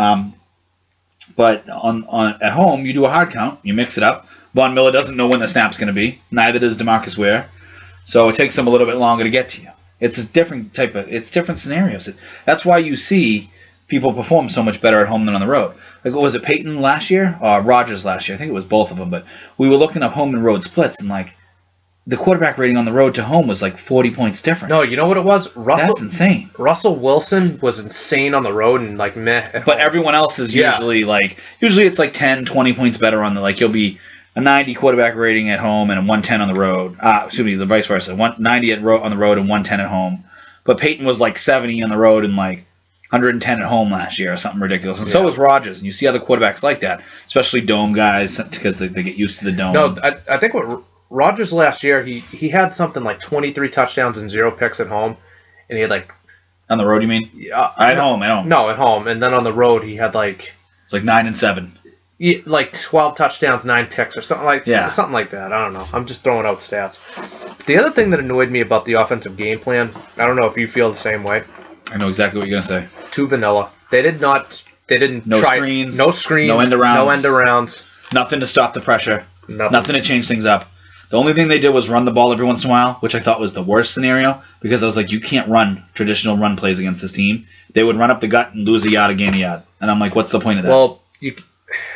But on at home, you do a hard count. You mix it up. Von Miller doesn't know when the snap's going to be. Neither does DeMarcus Ware. So it takes him a little bit longer to get to you. It's a different it's different scenarios. That's why you see people perform so much better at home than on the road. Like, what was it, Peyton last year? Or Rodgers last year? I think it was both of them. But we were looking up home and road splits, and the quarterback rating on the road to home was 40 points different. No, you know what it was? That's insane. Russell Wilson was insane on the road and meh. But everyone else is usually usually it's 10, 20 points better on you'll be a 90 quarterback rating at home and a 110 on the road. Excuse me, the vice versa. 90 on the road and 110 at home. But Peyton was 70 on the road and 110 at home last year or something ridiculous. And so was Rodgers. And you see other quarterbacks like that, especially dome guys because they get used to the dome. No, I think what Rodgers last year, he had something 23 touchdowns and 0 picks at home. And he had on the road, you mean? At home. No, at home. And then on the road, he had 9 and 7. 12 touchdowns, 9 picks, or something something like that. I don't know. I'm just throwing out stats. The other thing that annoyed me about the offensive game plan, I don't know if you feel the same way. I know exactly what you're gonna say. Too vanilla. They didn't no try screens, no screens, no end arounds, no end arounds. Nothing to stop the pressure. Nothing to change things up. The only thing they did was run the ball every once in a while, which I thought was the worst scenario, because I was like, you can't run traditional run plays against this team. They would run up the gut and lose a yard, gain a yard. And I'm like, what's the point of that? Well,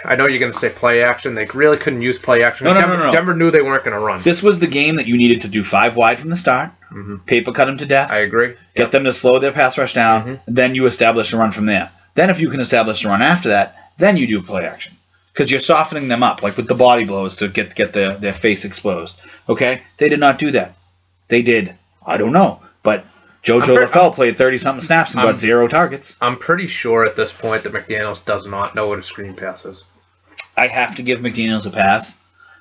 I know you're going to say play action. They really couldn't use play action. No. Denver knew they weren't going to run. This was the game that you needed to do 5 wide from the start, paper cut them to death. I agree. Get them to slow their pass rush down, and then you establish a run from there. Then if you can establish a run after that, then you do play action. Because you're softening them up, like with the body blows to get their face exposed. Okay? They did not do that. They did. I don't know. But JoJo LaFell played 30-something snaps and got 0 targets. I'm pretty sure at this point that McDaniels does not know what a screen pass is. I have to give McDaniels a pass.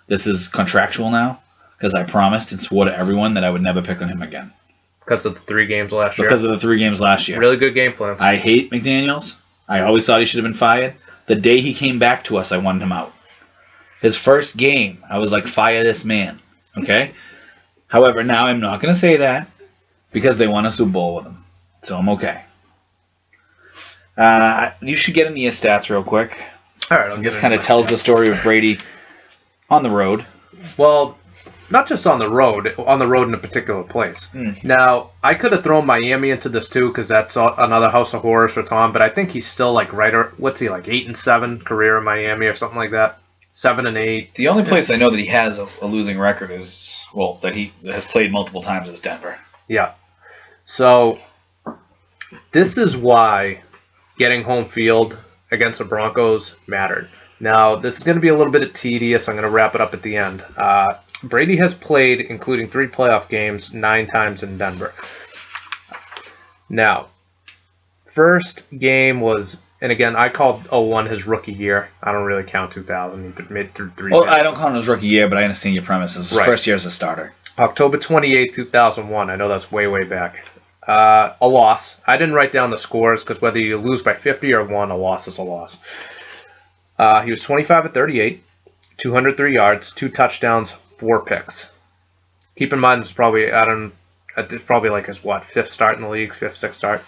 This is contractual now. Because I promised and swore to everyone that I would never pick on him again. Because of the 3 games last year? Because of the 3 games last year. Really good game plans. I hate McDaniels. I always thought he should have been fired. The day he came back to us, I wanted him out. His first game, I was like, fire this man. Okay? However, now I'm not going to say that because they won a Super Bowl with him. So I'm okay. You should get into your stats real quick. All right. This kind of tells the story of Brady on the road. Well, not just on the road in a particular place. Now, I could have thrown Miami into this too because that's another house of horrors for Tom, but I think he's still like what's he, like 8-7 career in Miami or something like that? 7-8. The only place I know that he has a losing record is, well, that he has played multiple times is Denver. Yeah. So, this is why getting home field against the Broncos mattered. Now, this is going to be a little bit tedious. I'm going to wrap it up at the end. Brady has played, including 3 playoff games, 9 times in Denver. Now, first game was, and again, I called 01 his rookie year. I don't really count 2000. He made through 3 Well, games. I don't count him his rookie year, but I understand your premises. His first year as a starter. October 28, 2001. I know that's way, way back. A loss. I didn't write down the scores because whether you lose by 50 or 1, a loss is a loss. He was 25 of 38, 203 yards, 2 touchdowns, 4 picks. Keep in mind, this is probably, it's probably like his, 5th start in the league, 5th, 6th start.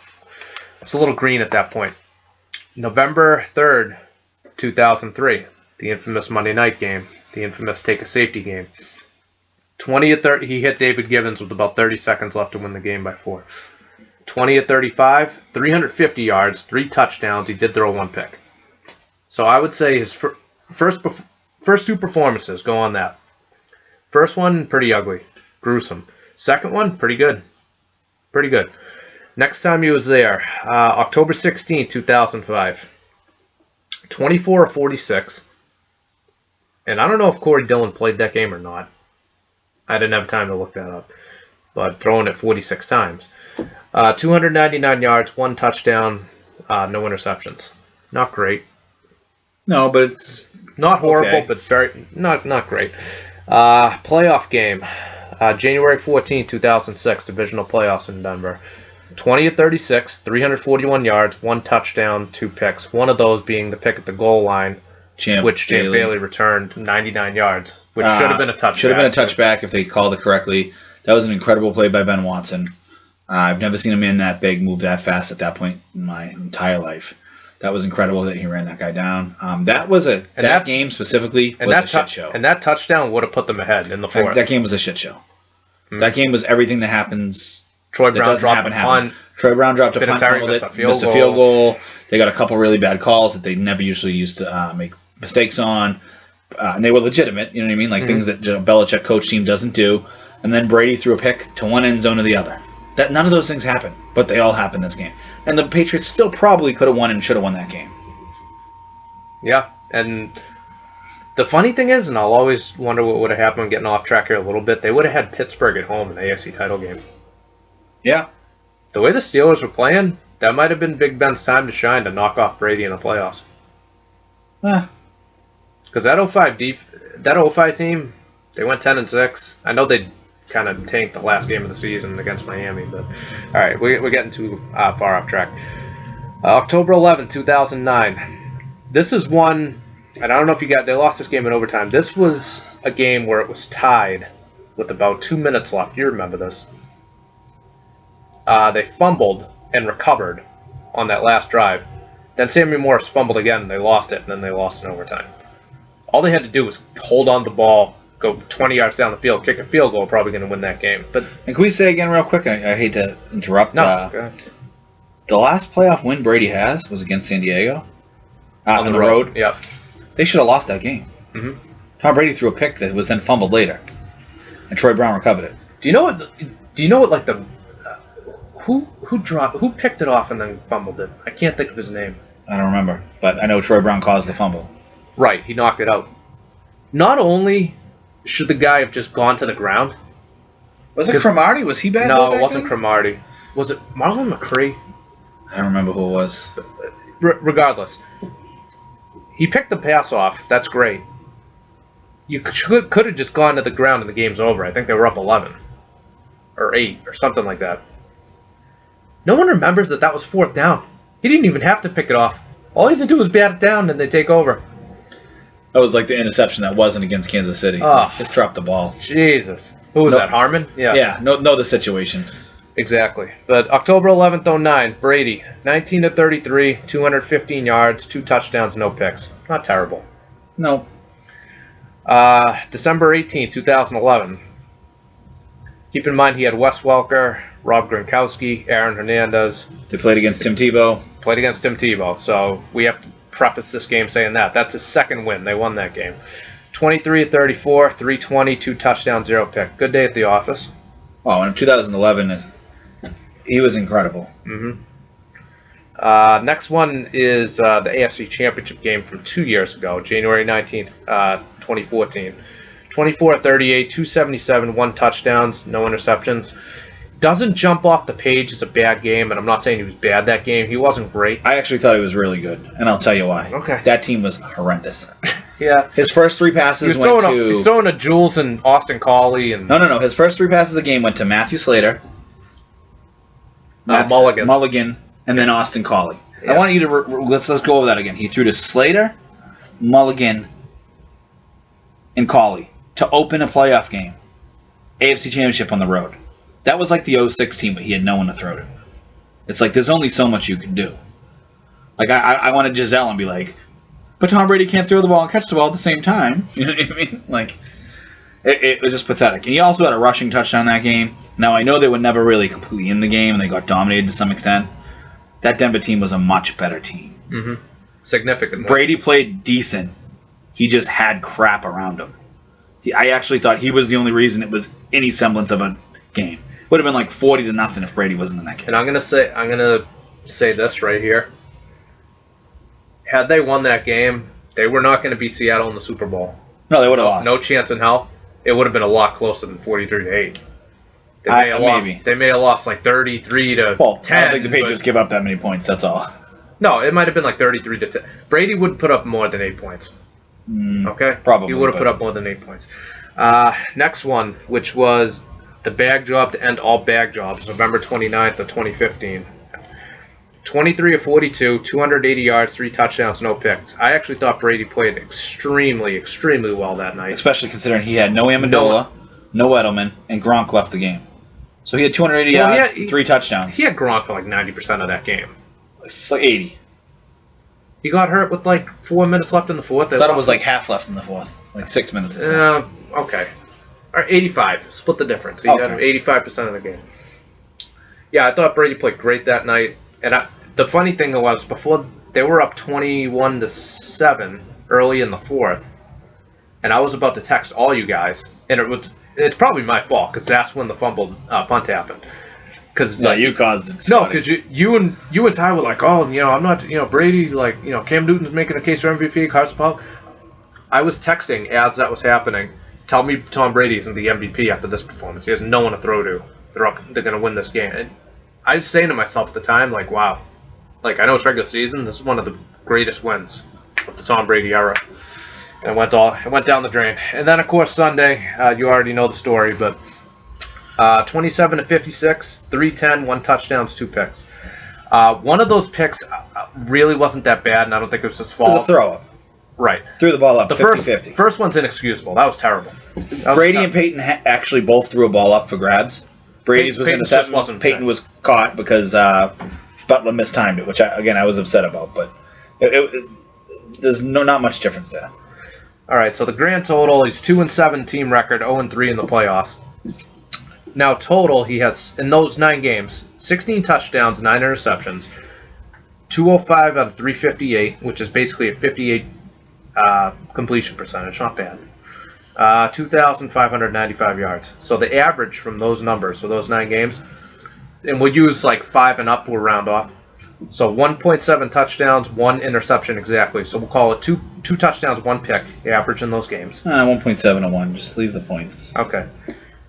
It's a little green at that point. November 3rd, 2003, the infamous Monday night game, the infamous take a safety game. 20 of 30, he hit David Givens with about 30 seconds left to win the game by 4. 20 of 35, 350 yards, 3 touchdowns. He did throw 1 pick. So I would say his first 2 performances go on that. First one, pretty ugly, gruesome. Second one, pretty good. Pretty good. Next time he was there, October 16, 2005. 24 of 46. And I don't know if Corey Dillon played that game or not. I didn't have time to look that up. But throwing it 46 times. 299 yards, 1 touchdown, no interceptions. Not great. No, but it's not horrible, okay. But very not great. Playoff game, January 14, 2006, divisional playoffs in Denver. 20 of 36, 341 yards, 1 touchdown, 2 picks. One of those being the pick at the goal line, which Champ Bailey returned 99 yards, which should have been a touchback. Should have been a touchback if they called it correctly. That was an incredible play by Ben Watson. I've never seen a man that big move that fast at that point in my entire life. That was incredible that he ran that guy down. That game specifically was a shit show. And that touchdown would have put them ahead in the 4th. That game was a shit show. Mm-hmm. That game was everything that happens. Troy Brown dropped a punt. Troy Brown dropped a punt, missed a field goal. They got a couple really bad calls that they never usually used to make mistakes on. And they were legitimate, you know what I mean? Like things that Belichick coach team doesn't do. And then Brady threw a pick to one end zone or the other. None of those things happened, but they all happened this game. And the Patriots still probably could have won and should have won that game. Yeah, and the funny thing is, and I'll always wonder what would have happened getting off track here a little bit, they would have had Pittsburgh at home in the AFC title game. Yeah. The way the Steelers were playing, that might have been Big Ben's time to shine to knock off Brady in the playoffs. Because that 05 team, they went 10-6. I know they kind of tanked the last game of the season against Miami, but all right, we're getting too far off track. October 11, 2009. This is one, and I don't know if they lost this game in overtime. This was a game where it was tied with about 2 minutes left. You remember this. They fumbled and recovered on that last drive. Then Sammy Morris fumbled again, and they lost it, and then they lost in overtime. All they had to do was hold on the ball, go 20 yards down the field, kick a field goal, probably going to win that game. But and can we say again real quick? I hate to interrupt. No, go ahead. The last playoff win Brady has was against San Diego. On the road. Yep. They should have lost that game. Mm-hmm. Tom Brady threw a pick that was then fumbled later, and Troy Brown recovered it. Do you know what? Like the who picked it off and then fumbled it? I can't think of his name. I don't remember, but I know Troy Brown caused the fumble. Right, he knocked it out. Not only should the guy have just gone to the ground. Was it Cromartie? Was he bad? No, it wasn't Cromartie. Was it Marlon McCree? I don't remember who it was. Regardless, he picked the pass off. That's great. You could have just gone to the ground and the game's over. I think they were up 11 or 8 or something like that. No one remembers that was 4th down. He didn't even have to pick it off. All he had to do was bat it down and they take over. That was like the interception that wasn't against Kansas City. Oh, just dropped the ball. Jesus. Who was that, Harmon? Yeah. Yeah, know the situation. Exactly. But October 11th, 2009, Brady, 19-33, 215 yards, 2 touchdowns, no picks. Not terrible. No. December 18th, 2011. Keep in mind he had Wes Welker, Rob Gronkowski, Aaron Hernandez. They played against Tim Tebow. So we have to preface this game saying that. That's his second win. They won that game. 23-34, 320, 2 touchdowns, 0 pick. Good day at the office. Oh, and in 2011, he was incredible. Mm-hmm. Next one is the AFC Championship game from 2 years ago, January 19th, 2014. 24-38, 277, 1 touchdowns, no interceptions. Doesn't jump off the page as a bad game, and I'm not saying he was bad that game. He wasn't great. I actually thought he was really good, and I'll tell you why. Okay. That team was horrendous. Yeah. His first 3 passes He's throwing to Jules and Austin Collie. And No. His first 3 passes of the game went to Matthew Slater, Mulligan, and then Austin Collie. Yeah. I want you to let's go over that again. He threw to Slater, Mulligan, and Collie to open a playoff game, AFC Championship on the road. That was like the 06 team, but he had no one to throw to. It's like there's only so much you can do. Like I wanted Giselle and be like, but Tom Brady can't throw the ball and catch the ball at the same time. You know what I mean? Like it was just pathetic. And he also had a rushing touchdown that game. Now I know they were never really completely in the game and they got dominated to some extent. That Denver team was a much better team. Mm-hmm. Significantly. Brady played decent. He just had crap around him. I actually thought he was the only reason it was any semblance of a game. Would have been like 40-0 if Brady wasn't in that game. And I'm gonna say this right here. Had they won that game, they were not going to beat Seattle in the Super Bowl. No, they would have lost. No chance in hell. It would have been a lot closer than 43-8. Maybe. They may have lost like 33-10. Well, I don't think the Patriots give up that many points. That's all. No, it might have been like 33-10. Brady would put up more than 8 points. Okay, probably. He would have put up more than 8 points. Next one, which was the bag job to end all bag jobs, November 29th of 2015. 23-42, 280 yards, 3 touchdowns, no picks. I actually thought Brady played extremely, extremely well that night. Especially considering he had no Amendola, no Edelman, and Gronk left the game. So he had 280 yards, 3 touchdowns. He had Gronk for like 90% of that game. It's like 80. He got hurt with like 4 minutes left in the fourth. I thought it was like half left in the fourth. Like 6 minutes or so. Okay. Or 85. Split the difference. He had 85% of the game. Yeah, I thought Brady played great that night. And the funny thing was, before they were up 21-7 early in the fourth, and I was about to text all you guys, and it's probably my fault because that's when the fumbled punt happened. Cause you caused it. No, because you and Ty were like, oh, I'm not, Brady, like, Cam Newton's making a case for MVP, Carson Palmer. I was texting as that was happening. Tell me Tom Brady isn't the MVP after this performance. He has no one to throw to. They're going to win this game. And I was saying to myself at the time, like, wow. Like, I know it's regular season. This is one of the greatest wins of the Tom Brady era. And it went down the drain. And then, of course, Sunday, you already know the story, but 27-56, 310, 1 touchdowns, 2 picks. One of those picks really wasn't that bad, and I don't think it was his fault. It was a throw-up. Right. Threw the ball up, the 50-50. First one's inexcusable. That was terrible. Brady and Peyton actually both threw a ball up for grabs. Brady's was intercepted. Peyton was caught because Butler mistimed it, which I was upset about. But there's not much difference there. All right, so the grand total, he's 2-7 team record, 0-3 in the playoffs. Now total, he has, in those 9 games, 16 touchdowns, 9 interceptions, 205 out of 358, which is basically a 58 completion percentage, not bad. 2,595 yards. So the average from those numbers for those 9 games, and we'll use like 5 and up, we'll round off. So 1.7 touchdowns, 1 interception exactly. So we'll call it two touchdowns, 1 pick, average in those games. 1.7 to 1. Just leave the points. Okay.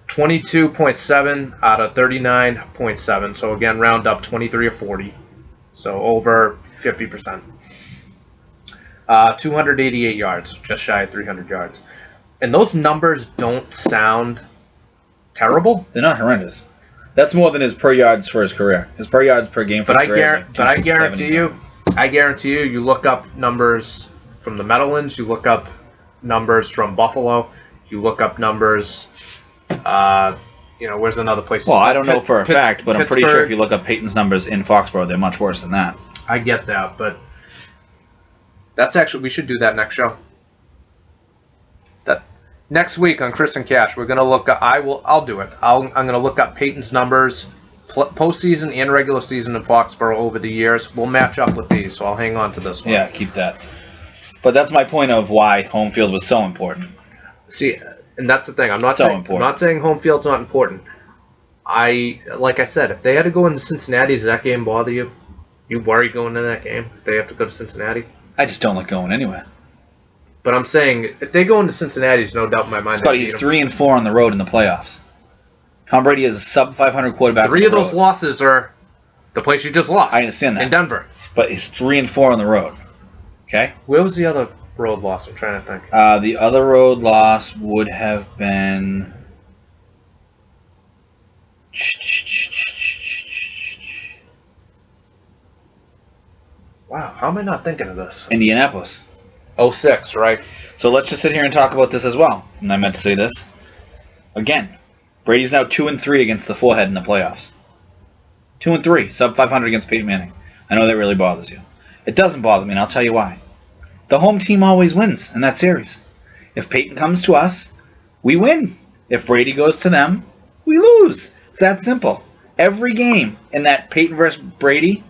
22.7 out of 39.7. So again, round up 23 or 40. So over 50%. 288 yards, just shy of 300 yards. And those numbers don't sound terrible. They're not horrendous. That's more than his per yards for his career. His per yards per game for his career. But I guarantee you, you look up numbers from the Meadowlands, you look up numbers from Buffalo, you look up numbers. Where's another place? Well, I don't know for a fact, but I'm pretty sure if you look up Peyton's numbers in Foxborough, they're much worse than that. I get that, but that's actually, we should do that next show. Next week on Chris and Cash, we're gonna look up. I'll do it. I'm gonna look up Peyton's numbers, postseason and regular season in Foxborough over the years. We'll match up with these, so I'll hang on to this one. Yeah, keep that. But that's my point of why home field was so important. See, and that's the thing. I'm not saying home field's not important. Like I said, if they had to go into Cincinnati, does that game bother you? You worry going into that game if they have to go to Cincinnati? I just don't like going anywhere. But I'm saying, if they go into Cincinnati, there's no doubt in my mind. Scotty, he's 3-4 on the road in the playoffs. Tom Brady is a sub-500 quarterback. 3 of those losses are the place you just lost. I understand that. In Denver. But he's 3-4 on the road. Okay? Where was the other road loss? I'm trying to think. The other road loss would have been... Wow, how am I not thinking of this? Indianapolis. 06, right? So let's just sit here and talk about this as well. And I meant to say this. Again, Brady's now 2-3 against the forehead in the playoffs. 2-3, sub-500 against Peyton Manning. I know that really bothers you. It doesn't bother me, and I'll tell you why. The home team always wins in that series. If Peyton comes to us, we win. If Brady goes to them, we lose. It's that simple. Every game in that Peyton versus Brady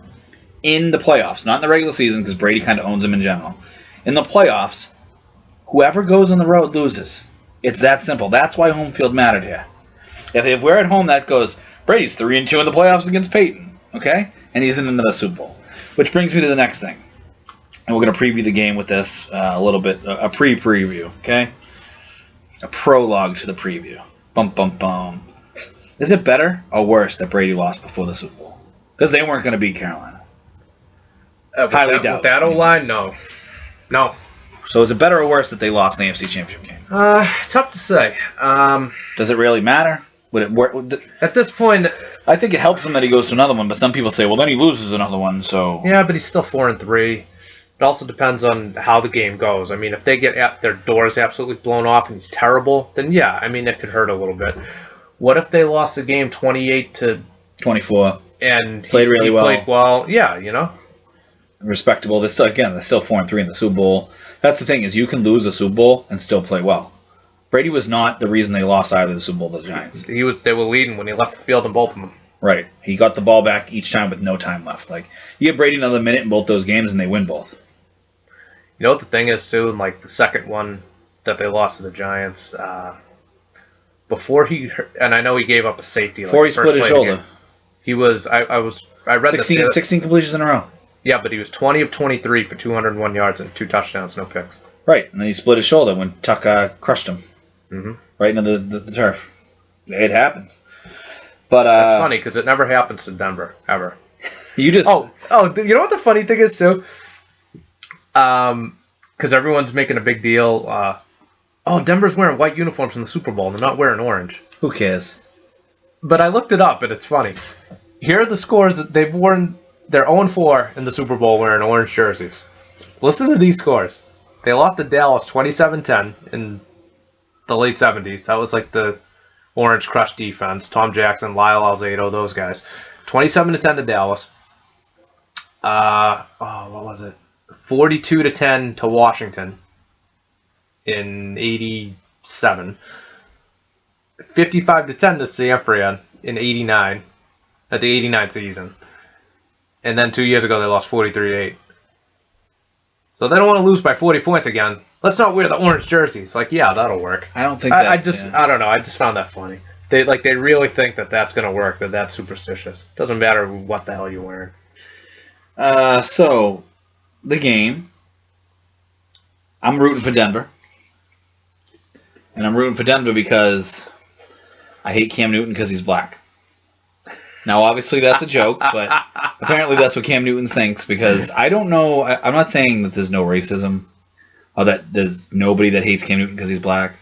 in the playoffs, not in the regular season because Brady kind of owns them in general. In the playoffs, whoever goes on the road loses. It's that simple. That's why home field mattered here. If we're at home, that goes, Brady's 3-2 in the playoffs against Peyton, okay? And he's into the Super Bowl. Which brings me to the next thing. And we're going to preview the game with this a little bit, a pre-preview, okay? A prologue to the preview. Bum, bum, bum. Is it better or worse that Brady lost before the Super Bowl? Because they weren't going to beat Carolina. Highly doubt. With that O-line, no. No. So is it better or worse that they lost the AFC Championship game? Tough to say. Does it really matter? Would it work? At this point, I think it helps him that he goes to another one, but some people say, well, then he loses another one, so... Yeah, but he's still 4-3. It also depends on how the game goes. I mean, if they get their doors absolutely blown off and he's terrible, then yeah, I mean, it could hurt a little bit. What if they lost the game 28-24 and played really well? Played well, yeah, you know. Respectable. They're still 4-3 in the Super Bowl. That's the thing, is you can lose a Super Bowl and still play well. Brady was not the reason they lost either the Super Bowl to the Giants. They were leading when he left the field in both of them. Right. He got the ball back each time with no time left. Like, you give Brady another minute in both those games and they win both. You know what the thing is too? Like the second one that they lost to the Giants, before and I know he gave up a safety. Before he split his shoulder. He was. I read 16 completions in a row. Yeah, but he was 20 of 23 for 201 yards and 2 touchdowns, no picks. Right, and then he split his shoulder when Tuck crushed him. Mm-hmm. Right into the turf. It happens. But that's funny because it never happens to Denver ever. You just you know what the funny thing is too? Because everyone's making a big deal. Denver's wearing white uniforms in the Super Bowl. They're not wearing orange. Who cares? But I looked it up and it's funny. Here are the scores that they've worn. They're 0-4 in the Super Bowl wearing orange jerseys. Listen to these scores. They lost to Dallas 27-10 in the late 70s. That was like the Orange Crush defense. Tom Jackson, Lyle Alzado, those guys. 27-10 to Dallas. What was it? 42-10 to Washington in 87. 55-10 to San Fran in 89, at the 89 season. And then 2 years ago, they lost 43-8. So they don't want to lose by 40 points again. Let's not wear the orange jerseys. Like, yeah, that'll work. I don't think that... I don't know. I just found that funny. They really think that that's going to work, that that's superstitious. Doesn't matter what the hell you're wearing. So, the game. I'm rooting for Denver. And I'm rooting for Denver because I hate Cam Newton because he's black. Now, obviously, that's a joke, but apparently that's what Cam Newton thinks because I don't know. I'm not saying that there's no racism or that there's nobody that hates Cam Newton because he's black,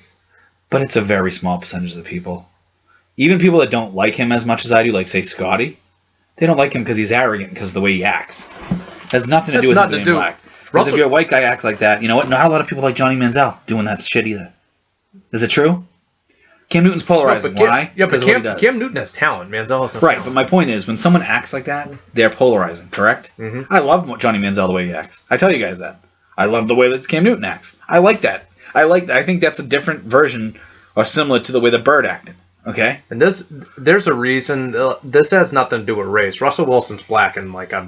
but it's a very small percentage of the people. Even people that don't like him as much as I do, like, say, Scotty, they don't like him because he's arrogant because of the way he acts. It has nothing to do with him being black. Because if you're a white guy act like that, you know what? Not a lot of people like Johnny Manziel doing that shit either. Is it true? Cam Newton's polarizing. Why? Yeah, but Cam Newton has talent. Manziel has no right, talent. But my point is, when someone acts like that, they're polarizing, correct? Mm-hmm. I love Johnny Manziel the way he acts. I tell you guys that. I love the way that Cam Newton acts. I like that. I think that's a different version or similar to the way the Bird acted. Okay? And there's a reason. This has nothing to do with race. Russell Wilson's black, and like I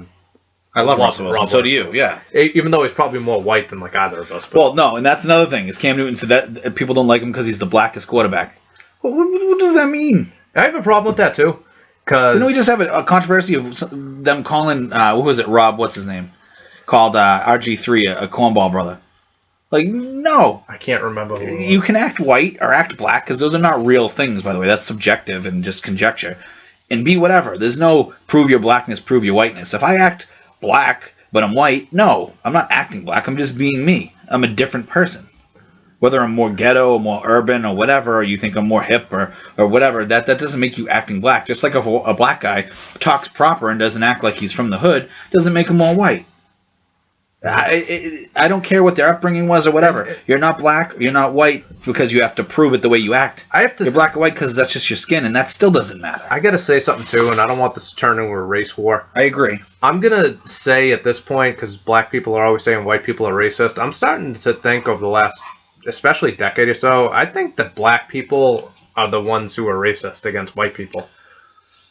love Russell Wilson. So do you, yeah. Even though he's probably more white than like either of us. But. Well, no, and that's another thing. Is Cam Newton said that people don't like him because he's the blackest quarterback. What does that mean? I have a problem with that too. Didn't we just have a controversy of them calling what was it? Rob, what's his name? Called RG3 a cornball brother. Like, no. I can't remember who. You can act white or act black because those are not real things, by the way. That's subjective and just conjecture. And be whatever. There's no prove your blackness, prove your whiteness. If I act black but I'm white, no, I'm not acting black. I'm just being me. I'm a different person. Whether I'm more ghetto or more urban or whatever, or you think I'm more hip or whatever, that doesn't make you acting black. Just like if a black guy talks proper and doesn't act like he's from the hood, doesn't make him more white. I don't care what their upbringing was or whatever. You're not black, you're not white because you have to prove it the way you act. You're black or white because that's just your skin, and that still doesn't matter. I got to say something too, and I don't want this to turn into a race war. I agree. I'm going to say at this point, because black people are always saying white people are racist, I'm starting to think over the last, especially decade or so, I think that black people are the ones who are racist against white people.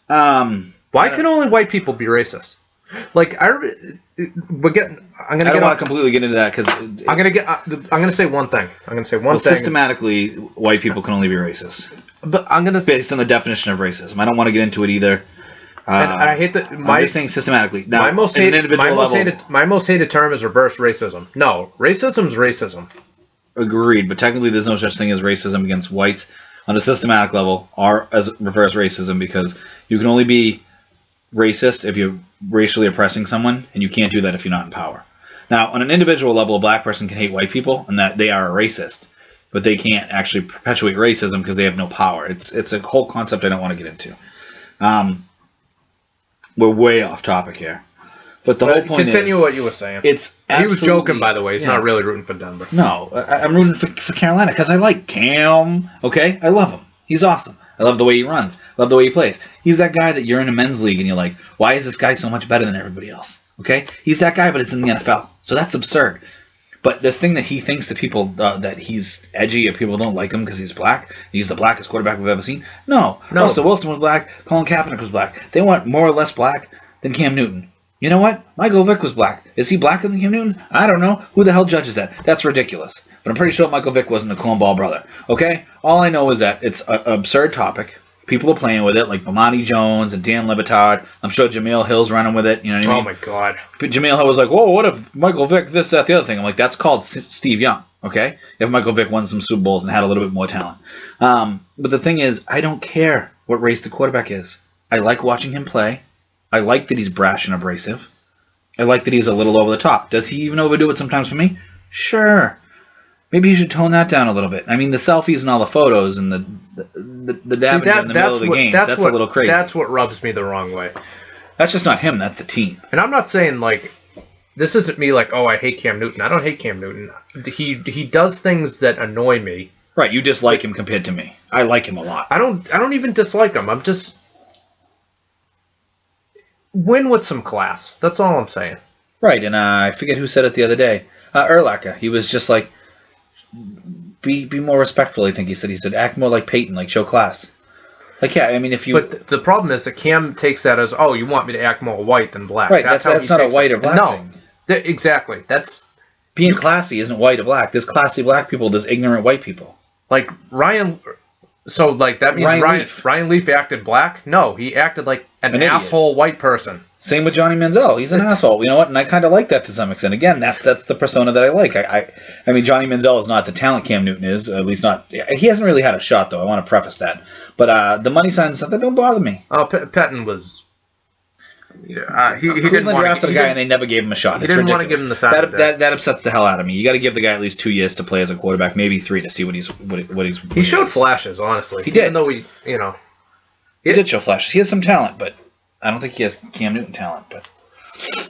Why can only white people be racist? Like I don't want to completely get into that because I'm gonna say one thing. Systematically, white people can only be racist. But I'm gonna say based on the definition of racism. I don't want to get into it either. And I hate that. I'm just saying systematically. Now, my most hated term is reverse racism. No, racism is racism. Agreed, but technically, there's no such thing as racism against whites on a systematic level, or as reverse racism, because you can only be racist if you're racially oppressing someone, and you can't do that if you're not in power. Now, on an individual level, a black person can hate white people, and that they are a racist, but they can't actually perpetuate racism because they have no power. It's a whole concept I don't want to get into. We're way off topic here, but the whole point continue what you were saying. He was joking, by the way. He's not really rooting for Denver. No, I'm rooting for Carolina because I like Cam. Okay, I love him. He's awesome. I love the way he runs. I love the way he plays. He's that guy that you're in a men's league and you're like, why is this guy so much better than everybody else? Okay? He's that guy, but it's in the NFL. So that's absurd. But this thing that he thinks that people, that he's edgy or people don't like him because he's black, he's the blackest quarterback we've ever seen. No. Russell Wilson was black. Colin Kaepernick was black. They want more or less black than Cam Newton. You know what? Michael Vick was black. Is he blacker than Cam Newton? I don't know. Who the hell judges that? That's ridiculous. But I'm pretty sure Michael Vick wasn't a cornball brother. Okay? All I know is that it's an absurd topic. People are playing with it, like Bomani Jones and Dan Le Batard. I'm sure Jameel Hill's running with it. You know what I mean? Oh, my God. But Jameel Hill was like, whoa, what if Michael Vick, this, that, the other thing? I'm like, that's called Steve Young. Okay? If Michael Vick won some Super Bowls and had a little bit more talent. But the thing is, I don't care what race the quarterback is. I like watching him play. I like that he's brash and abrasive. I like that he's a little over the top. Does he even overdo it sometimes for me? Sure. Maybe he should tone that down a little bit. I mean, the selfies and all the photos and the dabbing in the middle of the games, that's a little crazy. That's what rubs me the wrong way. That's just not him. That's the team. And I'm not saying, like, this isn't me like, oh, I hate Cam Newton. I don't hate Cam Newton. He does things that annoy me. Right, you dislike him compared to me. I like him a lot. I don't even dislike him. I'm just... win with some class. That's all I'm saying. Right, and I forget who said it the other day. Urlacher. He was just like, be more respectful. I think he said act more like Peyton, like show class. Like, yeah, I mean, if you... But the problem is that Cam takes that as, oh, you want me to act more white than black. Right, that's not a white or black thing. Exactly. That's... Being classy isn't white or black. There's classy black people, there's ignorant white people. Like, Ryan... So, like, that means Ryan Leaf acted black? No, he acted like an asshole white person. Same with Johnny Manziel. He's an asshole. You know what? And I kind of like that to some extent. Again, that's the persona that I like. I mean, Johnny Manziel is not the talent Cam Newton is. At least not... He hasn't really had a shot, though. I want to preface that. But the money signs and stuff, that don't bother me. Oh, Pettin was... Yeah, he didn't want drafted a guy and they never gave him a shot. He didn't want to give him the time. That upsets the hell out of me. You got to give the guy at least 2 years to play as a quarterback, maybe 3 to see what he's. He showed flashes, honestly. He did. Even though he did show flashes. He has some talent, but I don't think he has Cam Newton talent. But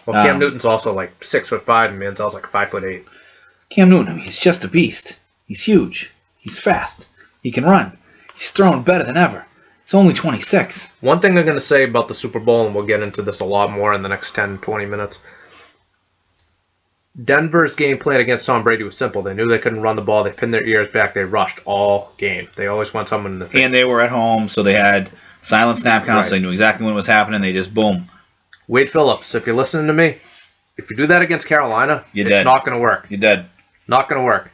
Cam Newton's also like 6'5", and Manziel's like 5'8". Cam Newton, I mean, he's just a beast. He's huge. He's fast. He can run. He's throwing better than ever. It's only 26. One thing I'm going to say about the Super Bowl, and we'll get into this a lot more in the next 10, 20 minutes. Denver's game plan against Tom Brady was simple. They knew they couldn't run the ball. They pinned their ears back. They rushed all game. They always want someone in the face. And they were at home, so they had silent snap counts. Right. So they knew exactly when it was happening. They just, boom. Wade Phillips, if you're listening to me, if you do that against Carolina, it's not going to work. You're dead. Not going to work.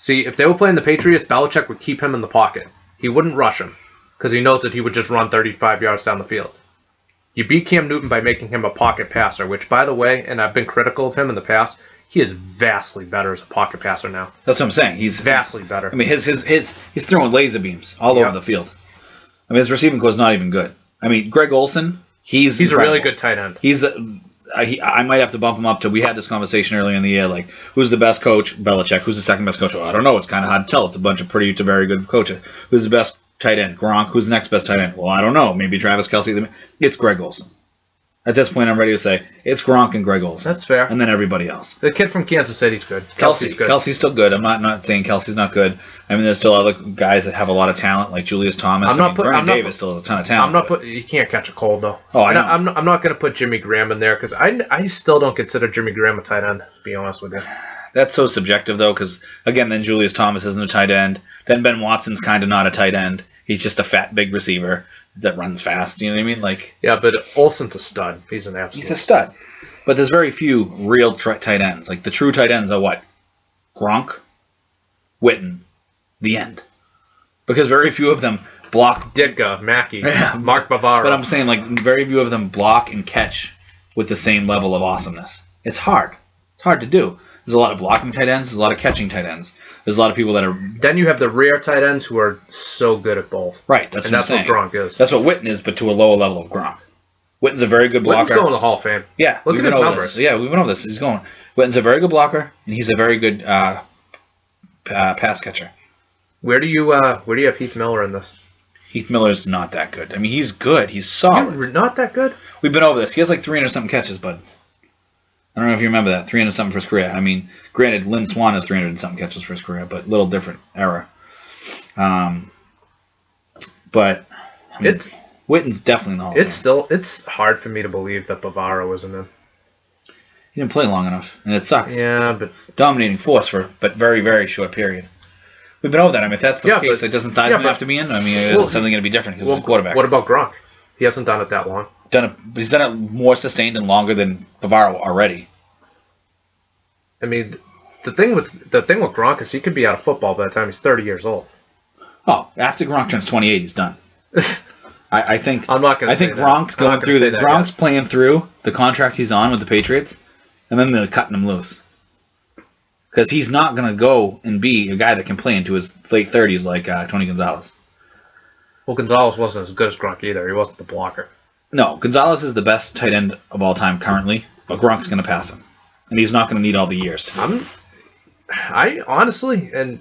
See, if they were playing the Patriots, Belichick would keep him in the pocket. He wouldn't rush him, because he knows that he would just run 35 yards down the field. You beat Cam Newton by making him a pocket passer, which, by the way, and I've been critical of him in the past, he is vastly better as a pocket passer now. That's what I'm saying. He's vastly better. I mean, he's throwing laser beams all over the field. I mean, his receiving core is not even good. I mean, Greg Olsen, he's a really good tight end. I might have to bump him up to. We had this conversation earlier in the year, like who's the best coach? Belichick. Who's the second best coach? Well, I don't know. It's kind of hard to tell. It's a bunch of pretty to very good coaches. Who's the best tight end? Gronk. Who's the next best tight end? Well, I don't know. Maybe Travis Kelce. It's Greg Olsen. At this point, I'm ready to say it's Gronk and Greg Olsen. That's fair. And then everybody else. The kid from Kansas City's good. Kelce's good. Kelce's still good. I'm not saying Kelce's not good. I mean, there's still other guys that have a lot of talent, like Julius Thomas. Brian Davis still has a ton of talent. You can't catch a cold though. Oh, I know. I'm not going to put Jimmy Graham in there because I still don't consider Jimmy Graham a tight end. To be honest with you. That's so subjective though, because again, then Julius Thomas isn't a tight end. Then Ben Watson's kind of not a tight end. He's just a fat, big receiver that runs fast. You know what I mean? Like, yeah, but Olsen's a stud. He's an absolute. He's a stud. But there's very few real tight ends. Like the true tight ends are what? Gronk, Witten, the end. Because very few of them block. Ditka, Mackey, Mark Bavaro. But I'm saying like very few of them block and catch with the same level of awesomeness. It's hard. It's hard to do. There's a lot of blocking tight ends. There's a lot of catching tight ends. There's a lot of people that are... Then you have the rare tight ends who are so good at both. Right, that's what I'm saying. And that's what Gronk is. That's what Witten is, but to a lower level of Gronk. Witten's a very good blocker. Witten's going to the Hall of Fame. Yeah. Look at his numbers. Yeah, we've been over this. He's going... Witten's a very good blocker, and he's a very good pass catcher. Where do you have Heath Miller in this? Heath Miller's not that good. I mean, he's good. He's solid. You're not that good? We've been over this. He has like 300-something catches, bud. I don't know if you remember that. 300-something for his career. I mean, granted, Lynn Swann has 300-something catches for his career, but a little different era. But I mean, Witten's definitely in the Hall of Fame. It's hard for me to believe that Bavaro wasn't in. He didn't play long enough, and it sucks. Yeah, but dominating force but very, very short period. We've been over that. I mean, if that's the case, doesn't Theismann have to be in? I mean, it's something going to be different because he's a quarterback. What about Gronk? He hasn't done it that long. He's done it more sustained and longer than Bavaro already. I mean, the thing with Gronk is he could be out of football by the time he's 30 years old. Oh, after Gronk turns 28, he's done. I think I'm not going to. I think Gronk's going through the Gronk's playing through the contract he's on with the Patriots, and then they're cutting him loose because he's not going to go and be a guy that can play into his late 30s like Tony Gonzalez. Well, Gonzalez wasn't as good as Gronk either. He wasn't the blocker. No, Gonzalez is the best tight end of all time currently, but Gronk's going to pass him. And he's not going to need all the years. I honestly, and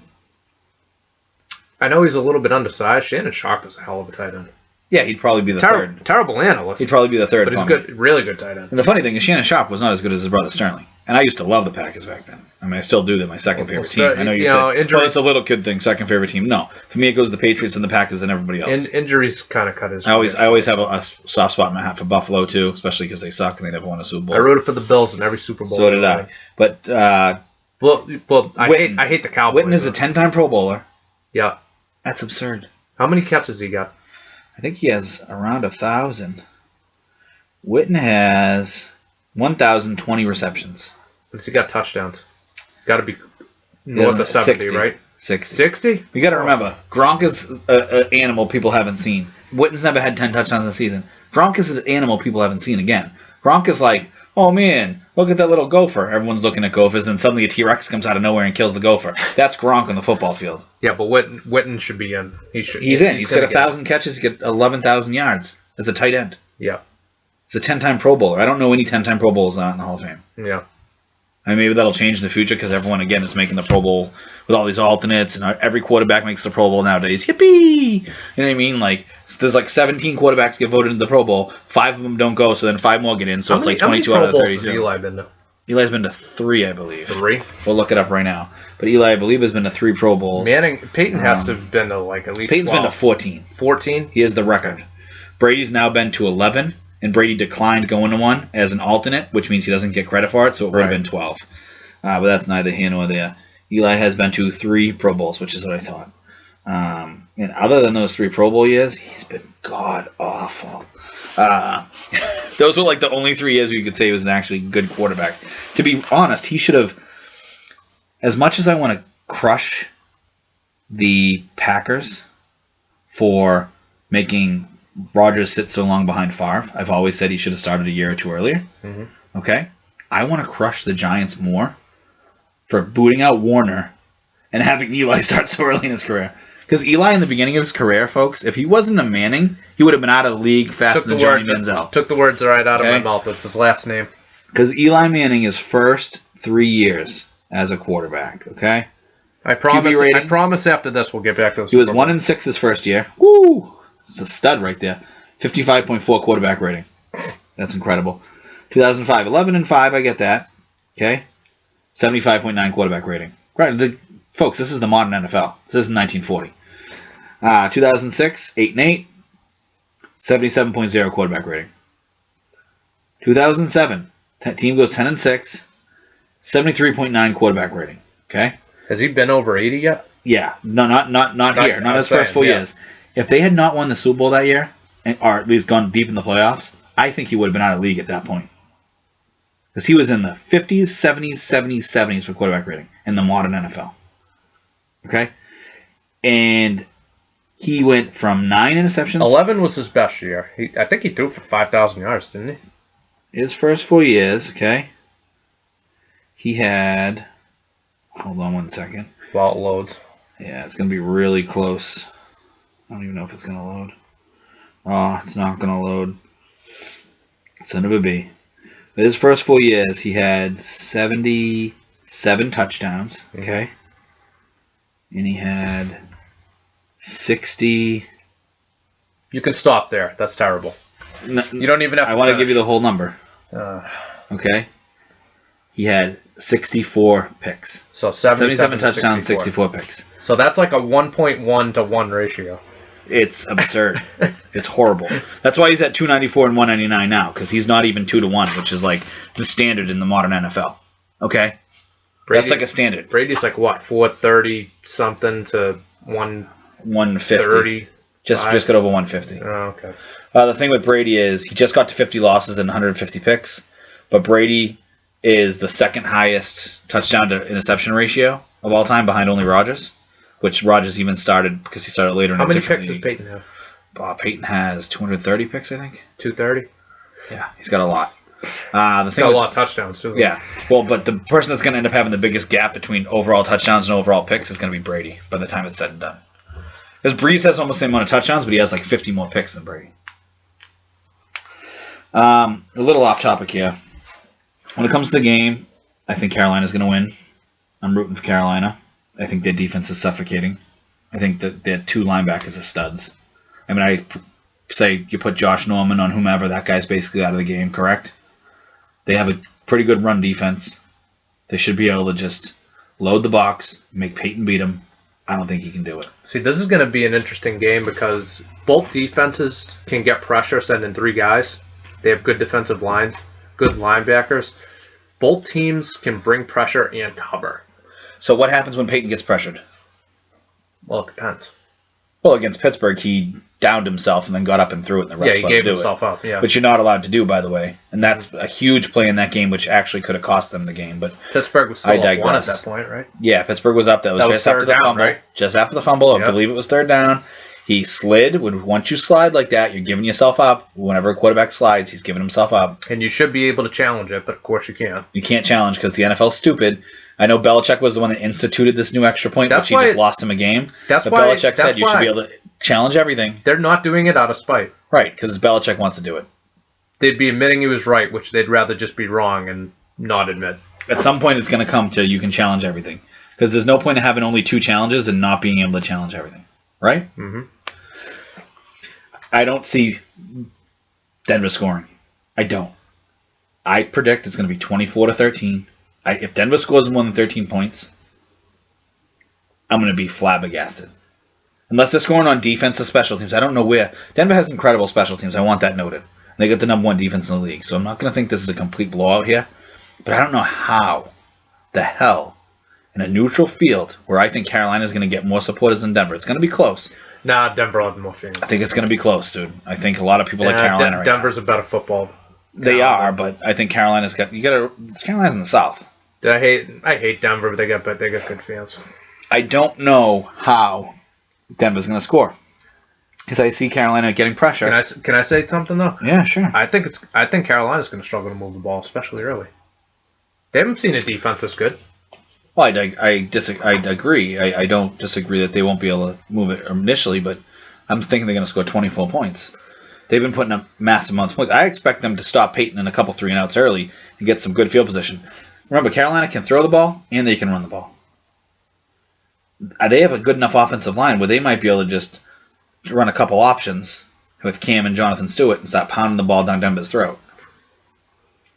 I know he's a little bit undersized. Shannon Sharp is a hell of a tight end. Yeah, he'd probably be the third. Terrible analyst. He'd probably be the third. But he's good, really good tight end. And the funny thing is Shannon Sharp was not as good as his brother Sterling. And I used to love the Packers back then. I mean, I still do. They're my second favorite team. I know you said, well, it's a little kid thing, second favorite team. No. For me, it goes the Patriots and the Packers and everybody else. Injuries kind of cut his I always have a soft spot in my heart for Buffalo, too, especially because they suck and they never won a Super Bowl. I rooted for the Bills in every Super Bowl. So did I. But Well, I hate the Cowboys. Witten is a 10-time Pro Bowler. Yeah. That's absurd. How many catches he got? I think he has around 1,000. Witten has 1,020 receptions. Has he got touchdowns? Got to be north of 70, 60, right? 60. 60? You got to remember, Gronk is an animal people haven't seen. Witten's never had 10 touchdowns in a season. Gronk is an animal people haven't seen again. Gronk is like, oh man, look at that little gopher. Everyone's looking at gophers, and suddenly a T-Rex comes out of nowhere and kills the gopher. That's Gronk on the football field. Yeah, but Witten should be in. He's in. He's got 1,000 catches. He's got 11,000 yards as a tight end. Yeah. He's a 10-time Pro Bowler. I don't know any 10-time Pro Bowlers not in the Hall of Fame. Yeah. I mean, maybe that'll change in the future because everyone, again, is making the Pro Bowl with all these alternates, and every quarterback makes the Pro Bowl nowadays. Yippee! You know what I mean? Like, there's like 17 quarterbacks get voted into the Pro Bowl. 5 of them don't go, so then 5 more get in, so it's like 22 out of the 32. How many Pro Bowls has Eli been to? Eli's been to 3, I believe. 3? We'll look it up right now. But Eli, I believe, has been to 3 Pro Bowls. Peyton has to have been to like at least Peyton's 12. Been to 14. 14? He has the record. Brady's now been to 11, and Brady declined going to 1 as an alternate, which means he doesn't get credit for it, so it would have been 12. But that's neither here nor there. Eli has been to 3 Pro Bowls, which is what I thought. And other than those 3 Pro Bowl years, he's been god-awful. Those were like the only 3 years where you could say he was an actually good quarterback. To be honest, he should have, as much as I want to crush the Packers for making Rodgers sit so long behind Favre, I've always said he should have started a year or 2 earlier. Mm-hmm. Okay? I want to crush the Giants more for booting out Warner and having Eli start so early in his career. Because Eli, in the beginning of his career, folks, if he wasn't a Manning, he would have been out of the league faster than Johnny Manziel. Took the words right out of my mouth. That's his last name. Because Eli Manning, his first 3 years as a quarterback, okay? I promise after this we'll get back to this. He was 1-6 his first year. Woo! It's a stud right there. 55.4 quarterback rating. That's incredible. 2005, 11-5, I get that. Okay? 75.9 quarterback rating. Right, folks, this is the modern NFL. This is 1940. 2006, 8-8, 77.0 quarterback rating. 2007, team goes 10-6, 73.9 quarterback rating. Okay? Has he been over 80 yet? Yeah, no, not here, not his first 4 years. If they had not won the Super Bowl that year, or at least gone deep in the playoffs, I think he would have been out of the league at that point. Because he was in the 50s, 70s, 70s, 70s for quarterback rating in the modern NFL. Okay? And he went from 9 interceptions. 11 was his best year. I think he threw for 5,000 yards, didn't he? His first 4 years, okay? He had... Hold on 1 second. While it loads. Yeah, it's going to be really close. I don't even know if it's going to load. Oh, it's not going to load. Son of a B. But his first 4 years, he had 77 touchdowns, okay? And he had 60... You can stop there. That's terrible. No, you don't even have to... I want to give you the whole number. Okay? He had 64 picks. So 77 touchdowns, 64 picks. So that's like a 1.1 to 1 ratio. It's absurd. It's horrible. That's why he's at 294 and 199 now, because he's not even 2 to 1, which is like the standard in the modern NFL. Okay? That's like a standard. Brady's like what, 430 something to 150? Just got over 150. Oh, okay. The thing with Brady is he just got to 50 losses and 150 picks, but Brady is the second highest touchdown to interception ratio of all time, behind only Rodgers. Which Rodgers even started because he started later in How many picks does Peyton have? Peyton has 230 picks, I think. 230? Yeah, he's got a lot. He's got a lot of touchdowns, too. Yeah. Well, but the person that's going to end up having the biggest gap between overall touchdowns and overall picks is going to be Brady by the time it's said and done. Because Breeze has almost the same amount of touchdowns, but he has like 50 more picks than Brady. A little off topic here. When it comes to the game, I think Carolina's going to win. I'm rooting for Carolina. I think their defense is suffocating. I think that their 2 linebackers are studs. I mean, I say you put Josh Norman on whomever, that guy's basically out of the game, correct? They have a pretty good run defense. They should be able to just load the box, make Peyton beat him. I don't think he can do it. See, this is going to be an interesting game because both defenses can get pressure sending 3 guys. They have good defensive lines, good linebackers. Both teams can bring pressure and cover. So what happens when Peyton gets pressured? Well, it depends. Well, against Pittsburgh, he downed himself and then got up and threw it, and the refs let him do it. Yeah, he gave himself up, yeah. Which you're not allowed to do, by the way. And that's a huge play in that game, which actually could have cost them the game. But Pittsburgh was still up 1 at that point, right? Yeah, Pittsburgh was up. That was just after the fumble. Right? Just after the fumble. I believe it was third down. He slid. Once you slide like that, you're giving yourself up. Whenever a quarterback slides, he's giving himself up. And you should be able to challenge it, but of course you can't. You can't challenge because the NFL's stupid. I know Belichick was the one that instituted this new extra point, which he just lost him a game. But Belichick said you should be able to challenge everything. They're not doing it out of spite. Right, because Belichick wants to do it. They'd be admitting he was right, which they'd rather just be wrong and not admit. At some point, it's going to come to you can challenge everything. Because there's no point in having only 2 challenges and not being able to challenge everything. Right? Mm-hmm. I don't see Denver scoring. I don't. I predict it's going to be 24-13. If Denver scores more than 13 points, I'm going to be flabbergasted. Unless they're scoring on defense or special teams. I don't know where. Denver has incredible special teams. I want that noted. They got the number 1 defense in the league. So I'm not going to think this is a complete blowout here. But I don't know how the hell in a neutral field where I think Carolina is going to get more supporters than Denver. It's going to be close. Nah, Denver will have more fans. I think it's going to be close, dude. I think a lot of people like Carolina Denver's a better football. They are, but I think Carolina's Carolina's in the South. I hate Denver, but they got good fans. I don't know how Denver's going to score because I see Carolina getting pressure. Can I say something though? Yeah, sure. I think Carolina's going to struggle to move the ball, especially early. They haven't seen a defense this good. Well, I agree. I don't disagree that they won't be able to move it initially, but I'm thinking they're going to score 24 points. They've been putting up massive amounts of points. I expect them to stop Peyton in a couple 3-and-outs early and get some good field position. Remember, Carolina can throw the ball and they can run the ball. They have a good enough offensive line where they might be able to just run a couple options with Cam and Jonathan Stewart and start pounding the ball down Denver's throat.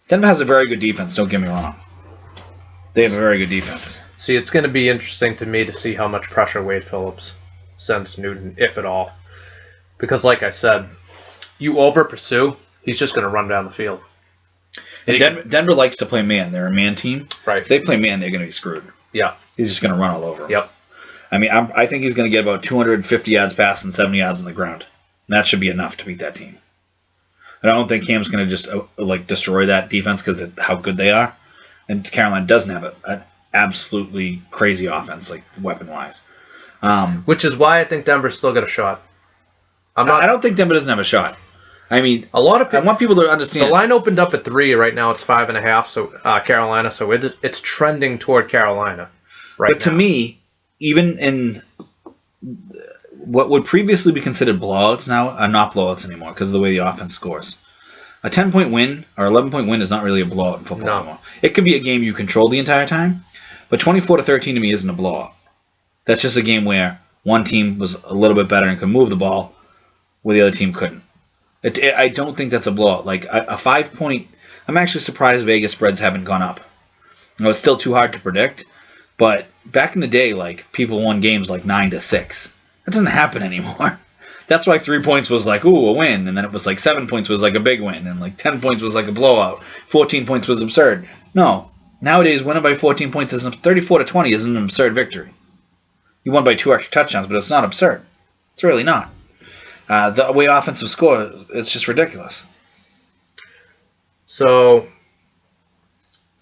Denver has a very good defense, don't get me wrong. They have a very good defense. See, it's going to be interesting to me to see how much pressure Wade Phillips sends to Newton, if at all. Because like I said, you over-pursue, he's just going to run down the field. Denver likes to play man. They're a man team. Right. If they play man, they're going to be screwed. Yeah. He's just going to run all over them. Yep. I mean, I think he's going to get about 250 yards passed and 70 yards on the ground. And that should be enough to beat that team. And I don't think Cam's going to just destroy that defense because of how good they are. And Carolina doesn't have an absolutely crazy offense, like weapon-wise. Which is why I think Denver's still got a shot. I don't think Denver doesn't have a shot. I mean, a lot of people, I want people to understand. The line opened up at 3. Right now it's 5.5. So Carolina. So it's trending toward Carolina. Right. But to me, even in what would previously be considered blowouts now are not blowouts anymore because of the way the offense scores. A 10-point win or 11-point win is not really a blowout in football anymore. It could be a game you control the entire time, but 24-13 to me isn't a blowout. That's just a game where one team was a little bit better and could move the ball, where the other team couldn't. I don't think that's a blowout. Like a 5-point, I'm actually surprised Vegas spreads haven't gone up. It's still too hard to predict, but back in the day, people won games 9-6. That doesn't happen anymore. That's why 3 points was a win, and then it was 7 points was a big win, and 10 points was a blowout. 14 points was absurd. No, nowadays winning by 14 points isn't 34-20 isn't an absurd victory. You won by 2 extra touchdowns, but it's not absurd. It's really not. The way offensive score, it's just ridiculous. So,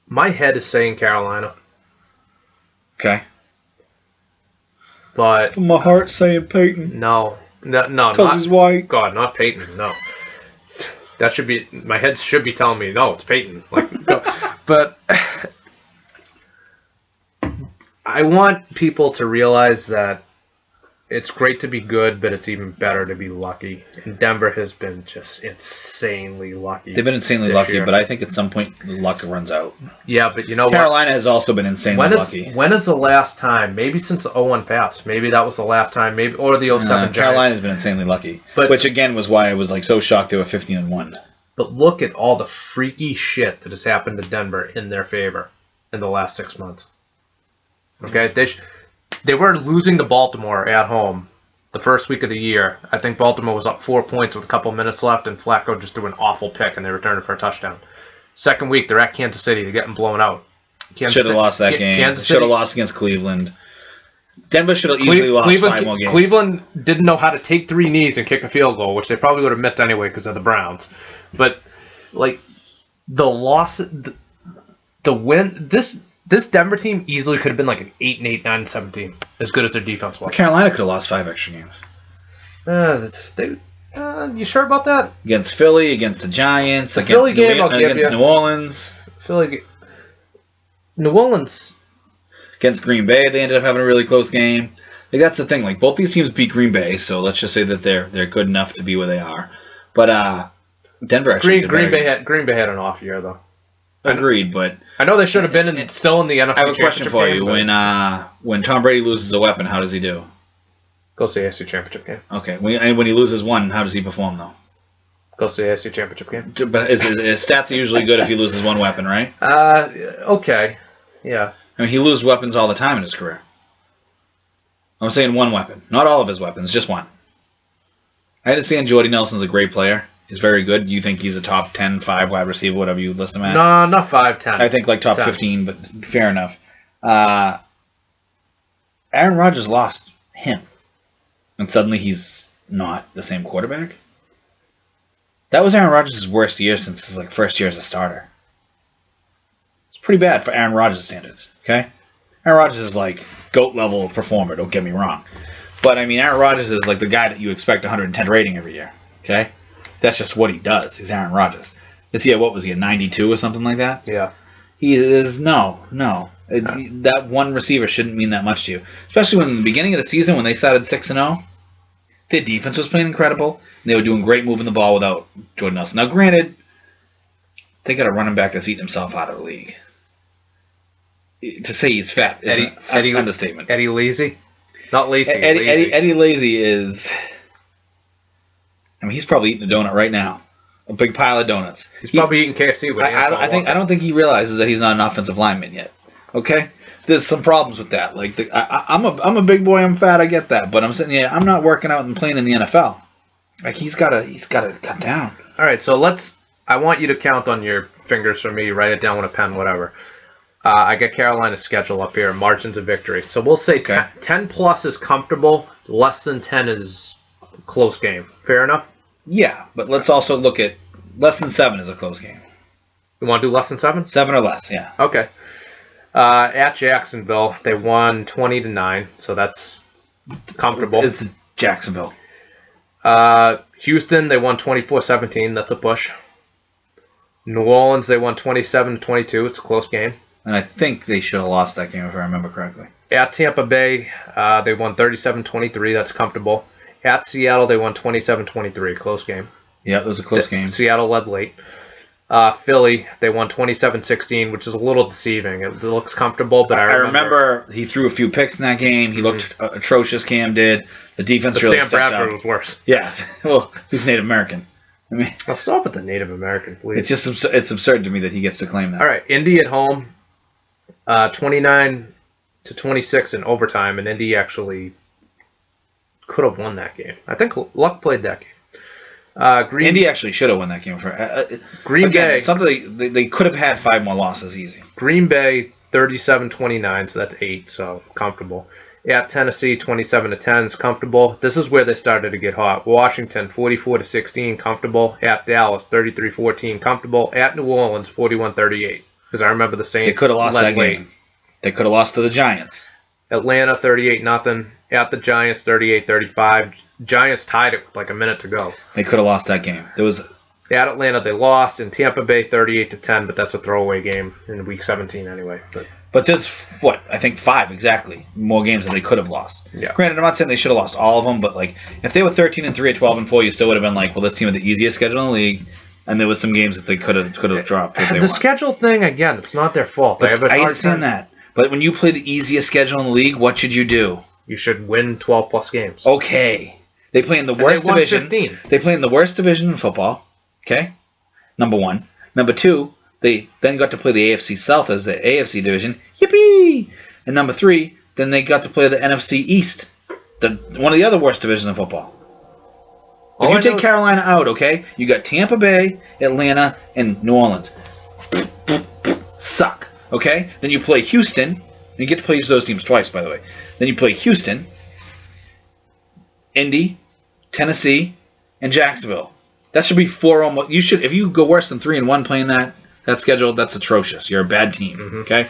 my head is saying Carolina. Okay. But my heart's saying Peyton. No, because he's white. God, not Peyton. No, that should be my head should be telling me no, it's Peyton. No. But I want people to realize that it's great to be good, but it's even better to be lucky. And Denver has been just insanely lucky. They've been insanely lucky, year. But I think at some point the luck runs out. Yeah, but Carolina has also been insanely lucky. When is the last time? Maybe since the 0-1 pass. Maybe that was the last time. Maybe or the 0-7. Carolina's been insanely lucky, which again was why I was so shocked they were 15-1. But look at all the freaky shit that has happened to Denver in their favor in the last 6 months. Okay, They were losing to Baltimore at home the first week of the year. I think Baltimore was up 4 points with a couple minutes left, and Flacco just threw an awful pick, and they returned it for a touchdown. Second week, they're at Kansas City. They're getting blown out. Should have lost that game. Should have lost against Cleveland. Denver should have easily lost 5 more games. Cleveland didn't know how to take 3 knees and kick a field goal, which they probably would have missed anyway because of the Browns. But, like, the loss, the win, this Denver team easily could have been like an 8-8, 9-17, as good as their defense was. Carolina could have lost 5 extra games. You sure about that? Against Philly, against the Giants, against Philly game, against New Orleans. New Orleans. Against Green Bay, they ended up having a really close game. Like, that's the thing. Like, both these teams beat Green Bay, so let's just say that they're good enough to be where they are. But Denver actually Green Bay had an off year though. Agreed, but I know they should have been still in the NFC. I have a question for you. When Tom Brady loses a weapon, how does he do? Goes to the AFC Championship game. Okay. And when he loses one, how does he perform though? Goes to the AFC Championship game. But his stats are usually good if he loses one weapon, right? Okay. Yeah. I mean, he loses weapons all the time in his career. I'm saying one weapon. Not all of his weapons, just one. I understand Jordy Nelson's a great player. He's very good. You think he's a top 10, 5 wide receiver, whatever you list him at? No, not 5, 10. I think like top 10. 15, but fair enough. Aaron Rodgers lost him. And suddenly he's not the same quarterback? That was Aaron Rodgers' worst year since his first year as a starter. It's pretty bad for Aaron Rodgers standards, okay? Aaron Rodgers is like GOAT level performer, don't get me wrong. But I mean, Aaron Rodgers is like the guy that you expect 110 rating every year, okay? That's just what he does. He's Aaron Rodgers. This year, what was he, a 92 or something like that? Yeah. He is, no. That one receiver shouldn't mean that much to you. Especially when in the beginning of the season, when they started 6-0, their defense was playing incredible. And they were doing great moving the ball without Jordan Nelson. Now, granted, they got a running back that's eating himself out of the league. To say he's fat is an understatement. Eddie Lacy? Not Lacy. Eddie Lacy is... I mean, he's probably eating a donut right now. A big pile of donuts. He's probably eating KFC. I don't think he realizes that he's not an offensive lineman yet. Okay? There's some problems with that. Like I'm a big boy, I'm fat, I get that. But I'm sitting here, I'm not working out and playing in the NFL. Like he's gotta cut down. All right, so I want you to count on your fingers for me, write it down with a pen, whatever. I got Carolina's schedule up here, margins of victory. So we'll say 10 plus is comfortable, less than 10 is close game. Fair enough? Yeah, but let's also look at less than 7 is a close game. You want to do less than 7? 7 or less, yeah. Okay. At Jacksonville, they won 20-9, so that's comfortable. It's Jacksonville. Houston, they won 24-17. That's a push. New Orleans, they won 27-22. It's a close game. And I think they should have lost that game if I remember correctly. At Tampa Bay, they won 37-23. That's comfortable. At Seattle, they won 27-23. Close game. Yeah, it was a close game. Seattle led late. Philly, they won 27-16, which is a little deceiving. It looks comfortable, but I remember he threw a few picks in that game. He looked atrocious, Cam did. The defense really stepped up. Sam Bradford was worse. Yes. Well, he's Native American. I mean, I'll stop with the Native American, please. It's absurd to me that he gets to claim that. All right, Indy at home, 29-26 in overtime, and Indy actually could have won that game. I think Luck played that game. Indy actually should have won that game. Green Bay. Something they could have had 5 more losses easy. Green Bay 37-29, so that's 8, so comfortable. At Tennessee 27-10 is comfortable. This is where they started to get hot. Washington 44-16, comfortable. At Dallas 33-14, comfortable. At New Orleans 41-38. Because I remember the Saints. They could have lost that game. They could have lost to the Giants. Atlanta 38-0. At the Giants 38-35. Giants tied it with like a minute to go. They could have lost that game. At Atlanta they lost. In Tampa Bay 38-10, but that's a throwaway game in week 17 anyway. But there's I think 5 exactly more games that they could have lost. Yeah. Granted, I'm not saying they should have lost all of them, but like if they were 13-3 or 12-4, you still would have been like, well, this team had the easiest schedule in the league, and there was some games that they could have dropped. The schedule thing again, it's not their fault. I understand that, but when you play the easiest schedule in the league, what should you do? You should win 12 plus games. Okay. They play in the worst division. 15. They play in the worst division in football. Okay? Number 1. Number 2, they then got to play the AFC South as the AFC division. Yippee! And number 3, then they got to play the NFC East. One of the other worst divisions in football. If you take Carolina out, okay, you got Tampa Bay, Atlanta, and New Orleans. Suck. Okay? Then you play Houston. And you get to play those teams twice, by the way. Then you play Houston, Indy, Tennessee, and Jacksonville. That should be 4 almost. You should, if you go worse than 3-1 playing that schedule, that's atrocious. You're a bad team. Mm-hmm. Okay?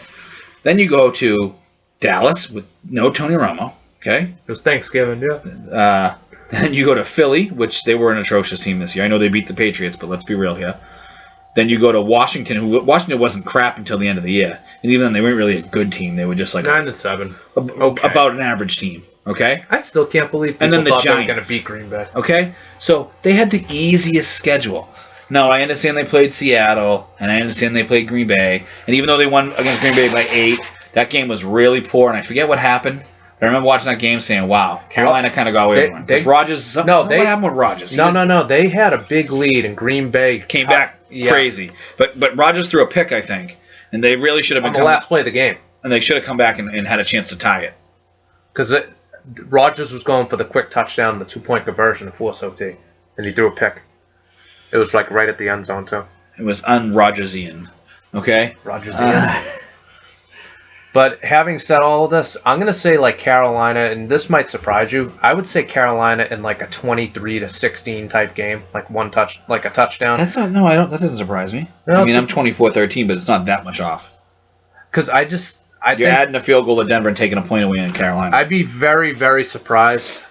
Then you go to Dallas with no Tony Romo. Okay? It was Thanksgiving, yeah. Then you go to Philly, which they were an atrocious team this year. I know they beat the Patriots, but let's be real here. Then you go to Washington, Washington wasn't crap until the end of the year. And even then, they weren't really a good team. They were just like 9-7. About an average team. Okay? I still can't believe people thought they were going to beat Green Bay. Okay? So they had the easiest schedule. Now, I understand they played Seattle, and I understand they played Green Bay. And even though they won against Green Bay by 8, that game was really poor, and I forget what happened. I remember watching that game saying, wow, Carolina kind of got away with it. Because Rodgers, what happened with Rodgers? No. They had a big lead, and Green Bay came back crazy. But Rodgers threw a pick, I think, and they really should have been on the last play of the game. And they should have come back and had a chance to tie it. Because Rodgers was going for the quick touchdown, the 2-point conversion to force OT, and he threw a pick. It was like right at the end zone, too. It was un-Rodgersian. Okay? Rodgersian. But having said all of this, I'm going to say like Carolina, and this might surprise you. I would say Carolina in like a 23-16 type game, like a touchdown. That doesn't surprise me. No, I mean, I'm 24-13, but it's not that much off. Because I think you're adding a field goal to Denver and taking a point away in Carolina. I'd be very, very surprised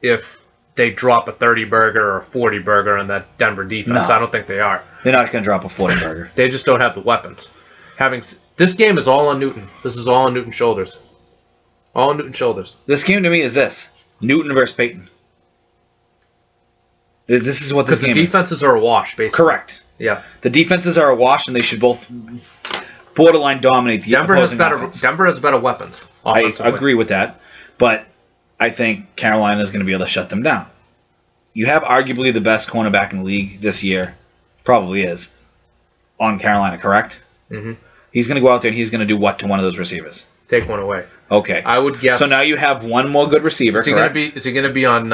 if they drop a 30-burger or a 40-burger in that Denver defense. No. I don't think they are. They're not going to drop a 40-burger. They just don't have the weapons. This game is all on Newton. This is all on Newton's shoulders. All on Newton's shoulders. This game to me is this. Newton versus Peyton. This is what this game is. Because the defenses are a wash, basically. Correct. Yeah. The defenses are a wash, and they should both borderline dominate the opposing offense. Denver has better weapons. I agree with that, but I think Carolina is going to be able to shut them down. You have arguably the best cornerback in the league this year. Probably is. On Carolina, correct? Mm-hmm. He's going to go out there and he's going to do what to one of those receivers? Take one away. Okay. I would guess. So now you have one more good receiver, correct? Is he going to be on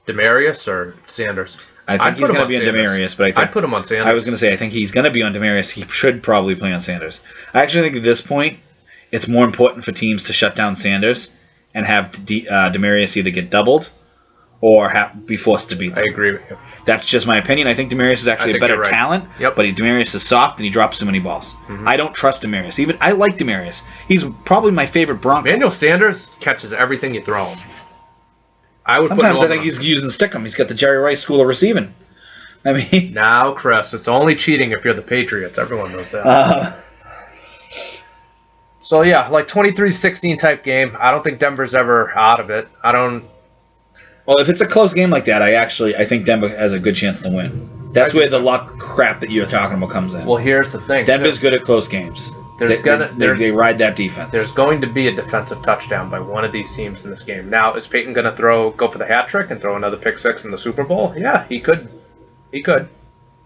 Demaryius or Sanders? I think he's going to be on Demaryius, but I'd put him on Sanders. I was going to say, I think he's going to be on Demaryius. He should probably play on Sanders. I actually think at this point, it's more important for teams to shut down Sanders and have Demaryius either get doubled or be forced to beat them. I agree with you. That's just my opinion. I think Demaryius is actually a better talent, but Demaryius is soft and he drops too many balls. Mm-hmm. I don't trust Demaryius. I like Demaryius. He's probably my favorite Bronco. Emmanuel Sanders catches everything you throw him. Sometimes I think he's using Stickum. He's got the Jerry Rice School of Receiving. I mean, now, Chris, it's only cheating if you're the Patriots. Everyone knows that. So yeah, like 23-16 type game. I don't think Denver's ever out of it. Well, if it's a close game like that, I think Denver has a good chance to win. That's where the luck crap that you're talking about comes in. Well, here's the thing. Denver's good at close games. They ride that defense. There's going to be a defensive touchdown by one of these teams in this game. Now, is Peyton going to go for the hat trick and throw another pick six in the Super Bowl? Yeah, he could.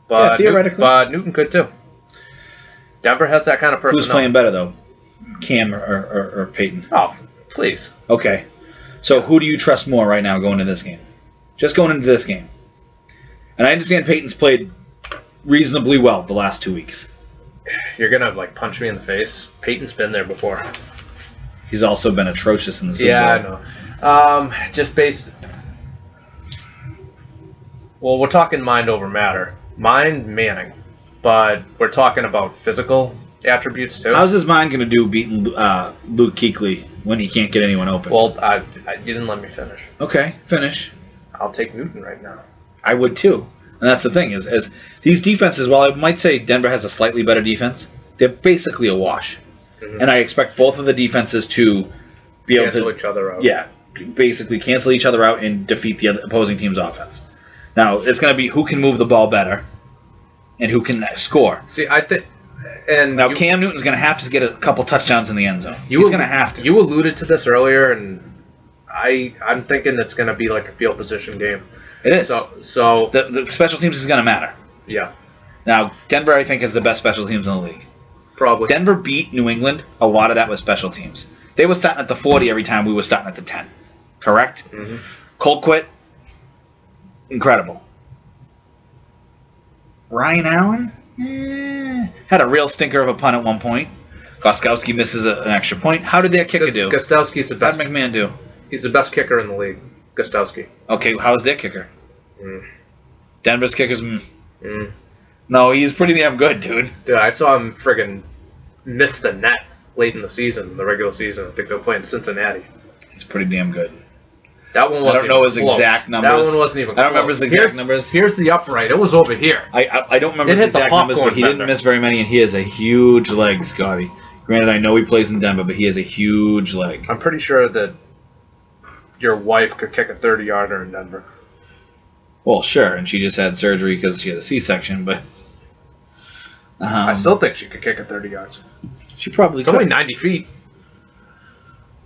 But, theoretically. But Newton could too. Denver has that kind of personnel. Who's playing better, though? Cam or Peyton? Oh, please. Okay. So who do you trust more right now going into this game? Just going into this game. And I understand Peyton's played reasonably well the last 2 weeks. You're going to punch me in the face? Peyton's been there before. He's also been atrocious in the Super Bowl. Yeah, I know. Well, we're talking mind over matter. Mind Manning. But we're talking about physical attributes too. How's his mind going to do beating Luke Kuechly when he can't get anyone open? Well, you didn't let me finish. Okay, finish. I'll take Newton right now. I would too. And that's the thing, is these defenses, while I might say Denver has a slightly better defense, they're basically a wash. Mm-hmm. And I expect both of the defenses to be able to cancel each other out. Yeah, basically cancel each other out and defeat the opposing team's offense. Now, it's going to be who can move the ball better and who can score. See, I think... And now Cam Newton's going to have to get a couple touchdowns in the end zone. He's going to have to. You alluded to this earlier, and I'm thinking it's going to be like a field position game. It is. So the special teams is going to matter. Yeah. Now, Denver, I think, has the best special teams in the league. Probably. Denver beat New England. A lot of that was special teams. They were starting at the 40 every time we were starting at the 10. Correct? Mm-hmm. Colquitt, incredible. Ryan Allen, Had a real stinker of a punt at one point. Gostkowski misses an extra point. How did that kicker do? Gostkowski's the best. How did McMahon do? He's the best kicker in the league, Gostkowski. Okay, how's their kicker? Denver's kicker's... No, he's pretty damn good, dude. Dude, I saw him friggin' miss the net late in the season, the regular season. I think they were playing Cincinnati. He's pretty damn good. That one wasn't. I don't know his exact numbers. That one wasn't even close. I don't remember his exact numbers. Here's the upright. It was over here. I don't remember his exact numbers, but he didn't miss very many, and he has a huge leg, Scotty. Granted, I know he plays in Denver, but he has a huge leg. I'm pretty sure that your wife could kick a 30-yarder in Denver. Well, sure, and she just had surgery because she had a C-section, but... I still think she could kick a 30 yards. She probably could. It's only 90 feet.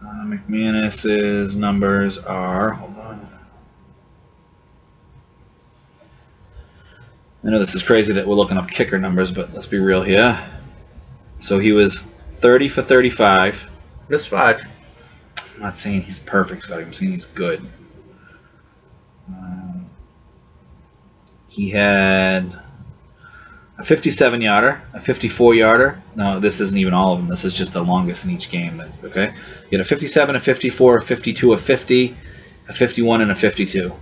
McManus's numbers are... Hold on. I know this is crazy that we're looking up kicker numbers, but let's be real here. So he was 30 for 35. Missed 5. I'm not saying he's perfect, Scotty. I'm saying he's good. He had a 57-yarder, a 54-yarder. No, this isn't even all of them. This is just the longest in each game. Okay, he had a 57, a 54, a 52, a 50, a 51, and a 52.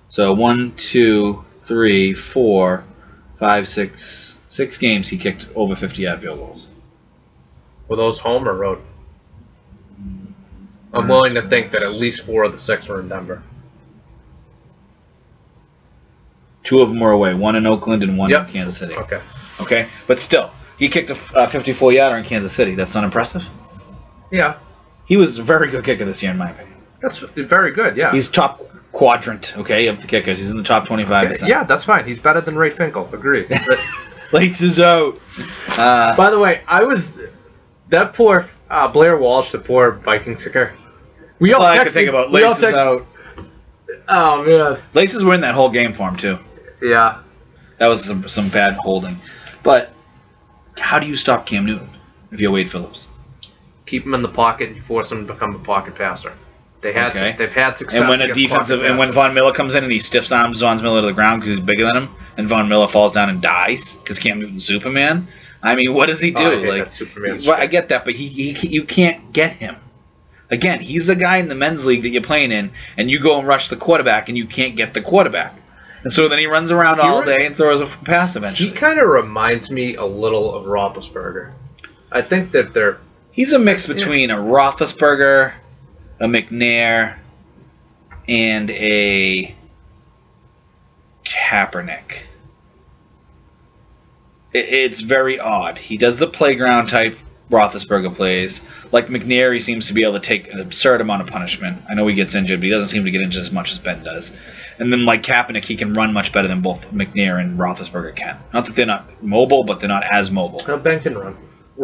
So 1, 2, 3, 4, 5, 6 games he kicked over 50-yard field goals. Were those home or road? I'm willing to think that at least 4 of the 6 were in Denver. 2 of them were away. 1 in Oakland and 1 in Kansas City. Okay, but still, he kicked a 54-yarder in Kansas City. That's not impressive? Yeah. He was a very good kicker this year, in my opinion. That's very good, yeah. He's top quadrant, okay, of the kickers. He's in the top 25%. Okay, yeah, that's fine. He's better than Ray Finkel. Agreed. Laces out. By the way, that poor Blair Walsh, the poor Vikings kicker. That's all I could think about. Laces out. Oh, man. Laces were in that whole game for him, too. Yeah. That was some bad holding. But how do you stop Cam Newton if you're Wade Phillips? Keep him in the pocket and force him to become a pocket passer. They've had success. And when Von Miller comes in and he stiff arms Von Miller to the ground because he's bigger than him, and Von Miller falls down and dies because Cam Newton's Superman. I mean, what does he do? I get that, but you can't get him. Again, he's the guy in the men's league that you're playing in, and you go and rush the quarterback, and you can't get the quarterback. And so then he runs around all day and throws a pass eventually. He kind of reminds me a little of Roethlisberger. I think that he's a mix between a Roethlisberger, a McNair, and a Kaepernick. It's very odd. He does the playground type Roethlisberger plays. Like McNair, he seems to be able to take an absurd amount of punishment. I know he gets injured, but he doesn't seem to get injured as much as Ben does. And then like Kaepernick, he can run much better than both McNair and Roethlisberger can. Not that they're not mobile, but they're not as mobile. Ben can run.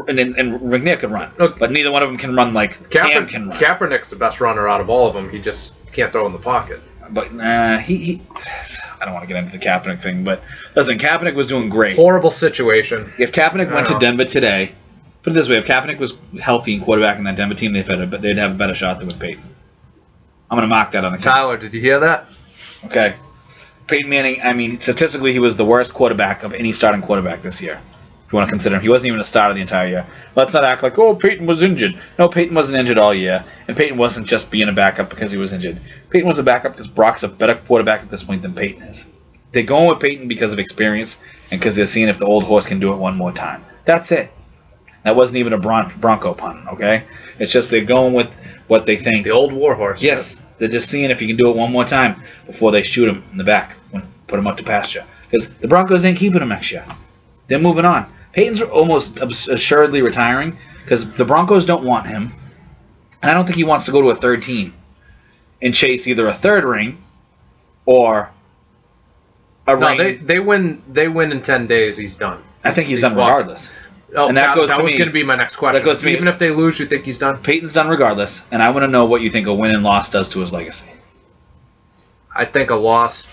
And McNair can run. Okay. But neither one of them can run like Cam can run. Kaepernick's the best runner out of all of them. He just can't throw in the pocket. But I don't want to get into the Kaepernick thing, but listen, Kaepernick was doing great. Horrible situation. If Kaepernick went to Denver today, put it this way, if Kaepernick was healthy and quarterbacking that Denver team, they'd have a better shot than with Peyton. I'm going to mark that on the calendar. Tyler, did you hear that? Okay. Peyton Manning, I mean, statistically, he was the worst quarterback of any starting quarterback this year. If you want to consider him. He wasn't even a starter the entire year. Let's not act like, oh, Peyton was injured. No, Peyton wasn't injured all year. And Peyton wasn't just being a backup because he was injured. Peyton was a backup because Brock's a better quarterback at this point than Peyton is. They're going with Peyton because of experience and because they're seeing if the old horse can do it one more time. That's it. That wasn't even a Bronco pun, okay? It's just they're going with what they think. The old war horse. Yes. They're just seeing if he can do it one more time before they shoot him in the back, put him up to pasture. Because the Broncos ain't keeping him next year. They're moving on. Peyton's almost assuredly retiring because the Broncos don't want him. And I don't think he wants to go to a third team and chase either a third ring or a ring. They win in 10 days, he's done. I think he's done regardless. Oh, and that was going to be my next question. That goes to me. Even if they lose, you think he's done? Peyton's done regardless, and I want to know what you think a win and loss does to his legacy. I think a loss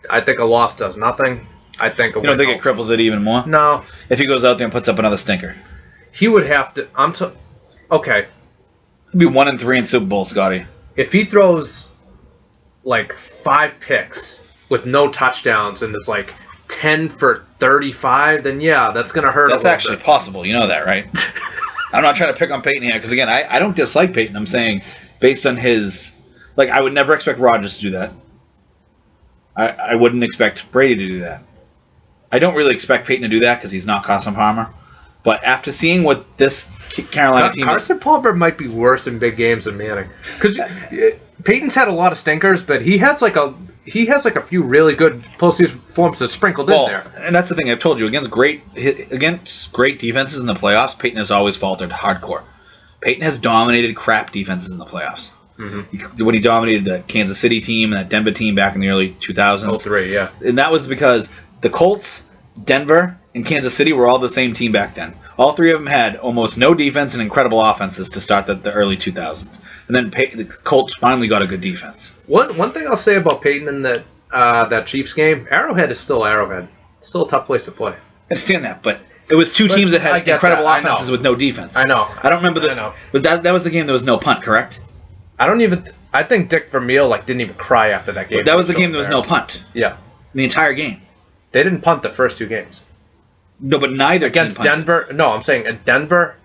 does nothing. I think a win. You don't think it cripples it even more? No. If he goes out there and puts up another stinker, he would have to. Okay. He'd be 1-3 in Super Bowl, Scotty. If he throws like 5 picks with no touchdowns and is like 10 for 35, then yeah, that's going to hurt. That's actually possible. You know that, right? I'm not trying to pick on Peyton here because, again, I don't dislike Peyton. I'm saying based on his... Like, I would never expect Rodgers to do that. I wouldn't expect Brady to do that. I don't really expect Peyton to do that because he's not Carson Palmer. But after seeing what this Carolina team Carson Palmer might be worse in big games than Manning. Because Peyton's had a lot of stinkers, but he has like a few really good postseason performances sprinkled in there. And that's the thing I've told you. Against great defenses in the playoffs, Peyton has always faltered hardcore. Peyton has dominated crap defenses in the playoffs. Mm-hmm. When he dominated the Kansas City team and that Denver team back in the early 2000s. 03, yeah. And that was because the Colts, Denver, and Kansas City were all the same team back then. All three of them had almost no defense and incredible offenses to start the early 2000s. And then the Colts finally got a good defense. One thing I'll say about Peyton in that Chiefs game, Arrowhead is still Arrowhead. Still a tough place to play. I understand that, but it was two teams that had incredible offenses with no defense. I know. I don't remember that was the game there was no punt, correct? I think Dick Vermeil didn't even cry after that game. But that was the game there was no punt. Yeah. The entire game. They didn't punt the first two games. No, but neither against team punted. Denver. No, I'm saying at Denver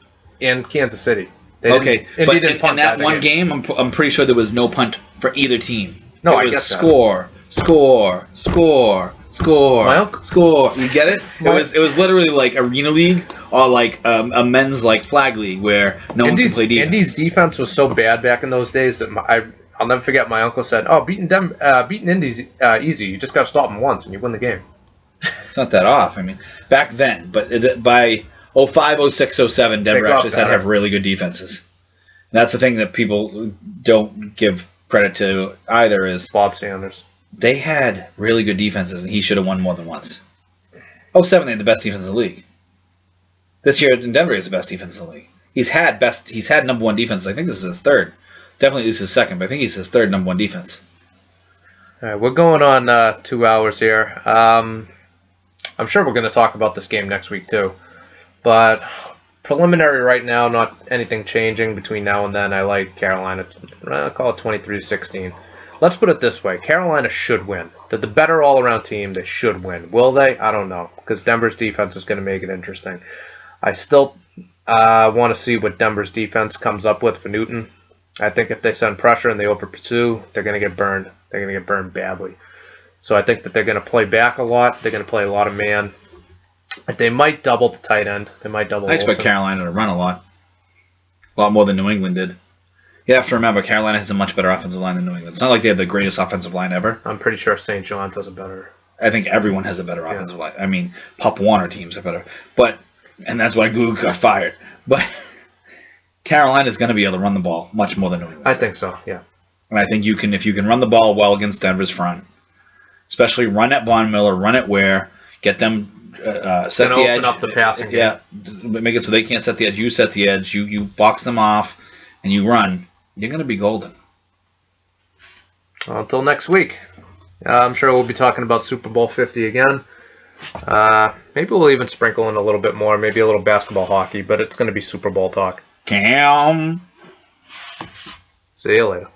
and Kansas City. Okay, but in that one game, I'm pretty sure there was no punt for either team. No, it was score. Score. You get it? It was literally like Arena League or like a men's flag league where no one can play defense. Indy's defense was so bad back in those days that I'll never forget. My uncle said, "Oh, beating Indy's easy. You just got to stop them once and you win the game." It's not that off. I mean, back then, but by 05, 06, 07, Denver actually had to have really good defenses. And that's the thing that people don't give credit to either is Bob Sanders. They had really good defenses, and he should have won more than once. 07, they had the best defense in the league. This year in Denver, he has the best defense in the league. He's had number one defense. I think this is his third. Definitely this is his second, but I think he's his third number one defense. All right, we're going on 2 hours here. I'm sure we're going to talk about this game next week too. But preliminary right now, not anything changing between now and then. I like Carolina. I'll call it 23-16. Let's put it this way. Carolina should win. They're the better all-around team. They should win. Will they? I don't know. Because Denver's defense is going to make it interesting. I still want to see what Denver's defense comes up with for Newton. I think if they send pressure and they over-pursue, they're going to get burned. They're going to get burned badly. So I think that they're going to play back a lot. They're going to play a lot of man. They might double the tight end. They might double. I expect Carolina to run a lot more than New England did. You have to remember, Carolina has a much better offensive line than New England. It's not like they have the greatest offensive line ever. I'm pretty sure St. John's has a better. I think everyone has a better offensive line. I mean, Pop Warner teams are better, and that's why Guguk got fired. But Carolina's going to be able to run the ball much more than New England. I think so. Yeah. And I think if you can run the ball well against Denver's front, especially run at Von Miller, run it where, get them set the edge. Open up the passing game. Yeah, make it so they can't set the edge. You set the edge. You box them off, and you run. You're going to be golden. Well, until next week. I'm sure we'll be talking about Super Bowl 50 again. Maybe we'll even sprinkle in a little bit more, maybe a little basketball hockey, but it's going to be Super Bowl talk. Cam. See you later.